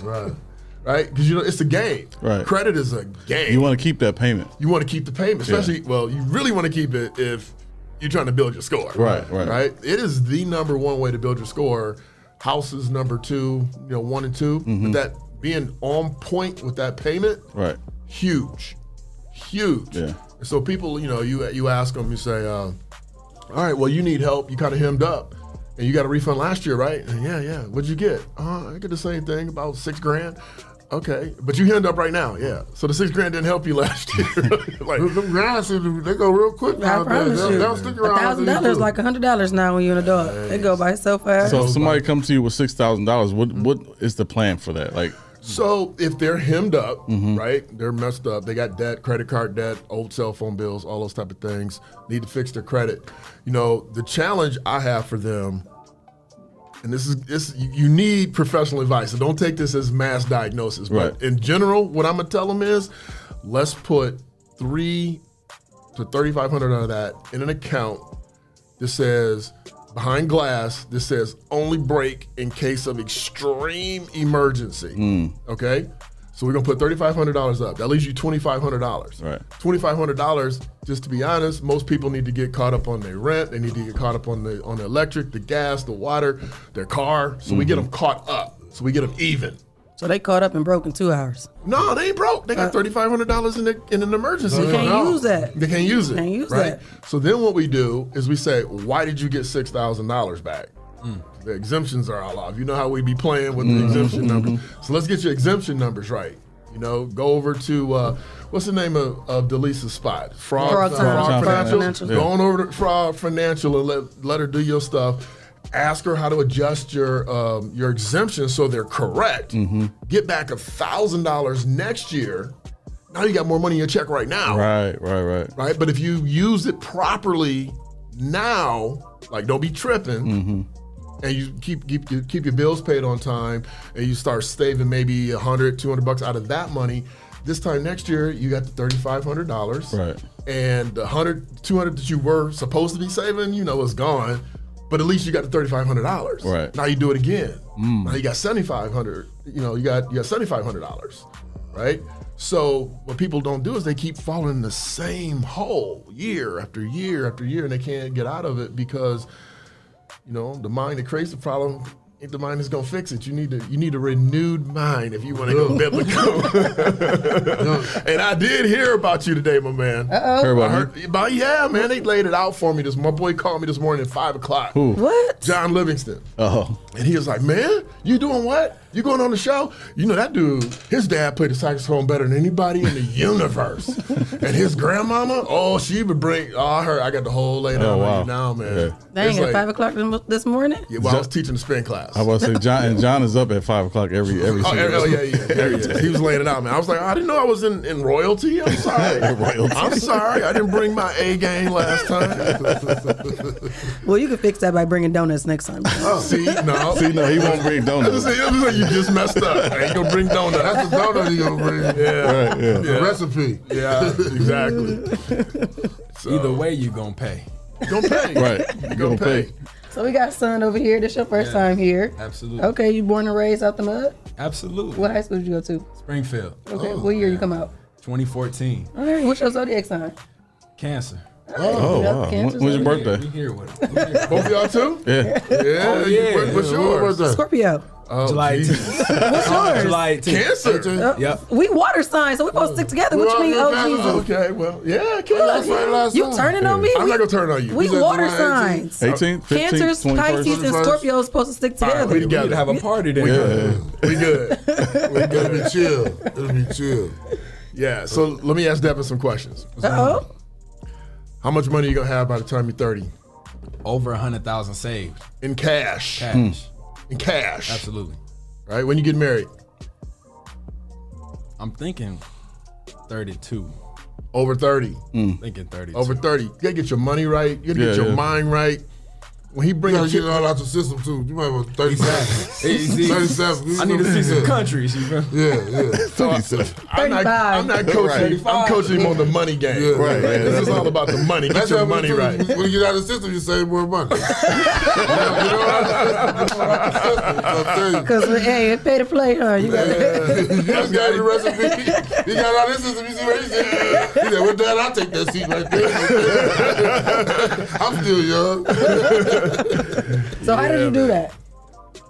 Speaker 6: God." Right? Because you know it's a game.
Speaker 12: Right.
Speaker 6: Credit is a game.
Speaker 12: You want to keep that payment.
Speaker 6: You want to keep the payment, especially. Well, you really want to keep it if you're trying to build your score. Right. It is the number one way to build your score. House is number 2, 1 and 2. But that being on point with that payment, huge. Yeah. So people, you ask them, you say, all right, well, you need help. You kind of hemmed up, and you got a refund last year, right? And yeah. What'd you get? I get the same thing, about $6,000. Okay, but you hemmed up right now, yeah. So the $6,000 didn't help you last year. Like
Speaker 9: them guys, they go real quick
Speaker 10: I promise you.
Speaker 9: They'll stick around.
Speaker 10: $1,000 is like $100 now when you're an adult. They go by so fast.
Speaker 12: So if somebody comes to you with $6,000, what is the plan for that? Like.
Speaker 6: So if they're hemmed up, right, they're messed up, they got debt, credit card debt, old cell phone bills, all those type of things, need to fix their credit. The challenge I have for them, and you need professional advice, so don't take this as mass diagnosis, but in general, what I'm gonna tell them is, let's put $300 to $3,500 of that in an account that says, behind glass, this says only break in case of extreme emergency. Okay? So we're gonna put $3,500 up. That leaves you $2,500.
Speaker 12: Right.
Speaker 6: $2,500, just to be honest, most people need to get caught up on their rent. They need to get caught up on the electric, the gas, the water, their car. So we get them caught up. So we get them even.
Speaker 10: So they caught up and broke in 2 hours.
Speaker 6: No, they ain't broke. They got $3,500 in an emergency.
Speaker 10: They can't use that.
Speaker 6: They can't use it.
Speaker 10: Can't use
Speaker 6: right?
Speaker 10: that.
Speaker 6: So then what we do is we say, why did you get $6,000 back? The exemptions are all off. You know how we be playing with the exemption numbers. So let's get your exemption numbers right. You know, go over to what's the name of Delisa's spot? Frog Financial. Go on over to Frog Financial and let her do your stuff. Ask her how to adjust your exemption so they're correct. Get back $1,000 next year. Now you got more money in your check right now. Right. But if you use it properly now, like don't be tripping. And you keep your bills paid on time, and you start saving maybe $100, $200 out of that money. This time next year, you got the $3,500, right? And the $100, $200 that you were supposed to be saving, is gone. But at least you got the $3,500. Right. Now you do it again. Now you got $7,500. You got $7,500, right? So what people don't do is they keep falling in the same hole year after year after year, and they can't get out of it because. The mind that creates the problem ain't the mind that's gonna fix it. You need a renewed mind if you want to go biblical. And I did hear about you today, my man. Yeah, man. They laid it out for me. My boy called me this morning at 5:00.
Speaker 12: Who?
Speaker 10: What?
Speaker 6: John Livingston.
Speaker 12: Oh.
Speaker 6: And he was like, man, you doing what? You going on the show? That dude, his dad played the saxophone better than anybody in the universe. And his grandmama, she would bring, I got the whole lay down on you now, man.
Speaker 12: Yeah.
Speaker 10: Dang, at 5:00 this morning?
Speaker 6: Yeah, well, I was teaching the spin class.
Speaker 12: I was about to say, John is up at 5:00 every
Speaker 6: yeah. He was laying it out, man. I was like, I didn't know I was in royalty. I'm sorry. I'm sorry. I didn't bring my A game last time.
Speaker 10: Well, you can fix that by bringing donuts next time.
Speaker 6: See, no,
Speaker 12: he won't bring donuts.
Speaker 6: You just messed up. I ain't gonna bring donuts.
Speaker 9: That's the donut he gonna bring. The recipe.
Speaker 6: Yeah, exactly.
Speaker 4: Either way, you gonna pay.
Speaker 6: You gonna pay.
Speaker 12: Right.
Speaker 6: You gonna pay.
Speaker 10: So we got son over here. This your first time here.
Speaker 4: Absolutely.
Speaker 10: Okay, you born and raised out the mud?
Speaker 4: Absolutely.
Speaker 10: What high school did you go to?
Speaker 4: Springfield.
Speaker 10: Okay, what year you come out?
Speaker 4: 2014.
Speaker 10: All right, what's your zodiac sign?
Speaker 4: Cancer.
Speaker 12: Wow. When's your birthday?
Speaker 4: We here with it.
Speaker 6: Both of y'all too?
Speaker 12: Yeah.
Speaker 6: Yeah. What's yours?
Speaker 10: Scorpio.
Speaker 4: July 10th.
Speaker 10: What's yours?
Speaker 4: July 10th.
Speaker 6: Cancer.
Speaker 4: Yep.
Speaker 10: We water signs, so we supposed to stick together. What you mean, Jesus?
Speaker 6: Okay, well, yeah, Cancer.
Speaker 10: You turning on me?
Speaker 6: I'm not gonna turn on you.
Speaker 10: We water signs.
Speaker 12: 18th, 15th,
Speaker 10: Cancers,
Speaker 12: 21st.
Speaker 10: Pisces, and Scorpio is supposed to stick together.
Speaker 6: We together.
Speaker 4: We need to have a party then.
Speaker 6: We good.
Speaker 9: It'll be chill. It'll be chill.
Speaker 6: Yeah. So let me ask Devin some questions.
Speaker 10: Uh-oh.
Speaker 6: How much money you gonna have by the time you're 30?
Speaker 4: Over 100,000 saved.
Speaker 6: In cash. In cash.
Speaker 4: Absolutely.
Speaker 6: Right? When you get married?
Speaker 4: I'm thinking 32.
Speaker 6: Over 30.
Speaker 4: Thinking 32.
Speaker 6: Over 30. You gotta get your money right. You gotta get your mind right. When he brings
Speaker 9: you gotta get it all out the system too. You might want 37. 37.
Speaker 4: I need to see some countries.
Speaker 9: Yeah.
Speaker 6: 37. I'm not coaching. I'm coaching him on the money game.
Speaker 9: Yeah.
Speaker 6: Right. This is all about the money. Get your money right.
Speaker 9: When you get out of the system, you save more money.
Speaker 10: Because it pay to play, huh? You got
Speaker 9: you just got the recipe. You got out of the system. You see what he said? He said, well, Dad, I'll take that seat right there. I'm still young.
Speaker 10: So how did you do that?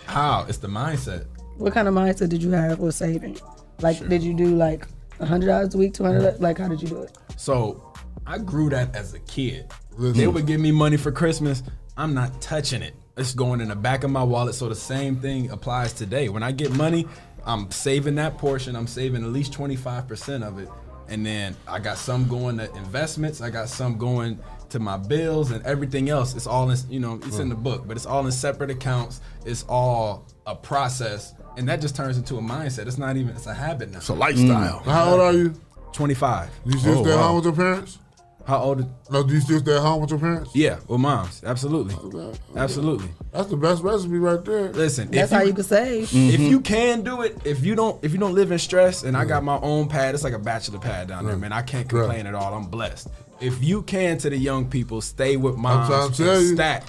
Speaker 4: How? It's the mindset.
Speaker 10: What kind of mindset did you have with saving? Like, did you do like $100 a week, $200? Like, how did you do it?
Speaker 4: So I grew that as a kid. They would give me money for Christmas. I'm not touching it. It's going in the back of my wallet. So the same thing applies today. When I get money, I'm saving that portion. I'm saving at least 25% of it. And then I got some going to investments. I got some going to my bills, and everything else. It's all in, it's in the book, but it's all in separate accounts. It's all a process, and that just turns into a mindset. It's not even, it's a habit now.
Speaker 6: It's a lifestyle.
Speaker 9: How old are you?
Speaker 4: 25.
Speaker 9: You still stay home with your parents?
Speaker 4: How old?
Speaker 9: No, do you still stay at home with your parents?
Speaker 4: Yeah, with moms. Absolutely. Okay. Absolutely.
Speaker 9: That's the best recipe right there.
Speaker 4: Listen,
Speaker 10: that's how you can save.
Speaker 4: If you can do it, if you don't live in stress, and I got my own pad, it's like a bachelor pad down there, man. I can't complain at all. I'm blessed. If you can, to the young people, stay with moms, stack.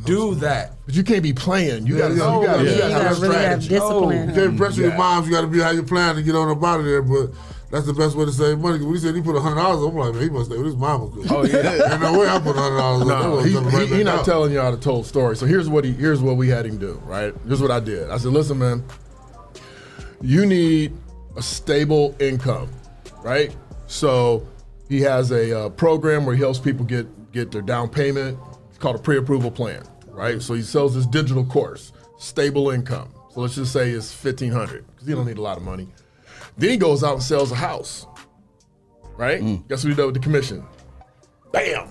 Speaker 4: Do that.
Speaker 6: But you can't be playing. You gotta
Speaker 10: really have discipline.
Speaker 9: You can't pressure your moms. You gotta be how you plan to get on up out of there, but that's the best way to save money. When he said he put $100, I'm like, man, he must stay with his mama.
Speaker 6: Oh yeah,
Speaker 9: ain't no way I put $100.
Speaker 6: No, he's not telling y'all the total story. So here's what we had him do. Right? Here's what I did. I said, listen, man, you need a stable income, right? So he has a program where he helps people get their down payment. It's called a pre-approval plan, right? So he sells this digital course, stable income. So let's just say it's $1,500 because he don't need a lot of money. Then he goes out and sells a house, right? Guess what he does with the commission? Bam!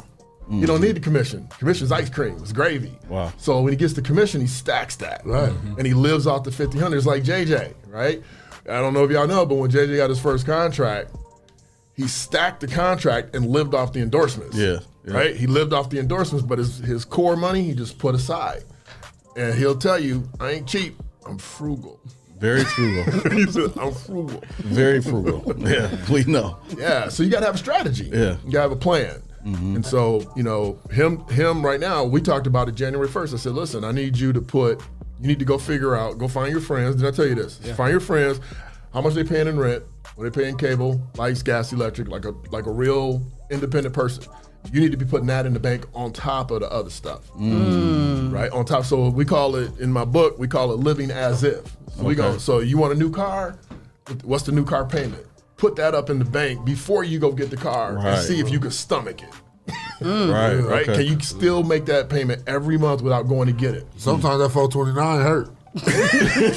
Speaker 6: You don't need the commission. Commission's ice cream. It's gravy.
Speaker 12: Wow.
Speaker 6: So when he gets the commission, he stacks that.
Speaker 9: Right.
Speaker 6: And he lives off the $1,500. It's like JJ, right? I don't know if y'all know, but when JJ got his first contract, he stacked the contract and lived off the endorsements.
Speaker 12: Yeah.
Speaker 6: Right? He lived off the endorsements, but his core money, he just put aside. And he'll tell you, I ain't cheap, I'm frugal.
Speaker 12: Very frugal.
Speaker 6: He said, I'm frugal.
Speaker 12: Very frugal. Yeah, we know.
Speaker 6: Yeah, so you got to have a strategy.
Speaker 12: Yeah.
Speaker 6: You got to have a plan. And so, him right now, we talked about it January 1st. I said, listen, I need you to you need to go find your friends. Did I tell you this?
Speaker 4: Yeah.
Speaker 6: Find your friends, how much they paying in rent, what they paying cable, lights, gas, electric, like a real independent person. You need to be putting that in the bank on top of the other stuff, right? On top. So we call it, in my book, we call it living as if. So so you want a new car? What's the new car payment? Put that up in the bank before you go get the car and see if you can stomach it.
Speaker 12: Right.
Speaker 6: Right?
Speaker 12: Okay.
Speaker 6: Can you still make that payment every month without going to get it?
Speaker 9: Sometimes that 429 hurt.
Speaker 12: That's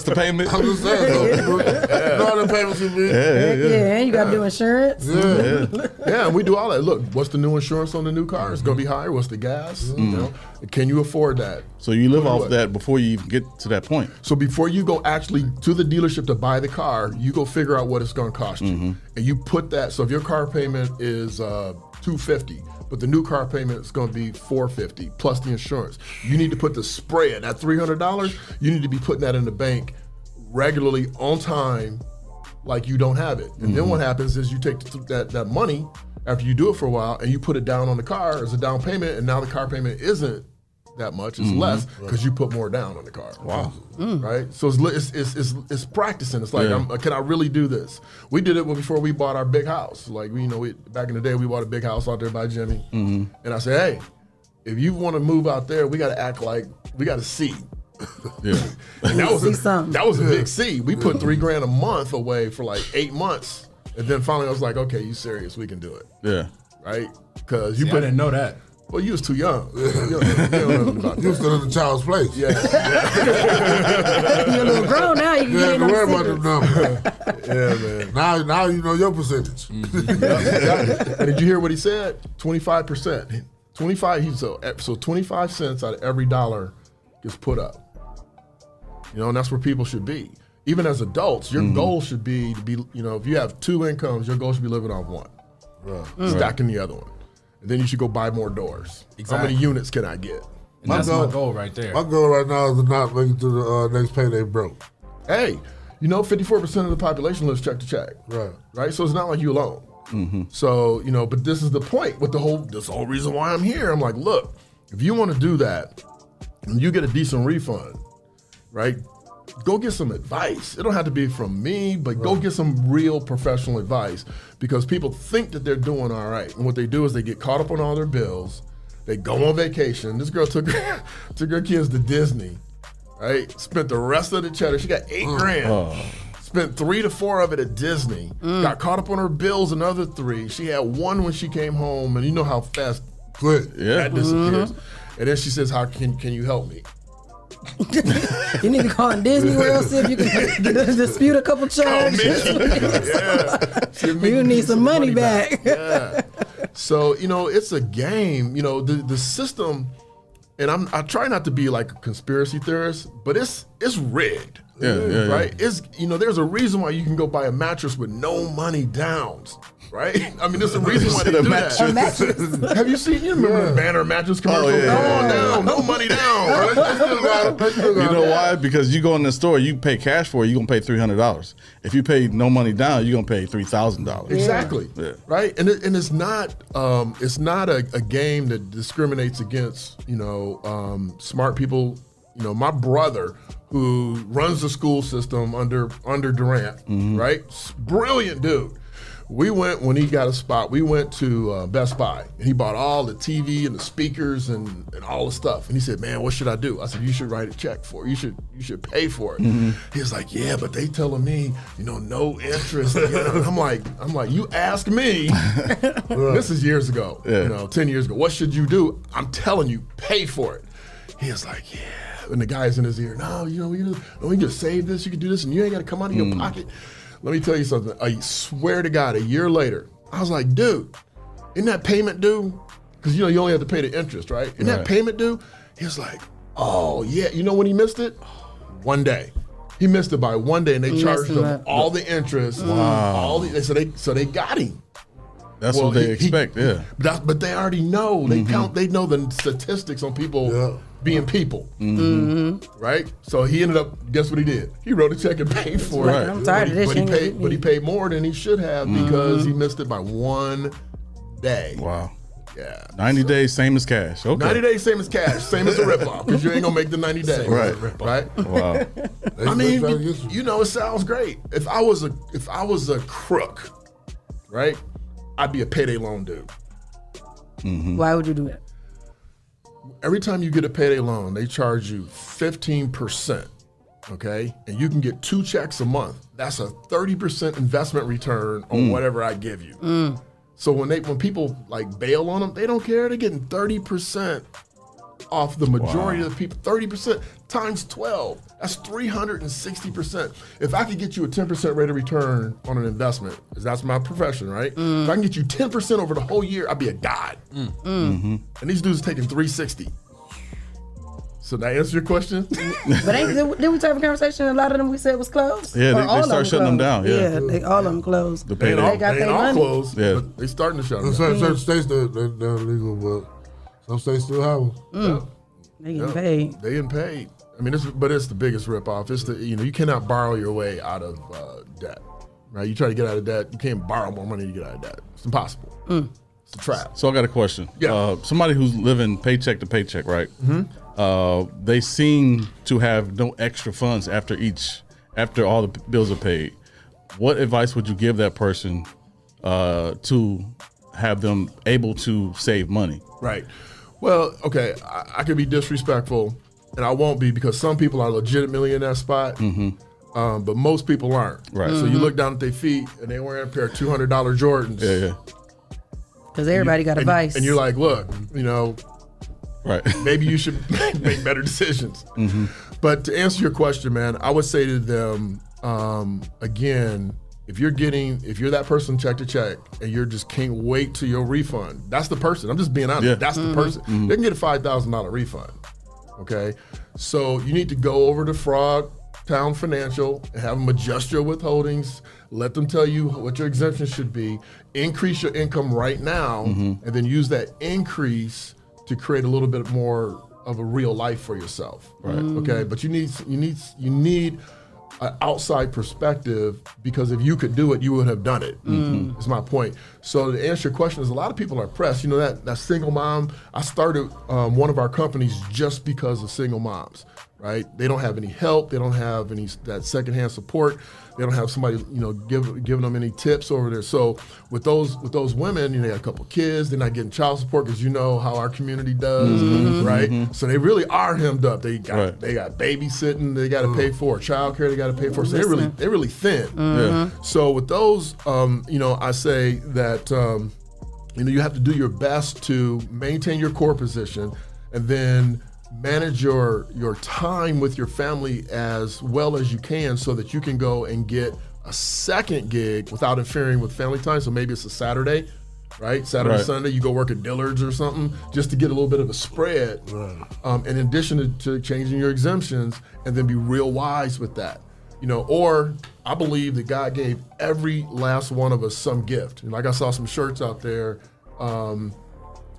Speaker 12: the payment.
Speaker 9: I'm just saying, though. You know how the payments can be.
Speaker 10: Yeah, and you got to do insurance.
Speaker 6: Yeah, and we do all that. Look, what's the new insurance on the new car? It's going to be higher. What's the gas? You know? Can you afford that?
Speaker 12: So you live off that before you even get to that point.
Speaker 6: So before you go actually to the dealership to buy the car, you go figure out what it's going to cost you, and you put that. So if your car payment is $250, but the new car payment is going to be $450 plus the insurance, you need to put the spread, that $300. You need to be putting that in the bank regularly on time, like you don't have it. And then what happens is you take that money after you do it for a while, and you put it down on the car as a down payment, and now the car payment isn't that much, it's less because you put more down on the car.
Speaker 12: Wow.
Speaker 6: Right? So it's practicing. It's like, can I really do this? We did it before we bought our big house. Like, back in the day, we bought a big house out there by Jimmy. And I said, hey, if you want to move out there, we got to act like we got to see.
Speaker 12: Yeah.
Speaker 6: And that was a big C. We put $3,000 a month away for like 8 months. And then finally I was like, okay, you serious? We can do it.
Speaker 12: Yeah.
Speaker 6: Right? Because
Speaker 4: I didn't know that.
Speaker 6: Well, you was too young. You don't know about
Speaker 9: You was still in the child's place.
Speaker 6: Yeah.
Speaker 10: You're a little grown now. You can
Speaker 9: You
Speaker 10: get
Speaker 9: have to
Speaker 10: in
Speaker 9: worry about them numbers.
Speaker 6: Yeah, man.
Speaker 9: Now you know your percentage.
Speaker 6: And did you hear what he said? 25%. 25. So 25 cents out of every dollar gets put up. And that's where people should be. Even as adults, your goal should be to be. If you have two incomes, your goal should be living off one, stacking the other one. And then you should go buy more doors. Exactly. How many units can I get?
Speaker 4: And that's my goal right there.
Speaker 9: My goal right now is to not make it to the next payday broke.
Speaker 6: Hey, 54% of the population lives check to check. Right. So it's not like you alone. So, but this is the point with this whole reason why I'm here. I'm like, look, if you want to do that and you get a decent refund, right? Go get some advice. It don't have to be from me, but go get some real professional advice, because people think that they're doing all right. And what they do is they get caught up on all their bills. They go on vacation. This girl took her kids to Disney, right? Spent the rest of the cheddar. She got $8,000. Spent 3 to 4 of it at Disney. Got caught up on her bills, another 3. She had 1 when she came home, and you know how fast that disappears. And then she says, "How can you help me?"
Speaker 10: You need to call Disney World, see if you can dispute a couple charges. You need some money back.
Speaker 6: Yeah. So, it's a game. The system, and I try not to be like a conspiracy theorist, but it's rigged. Right? It's there's a reason why you can go buy a mattress with no money down. Right? I mean, there's a reason why they do that. Have you seen? You remember the Banner mattress commercial? Come on down, no money down.
Speaker 12: You know why? Because you go in the store, you pay cash for it, you're gonna pay $300. If you pay no money down, you're gonna pay $3,000.
Speaker 6: Exactly. Right? And it's not a game that discriminates against smart people. My brother, who runs the school system under Durant, right? Brilliant dude. We went, when he got a spot, we went to Best Buy, and he bought all the TV and the speakers and all the stuff. And he said, man, what should I do? I said, you should write a check for it. You should pay for it. He was like, yeah, but they telling me, no interest. I'm like, you asked me. This is years ago, 10 years ago. What should you do? I'm telling you, pay for it. He was like, yeah. And the guy's in his ear, no, we can just save this, you can do this, and you ain't got to come out of your pocket. Let me tell you something. I swear to God, a year later, I was like, dude, isn't that payment due? Because you only have to pay the interest, right? Isn't that payment due? He was like, oh yeah. You know when he missed it? One day. He missed it by one day, and they charged him all the interest.
Speaker 12: Wow.
Speaker 6: So they got him.
Speaker 12: That's what they expect,
Speaker 6: But they already know. They They know the statistics on people being people, right? So he ended up. Guess what he did? He wrote a check and paid for it.
Speaker 10: I'm tired of this.
Speaker 6: But he paid more than he should have because he missed it by one day.
Speaker 12: Wow.
Speaker 6: Yeah.
Speaker 12: 90 days, same as cash. Okay.
Speaker 6: 90 days, same as cash, same as a ripoff, because you ain't gonna make the 90 days. Right.
Speaker 12: Wow.
Speaker 6: I mean, it sounds great. If I was a crook, right, I'd be a payday loan dude.
Speaker 10: Why would you do that?
Speaker 6: Every time you get a payday loan, they charge you 15%, okay? And you can get 2 checks a month. That's a 30% investment return on whatever I give you. So when people like bail on them, they don't care. They're getting 30% off the majority of the people. 30% times 12. That's 360%. If I could get you a 10% rate of return on an investment, because that's my profession, right? If I can get you 10% over the whole year, I'd be a god. And these dudes are taking 360. So did I answer your question?
Speaker 10: But didn't we have a conversation? A lot of them we said was closed.
Speaker 12: Yeah, they start shutting them down. Yeah,
Speaker 10: all of them closed.
Speaker 12: The
Speaker 6: they
Speaker 10: got their
Speaker 6: all
Speaker 10: money.
Speaker 6: closed. Yeah, but they starting to shut them down.
Speaker 9: Certain states they're legal, but some states still have them.
Speaker 10: They getting paid.
Speaker 6: They getting paid. I mean, it's the biggest ripoff. It's you cannot borrow your way out of debt, right? You try to get out of debt, you can't borrow more money to get out of debt. It's impossible. It's a trap.
Speaker 12: So I got a question.
Speaker 6: Yeah.
Speaker 12: Somebody who's living paycheck to paycheck, right? They seem to have no extra funds after all the bills are paid. What advice would you give that person to have them able to save money?
Speaker 6: Right. Well, okay, I could be disrespectful, and I won't be, because some people are legitimately in that spot, but most people aren't.
Speaker 12: Right.
Speaker 6: So you look down at their feet, and they're wearing a pair of $200 Jordans.
Speaker 12: Yeah.
Speaker 10: Because everybody got a vice.
Speaker 6: And you're like, look,
Speaker 12: right.
Speaker 6: maybe you should make better decisions. But to answer your question, man, I would say to them, again, if you're that person check to check and you just can't wait till your refund, that's the person. I'm just being honest.
Speaker 12: Yeah.
Speaker 6: That's the person. They can get a $5,000 refund. Okay, so you need to go over to Frogtown Financial and have them adjust your withholdings. Let them tell you what your exemption should be. Increase your income right now, and then use that increase to create a little bit more of a real life for yourself.
Speaker 12: Right.
Speaker 6: Okay, but you need an outside perspective, because if you could do it, you would have done it. Is my point. So to answer your question, is a lot of people are pressed. That single mom. I started one of our companies just because of single moms. Right? They don't have any help. They don't have any that secondhand support. They don't have somebody giving them any tips over there. So with those women, they got a couple kids. They're not getting child support, because you know how our community does, right? So they really are hemmed up. They got babysitting. They got to pay for childcare. They got to pay for. So they're really thin. So with those, I say that you have to do your best to maintain your core position, and then manage your time with your family as well as you can, so that you can go and get a second gig without interfering with family time. So maybe it's a Saturday, right? Sunday, you go work at Dillard's or something, just to get a little bit of a spread. In addition to changing your exemptions, and then be real wise with that. Or I believe that God gave every last one of us some gift. Like I saw some shirts out there, $1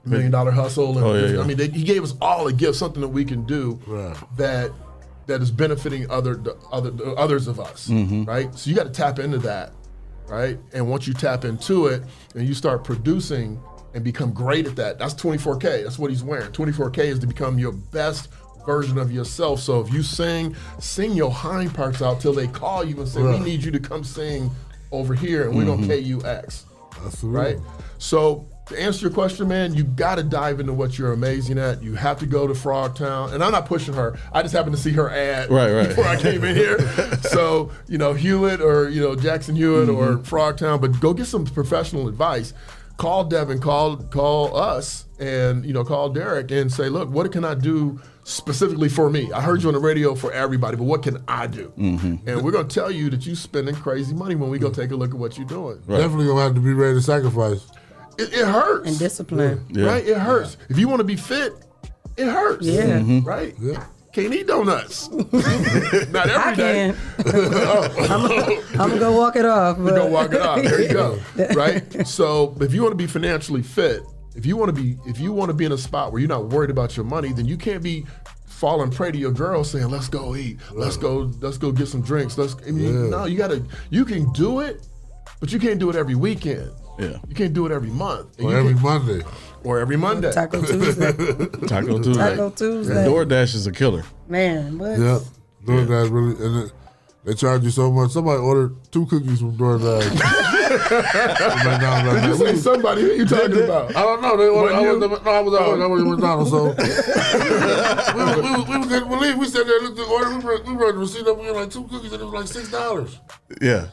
Speaker 6: Million Hustle. And, I mean, he gave us all a gift, something that we can do that is benefiting others of us, right? So you got to tap into that, right? And once you tap into it and you start producing and become great at that, that's 24K. That's what he's wearing. 24K is to become your best version of yourself. So if you sing your hind parts out till they call you and say, we need you to come sing over here, and we're gonna pay you X.
Speaker 9: Absolutely.
Speaker 6: Right? So to answer your question, man, you got to dive into what you're amazing at. You have to go to Frogtown, and I'm not pushing her. I just happened to see her ad before I came in here. So Hewitt or Jackson Hewitt or Frogtown, but go get some professional advice. Call Devin, call us, and call Derick and say, look, what can I do specifically for me? I heard you on the radio for everybody, but what can I do? And we're gonna tell you that you're spending crazy money when we go take a look at what you're doing.
Speaker 9: Definitely gonna have to be ready to sacrifice.
Speaker 6: It hurts.
Speaker 10: And discipline.
Speaker 6: Right? It hurts. If you want to be fit, it hurts.
Speaker 10: Yeah.
Speaker 6: Right? Yeah. Can't eat donuts. Not every day.
Speaker 10: I'm gonna go walk it off.
Speaker 6: You're gonna walk it off. There you go. Right? So if you want to be financially fit, if you want to be in a spot where you're not worried about your money, then you can't be falling prey to your girl saying, let's go eat, let's go get some drinks. No, you can do it, but you can't do it every weekend.
Speaker 12: Yeah.
Speaker 6: You can't do it every month.
Speaker 9: Or every Monday.
Speaker 6: Or every Monday.
Speaker 10: Taco Tuesday.
Speaker 12: Taco Tuesday. DoorDash is a killer.
Speaker 10: Man, what?
Speaker 9: Yeah. DoorDash really, and they charge you so much. Somebody ordered 2 cookies from DoorDash.
Speaker 6: Did you say somebody? Who you talking about?
Speaker 9: I don't know. They ordered, I was at McDonald's, so we couldn't believe. We sat there, looked at the order, we wrote the receipt up, we had like 2 cookies, and it was like $6.
Speaker 12: Yeah.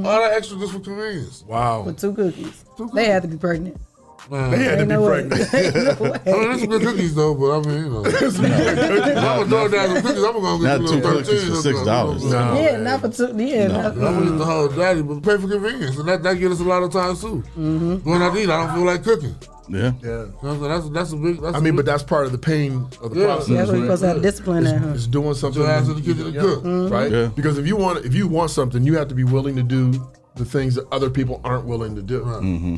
Speaker 9: All that extra just for convenience.
Speaker 6: Wow.
Speaker 10: With 2 cookies. They had to be pregnant.
Speaker 9: Man.
Speaker 6: They had to be pregnant.
Speaker 9: There's some good cookies though, but I mean, if I'm gonna DoorDash some cookies, I'm gonna get
Speaker 12: Not 2 cookies for $6.
Speaker 10: Yeah, not for 2. Yeah,
Speaker 9: I'm gonna get the whole daddy, but pay for convenience, and that gives us a lot of time too. Going out to eat, I don't feel like cooking.
Speaker 12: Yeah.
Speaker 9: That's a big.
Speaker 6: But that's part of the pain of the process.
Speaker 10: That's where you're supposed to have discipline at.
Speaker 6: It's doing something.
Speaker 9: Your ass in the kitchen to cook,
Speaker 6: right?
Speaker 12: Yeah.
Speaker 6: Because if you want something, you have to be willing to do the things that other people aren't willing to do.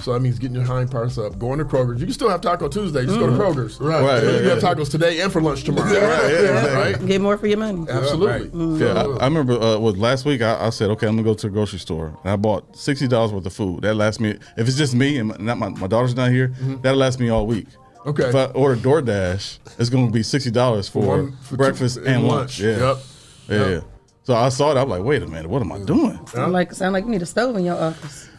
Speaker 6: So that means getting your hind parts up, going to Kroger's. You can still have Taco Tuesday. Just go to Kroger's.
Speaker 9: Right.
Speaker 6: You have tacos today and for lunch tomorrow. Right?
Speaker 10: Get more for your money.
Speaker 6: Absolutely.
Speaker 12: Yeah, I remember last week I said, okay, I'm gonna go to the grocery store, and I bought $60 worth of food. That lasts me, if it's just me and my daughter's not here, that'll last me all week.
Speaker 6: Okay.
Speaker 12: If I order DoorDash, it's gonna be $60 for breakfast and lunch. Yeah.
Speaker 6: Yep.
Speaker 12: So I saw it. I'm like, wait a minute, what am I doing?
Speaker 10: Sound like you need a stove in your office.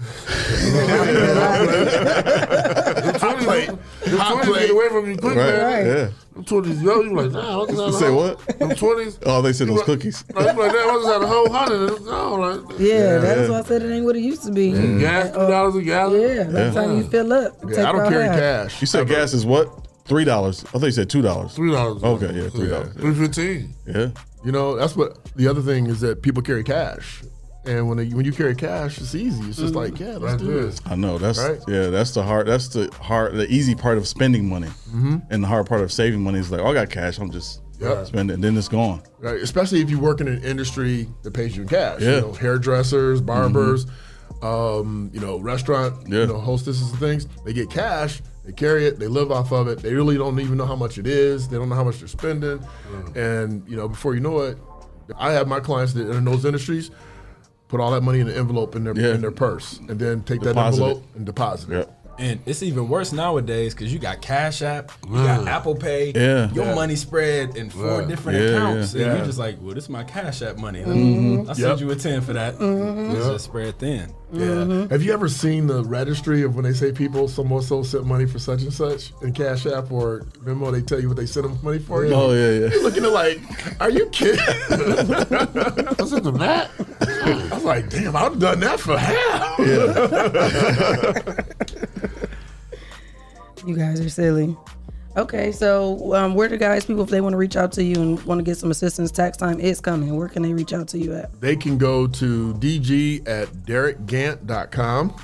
Speaker 6: Hot plate.
Speaker 9: Get away from you quick, man.
Speaker 12: Right. Yeah.
Speaker 9: Them 20s, yo, you like, nah,
Speaker 12: You say what?
Speaker 9: Them 20s.
Speaker 12: Oh, they said those cookies.
Speaker 9: No, you like, damn, I just had a whole 100. No, like,
Speaker 10: That's why I said it ain't what it used to be.
Speaker 9: gas $2 a gallon.
Speaker 10: Yeah, that's how you fill up.
Speaker 6: I don't carry cash.
Speaker 12: You said gas is what? $3. I thought you said $2.
Speaker 9: $3.
Speaker 12: Okay, yeah, $3.
Speaker 9: $3.15.
Speaker 12: Yeah.
Speaker 6: That's what the other thing is, that people carry cash. And when you carry cash, it's easy. It's just like, let's do this.
Speaker 12: I know that's
Speaker 6: right?
Speaker 12: That's the easy part of spending money, and the hard part of saving money is like, I got cash, I'm just spending, and then it's gone.
Speaker 6: Right, especially if you work in an industry that pays you in cash.
Speaker 12: Yeah.
Speaker 6: Hairdressers, barbers, restaurant, hostesses and things. They get cash, they carry it, they live off of it. They really don't even know how much it is. They don't know how much they're spending, and before you know it, I have my clients that are in those industries put all that money in an envelope in their purse, and then take that envelope and deposit it.
Speaker 4: And it's even worse nowadays because you got Cash App, you got Apple Pay, your money spread in 4 different accounts, and you're just like, well, this is my Cash App money. I'll send you a 10 for that. It's just spread thin.
Speaker 6: Yeah. Have you ever seen the registry of when they say people so sent money for such and such in Cash App, or remember they tell you what they sent them money for?
Speaker 12: Oh yeah.
Speaker 6: You're looking at like, are you kidding?
Speaker 9: I sent them that.
Speaker 6: I was like, damn, I've done that for half.
Speaker 10: You guys are silly. Okay, so where do people, if they want to reach out to you and want to get some assistance, tax time is coming. Where can they reach out to you at?
Speaker 6: They can go to dg@derickgant.com.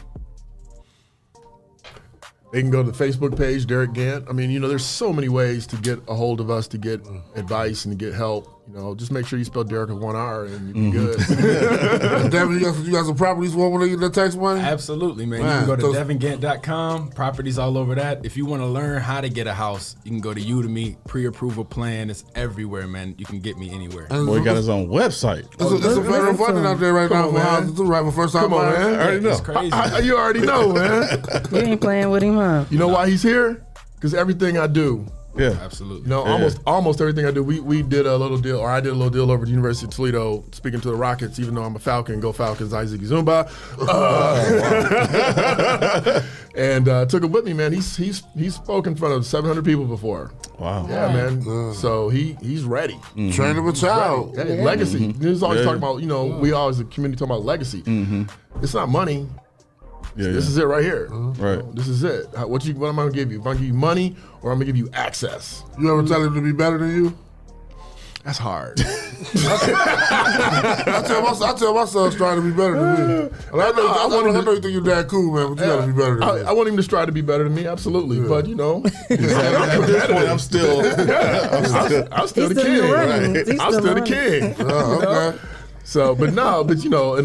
Speaker 6: They can go to the Facebook page, Derick Gant. I mean, there's so many ways to get a hold of us, to get advice and to get help. Just make sure you spell Derick with 1 R and you'll be good.
Speaker 9: Devin, you got some properties you want to get the tax money?
Speaker 4: Absolutely, man. You can go to devingant.com. Properties all over that. If you want to learn how to get a house, you can go to Udemy. Pre-approval plan is everywhere, man. You can get me anywhere.
Speaker 12: Boy, he got his own website.
Speaker 9: It's a federal funding out there right now for houses too, right? For first time.
Speaker 6: Come on, man.
Speaker 12: I already know.
Speaker 4: It's crazy.
Speaker 6: You already know, man.
Speaker 10: You ain't playing with him, huh?
Speaker 6: You know why he's here? Because everything I do
Speaker 12: Yeah,
Speaker 4: absolutely.
Speaker 6: No, almost everything I do. We did a little deal, or I did a little deal over at the University of Toledo, speaking to the Rockets. Even though I'm a Falcon, go Falcons, Isaac Zumba, and took him with me, man. He's spoke in front of 700 people before.
Speaker 12: Wow.
Speaker 6: Yeah, man. So he's ready.
Speaker 9: Mm-hmm. Train him a child.
Speaker 6: Hey, legacy. He's always talking about, we always the community talking about legacy. It's not money. This is it right here.
Speaker 12: Right.
Speaker 6: This is it. What am I gonna give you? If I'm gonna give you money or I'm gonna give you access?
Speaker 9: You ever tell him to be better than you?
Speaker 6: That's hard.
Speaker 9: I tell my sons trying to be better than me. I know you think you're that cool, man, but you gotta be better than me.
Speaker 6: I want him to strive to be better than me, absolutely. But
Speaker 12: at this point, I'm still
Speaker 6: the king. I'm still the king.
Speaker 9: Okay.
Speaker 6: So, but in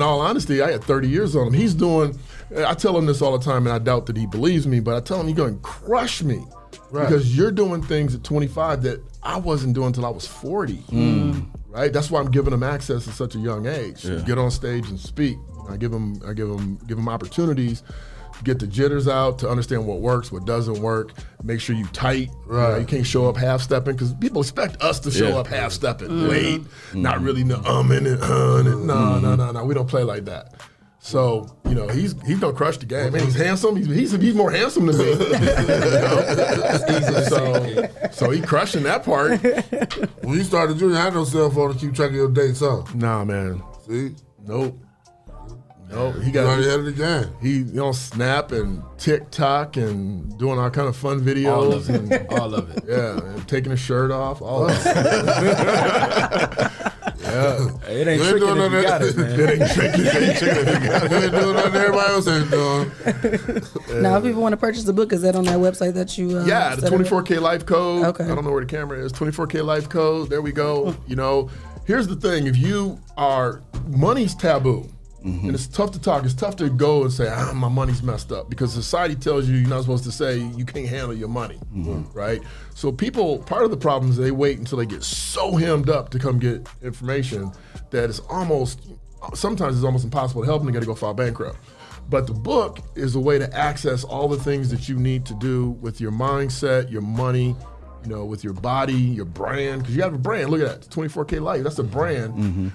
Speaker 6: all honesty, I had 30 years on him. He's doing. I tell him this all the time, and I doubt that he believes me. But I tell him, you're going to crush me because you're doing things at 25 that I wasn't doing until I was 40. Right? That's why I'm giving him access at such a young age.
Speaker 12: Yeah.
Speaker 6: Get on stage and speak. I give him opportunities to get the jitters out, to understand what works, what doesn't work. Make sure you tight.
Speaker 9: Right.
Speaker 6: You can't show up half stepping because people expect us to show up half stepping, late, not really and no. We don't play like that. So he's gonna crush the game. Man, he's handsome. He's more handsome than me. So he crushing that part.
Speaker 9: When you started junior, I had no cell phone to keep track of your dates, huh?
Speaker 6: Nah, man.
Speaker 9: See?
Speaker 6: Nope. He
Speaker 9: got
Speaker 6: got
Speaker 9: ahead of the game.
Speaker 6: He on Snap and TikTok and doing all kind of fun videos
Speaker 4: all of it.
Speaker 6: Yeah, and taking his shirt off. All of it. Yeah.
Speaker 4: Hey, it ain't tricking if you got it, man.
Speaker 6: It ain't tricking if you got it.
Speaker 9: You ain't doing nothing everybody else ain't doing.
Speaker 10: Now, if people want to purchase the book, is that on that website that you?
Speaker 6: Yeah, the 24K Life Code.
Speaker 10: Okay.
Speaker 6: I don't know where the camera is. 24K Life Code. There we go. Here's the thing: if you are, money's taboo. And it's tough to talk. It's tough to go and say, my money's messed up, because society tells you you're not supposed to say you can't handle your money, right? So part of the problem is they wait until they get so hemmed up to come get information that sometimes it's almost impossible to help them. They got to go file bankrupt. But the book is a way to access all the things that you need to do with your mindset, your money, with your body, your brand, because you have a brand. Look at that, 24K Life. That's a brand.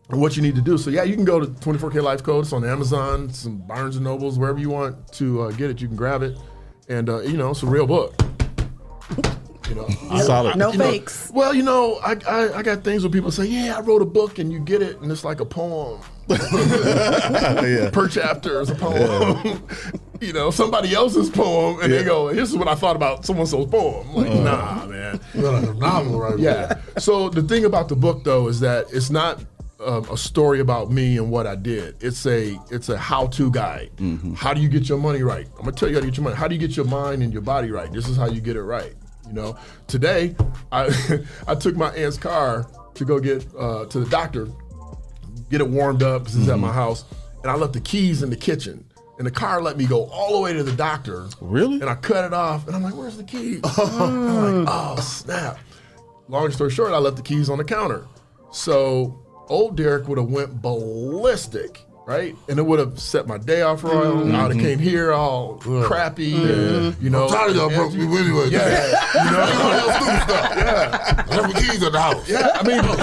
Speaker 6: And what you need to do. So you can go to 24K Life Code. It's on Amazon, some Barnes and Nobles, wherever you want to get it. You can grab it, and it's a real book.
Speaker 12: Solid.
Speaker 10: No fakes.
Speaker 6: Well, I got things where people say, I wrote a book, and you get it, and it's like a poem. Per chapter is a poem. Somebody else's poem, and they go, "This is what I thought about someone else's poem." I'm like, nah, man.
Speaker 9: Like a novel, right?
Speaker 6: Yeah. So the thing about the book, though, is that it's not a story about me and what I did. It's a how-to guide. How do you get your money right? I'm gonna tell you how to get your money. How do you get your mind and your body right? This is how you get it right. Today I took my aunt's car to go get to the doctor, get it warmed up because it's at my house, and I left the keys in the kitchen. And the car let me go all the way to the doctor.
Speaker 12: Really?
Speaker 6: And I cut it off, and I'm like, "Where's the keys?" I'm like, "Oh snap!" Long story short, I left the keys on the counter. So old Derick would have went ballistic, right? And it would have set my day off wrong. I would have came here all crappy.
Speaker 9: I'm tired of y'all broke me anyway. Stupid stuff.
Speaker 6: Yeah.
Speaker 9: I left the keys at the house.
Speaker 6: Yeah, I mean, I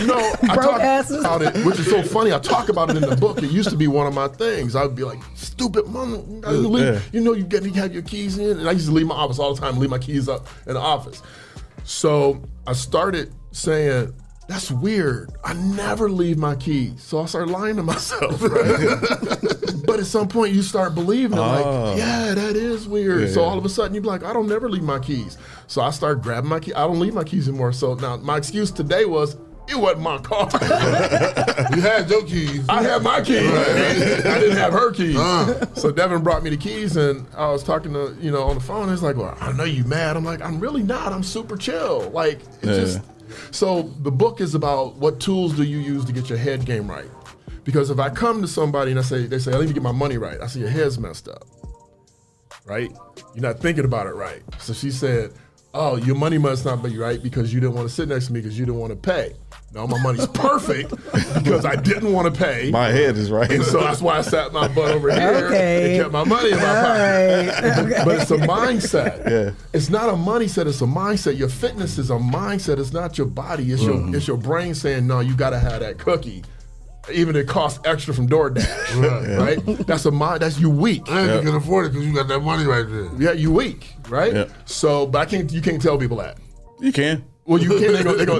Speaker 6: talk about it, which is so funny. I talk about it in the book. It used to be one of my things. I'd be like, "Stupid mama, you have your keys in." And I used to leave my office all the time, leave my keys up in the office. So I started saying, "That's weird. I never leave my keys." So I started lying to myself, right? But at some point you start believing, that is weird.
Speaker 12: Yeah,
Speaker 6: so all of a sudden you be like, "I don't never leave my keys." So I start grabbing my keys. I don't leave my keys anymore. So now my excuse today was, it wasn't my car.
Speaker 9: You had your keys.
Speaker 6: I had my keys. I didn't have her keys. So Devin brought me the keys, and I was talking to, on the phone. He's like, "Well, I know you mad." I'm like, "I'm really not. I'm super chill." Like, just... So the book is about what tools do you use to get your head game right. Because if I come to somebody and they say, "I need to get my money right," I say, "Your head's messed up, right? You're not thinking about it right." So she said, oh, your money must not be right because you didn't want to sit next to me because you didn't want to pay. No, my money's perfect because I didn't want to pay.
Speaker 12: My head is right.
Speaker 6: And so that's why I sat my butt over here and kept my money in my pocket. But it's a mindset.
Speaker 12: Yeah.
Speaker 6: It's not a money set, it's a mindset. Your fitness is a mindset. It's not your body. It's your brain saying, no, you got to have that cookie. Even if it costs extra from DoorDash, right? That's a mind. That's you weak.
Speaker 9: And you can afford it because you got that money right there.
Speaker 6: Yeah, you weak, right?
Speaker 12: Yep.
Speaker 6: So, but you can't tell people that.
Speaker 12: You can.
Speaker 6: Well, you can.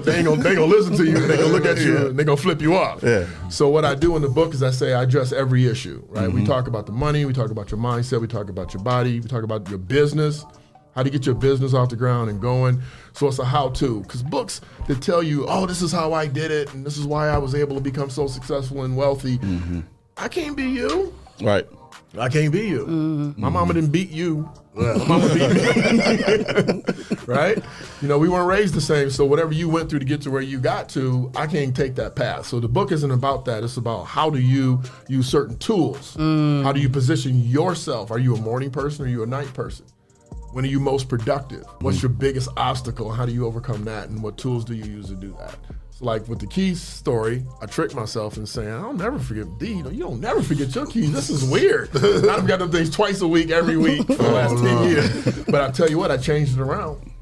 Speaker 6: They ain't gonna listen to you. They gonna look at you. And they gonna flip you off.
Speaker 12: Yeah.
Speaker 6: So what I do in the book is I say I address every issue. Right. We talk about the money. We talk about your mindset. We talk about your body. We talk about your business. How to get your business off the ground and going. So it's a how-to. Because books that tell you, oh, this is how I did it, and this is why I was able to become so successful and wealthy. I can't be you.
Speaker 12: Right.
Speaker 6: I can't be you. My mama didn't beat you. My mama beat me. Right? You know, we weren't raised the same, so whatever you went through to get to where you got to, I can't take that path. So the book isn't about that. It's about how do you use certain tools? How do you position yourself? Are you a morning person or are you a night person? When are you most productive? What's your biggest obstacle? How do you overcome that? And what tools do you use to do that? So like with the keys story, I tricked myself in saying, I'll never forget you don't never forget your keys. This is weird. I've got them things twice a week, every week for the last 10 years. But I tell you what, I changed it around.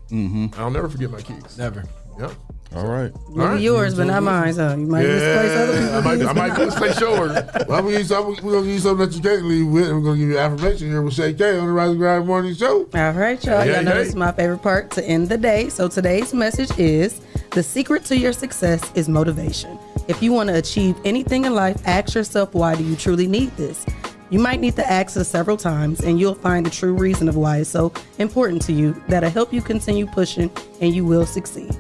Speaker 6: I'll never forget my keys.
Speaker 4: Never.
Speaker 6: Yep.
Speaker 12: All right.
Speaker 10: Maybe yours, but not mine. So you might misplace other people's.
Speaker 6: I might misplace yours.
Speaker 9: Well, we're going to give you something that you can't leave with. We're going to give you affirmation here with Shae K on the Rise and Grind Morning Show.
Speaker 10: All right, y'all. Y'all know this is my favorite part to end the day. So today's message is, the secret to your success is motivation. If you want to achieve anything in life, ask yourself, why do you truly need this? You might need to ask this several times, and you'll find the true reason of why it's so important to you that'll help you continue pushing, and you will succeed.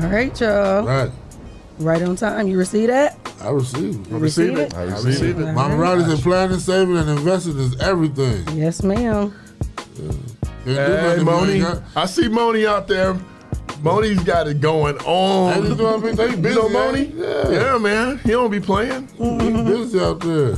Speaker 10: All right, y'all. Right on time. You receive that?
Speaker 9: I receive it.
Speaker 10: I receive it.
Speaker 9: I receive it. Mama Riley said planning, saving, and investing is everything.
Speaker 10: Yes, ma'am.
Speaker 6: Hey, Moni. I see Moni out there. Moni's got it going on.
Speaker 9: Hey, you know what I mean? They busy,
Speaker 6: you know Moni? Yeah, man. He don't be playing.
Speaker 9: He's busy out there.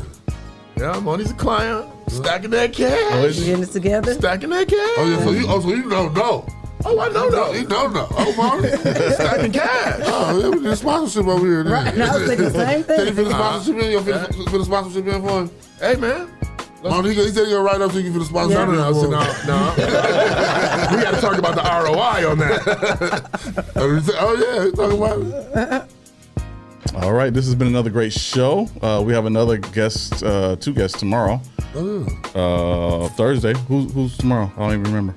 Speaker 6: Yeah, Moni's a client. Stacking that cash.
Speaker 10: Getting it together.
Speaker 6: Stacking that cash.
Speaker 9: Oh, yeah. So you don't know.
Speaker 6: Oh, I know though.
Speaker 9: You don't know. Oh, Moni.
Speaker 6: Stacking cash.
Speaker 9: Oh, yeah, we did sponsorship over here.
Speaker 10: Right. I was thinking the same thing.
Speaker 9: Can you fit the sponsorship in? You fit the sponsorship in for him?
Speaker 6: Hey, man.
Speaker 9: Moni, he said he'll write up so you can fit the sponsorship in.
Speaker 6: No. We got to talk about the ROI on that.
Speaker 9: Oh, yeah. He's talking about it.
Speaker 12: All right, this has been another great show. We have another guest, 2 guests tomorrow. Thursday. Who's tomorrow? I don't even remember.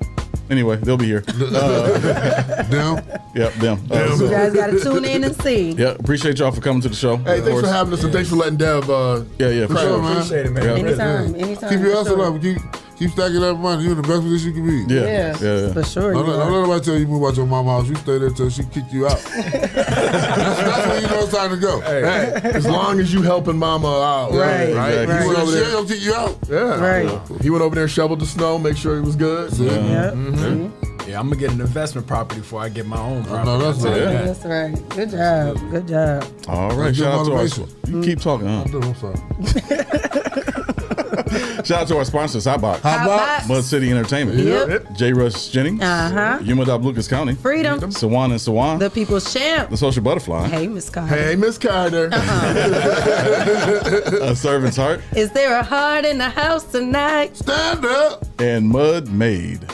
Speaker 12: Anyway, they'll be here.
Speaker 9: Them?
Speaker 12: Yep, them.
Speaker 10: You guys got to tune in and see.
Speaker 12: Yeah, appreciate y'all for coming to the show.
Speaker 6: Hey, thanks for having us and thanks for letting Dev.
Speaker 12: Yeah, for sure,
Speaker 6: man. Appreciate it, man.
Speaker 10: Anytime.
Speaker 9: Keep your hustle up. Keep stacking that money. You're in the best position you can be.
Speaker 10: Yeah. For sure.
Speaker 9: Don't let nobody tell you move out your mama's house. You stay there until she kick you out. that's when you know it's time to go.
Speaker 6: Hey, as long as you helping mama out.
Speaker 10: Right.
Speaker 6: He went over there.
Speaker 9: She'll kick you out.
Speaker 6: Yeah.
Speaker 10: Right.
Speaker 6: He went over there and shoveled the snow, make sure he was good.
Speaker 10: Yeah.
Speaker 4: Yeah, I'm gonna get an investment property before I get my own property.
Speaker 9: No, that's right.
Speaker 10: That's right. Good job. Good job.
Speaker 12: All right, shout out to our. You keep talking, huh?
Speaker 9: I'm sorry.
Speaker 12: Shout out to our sponsors,
Speaker 10: Hotbox.
Speaker 12: Mud City Entertainment,
Speaker 10: Yep.
Speaker 12: J. Rush Jennings, Yuma Lucas County,
Speaker 10: Freedom,
Speaker 12: Sawan and Sawan,
Speaker 10: The People's Champ,
Speaker 12: The Social Butterfly,
Speaker 10: Hey, Miss Carter.
Speaker 6: Hey, Miss Carter.
Speaker 12: A Servant's Heart,
Speaker 10: Is there a heart in the house tonight?
Speaker 9: Stand up.
Speaker 12: and Mud Made.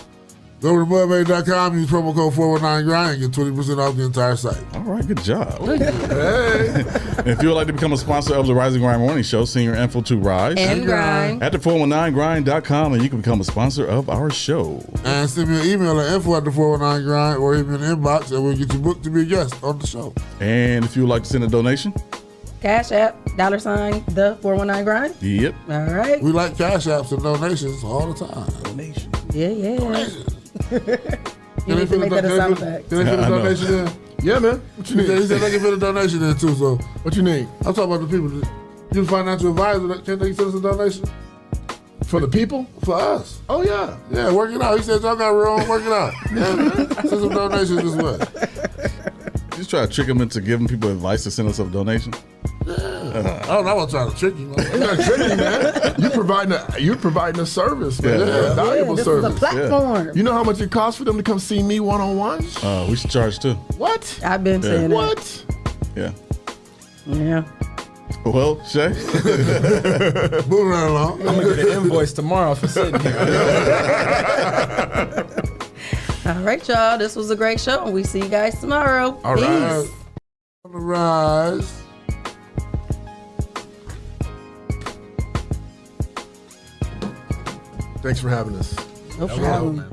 Speaker 9: Go to mudmade.com, use promo code 419GRIND and get 20% off the entire site.
Speaker 12: All right, good job.
Speaker 6: Hey.
Speaker 12: If you would like to become a sponsor of the Rise and Grind Morning Show, send your info to Rise
Speaker 10: And Grind.
Speaker 12: at the 419grind.com and you can become a sponsor of our show.
Speaker 9: And send me an email at info@the419grind or hit me in the inbox and we'll get you booked to be a guest on the show.
Speaker 12: And if you would like to send a donation,
Speaker 10: Cash App, $, the 419grind.
Speaker 12: yep.
Speaker 10: All right.
Speaker 9: We like cash apps and donations all the time.
Speaker 12: Donation.
Speaker 10: Yeah.
Speaker 9: Donations.
Speaker 10: You need to make that a sound effect.
Speaker 9: Can they fit a donation in?
Speaker 6: Yeah, man. What you need?
Speaker 9: He said they can fit a donation in too, so.
Speaker 6: What you need?
Speaker 9: I'm talking about the people. You the financial advisor, can't they send us a donation?
Speaker 6: For the people?
Speaker 9: For us.
Speaker 6: Oh, yeah.
Speaker 9: Yeah, work it out. He said y'all got wrong, work it out. Yeah, man. Send some donations this way.
Speaker 12: Just try to trick them into giving people advice to send us a donation.
Speaker 9: Yeah. I'm not trying to trick you.
Speaker 6: You're not tricking, man. You're providing a service, man.
Speaker 12: Yeah.
Speaker 6: A valuable
Speaker 10: this
Speaker 6: service.
Speaker 10: is a platform.
Speaker 6: You know how much it costs for them to come see me one-on-one?
Speaker 12: We should charge too.
Speaker 6: What?
Speaker 10: I've been saying that.
Speaker 6: What?
Speaker 12: Yeah.
Speaker 10: Yeah.
Speaker 12: Well, Shae.
Speaker 9: Moving right along.
Speaker 4: I'm gonna get an invoice tomorrow for sitting here.
Speaker 10: All right, y'all. This was a great show, and we see you guys tomorrow.
Speaker 6: All right.
Speaker 10: Peace.
Speaker 9: On the rise.
Speaker 6: Thanks for having us.
Speaker 10: No problem.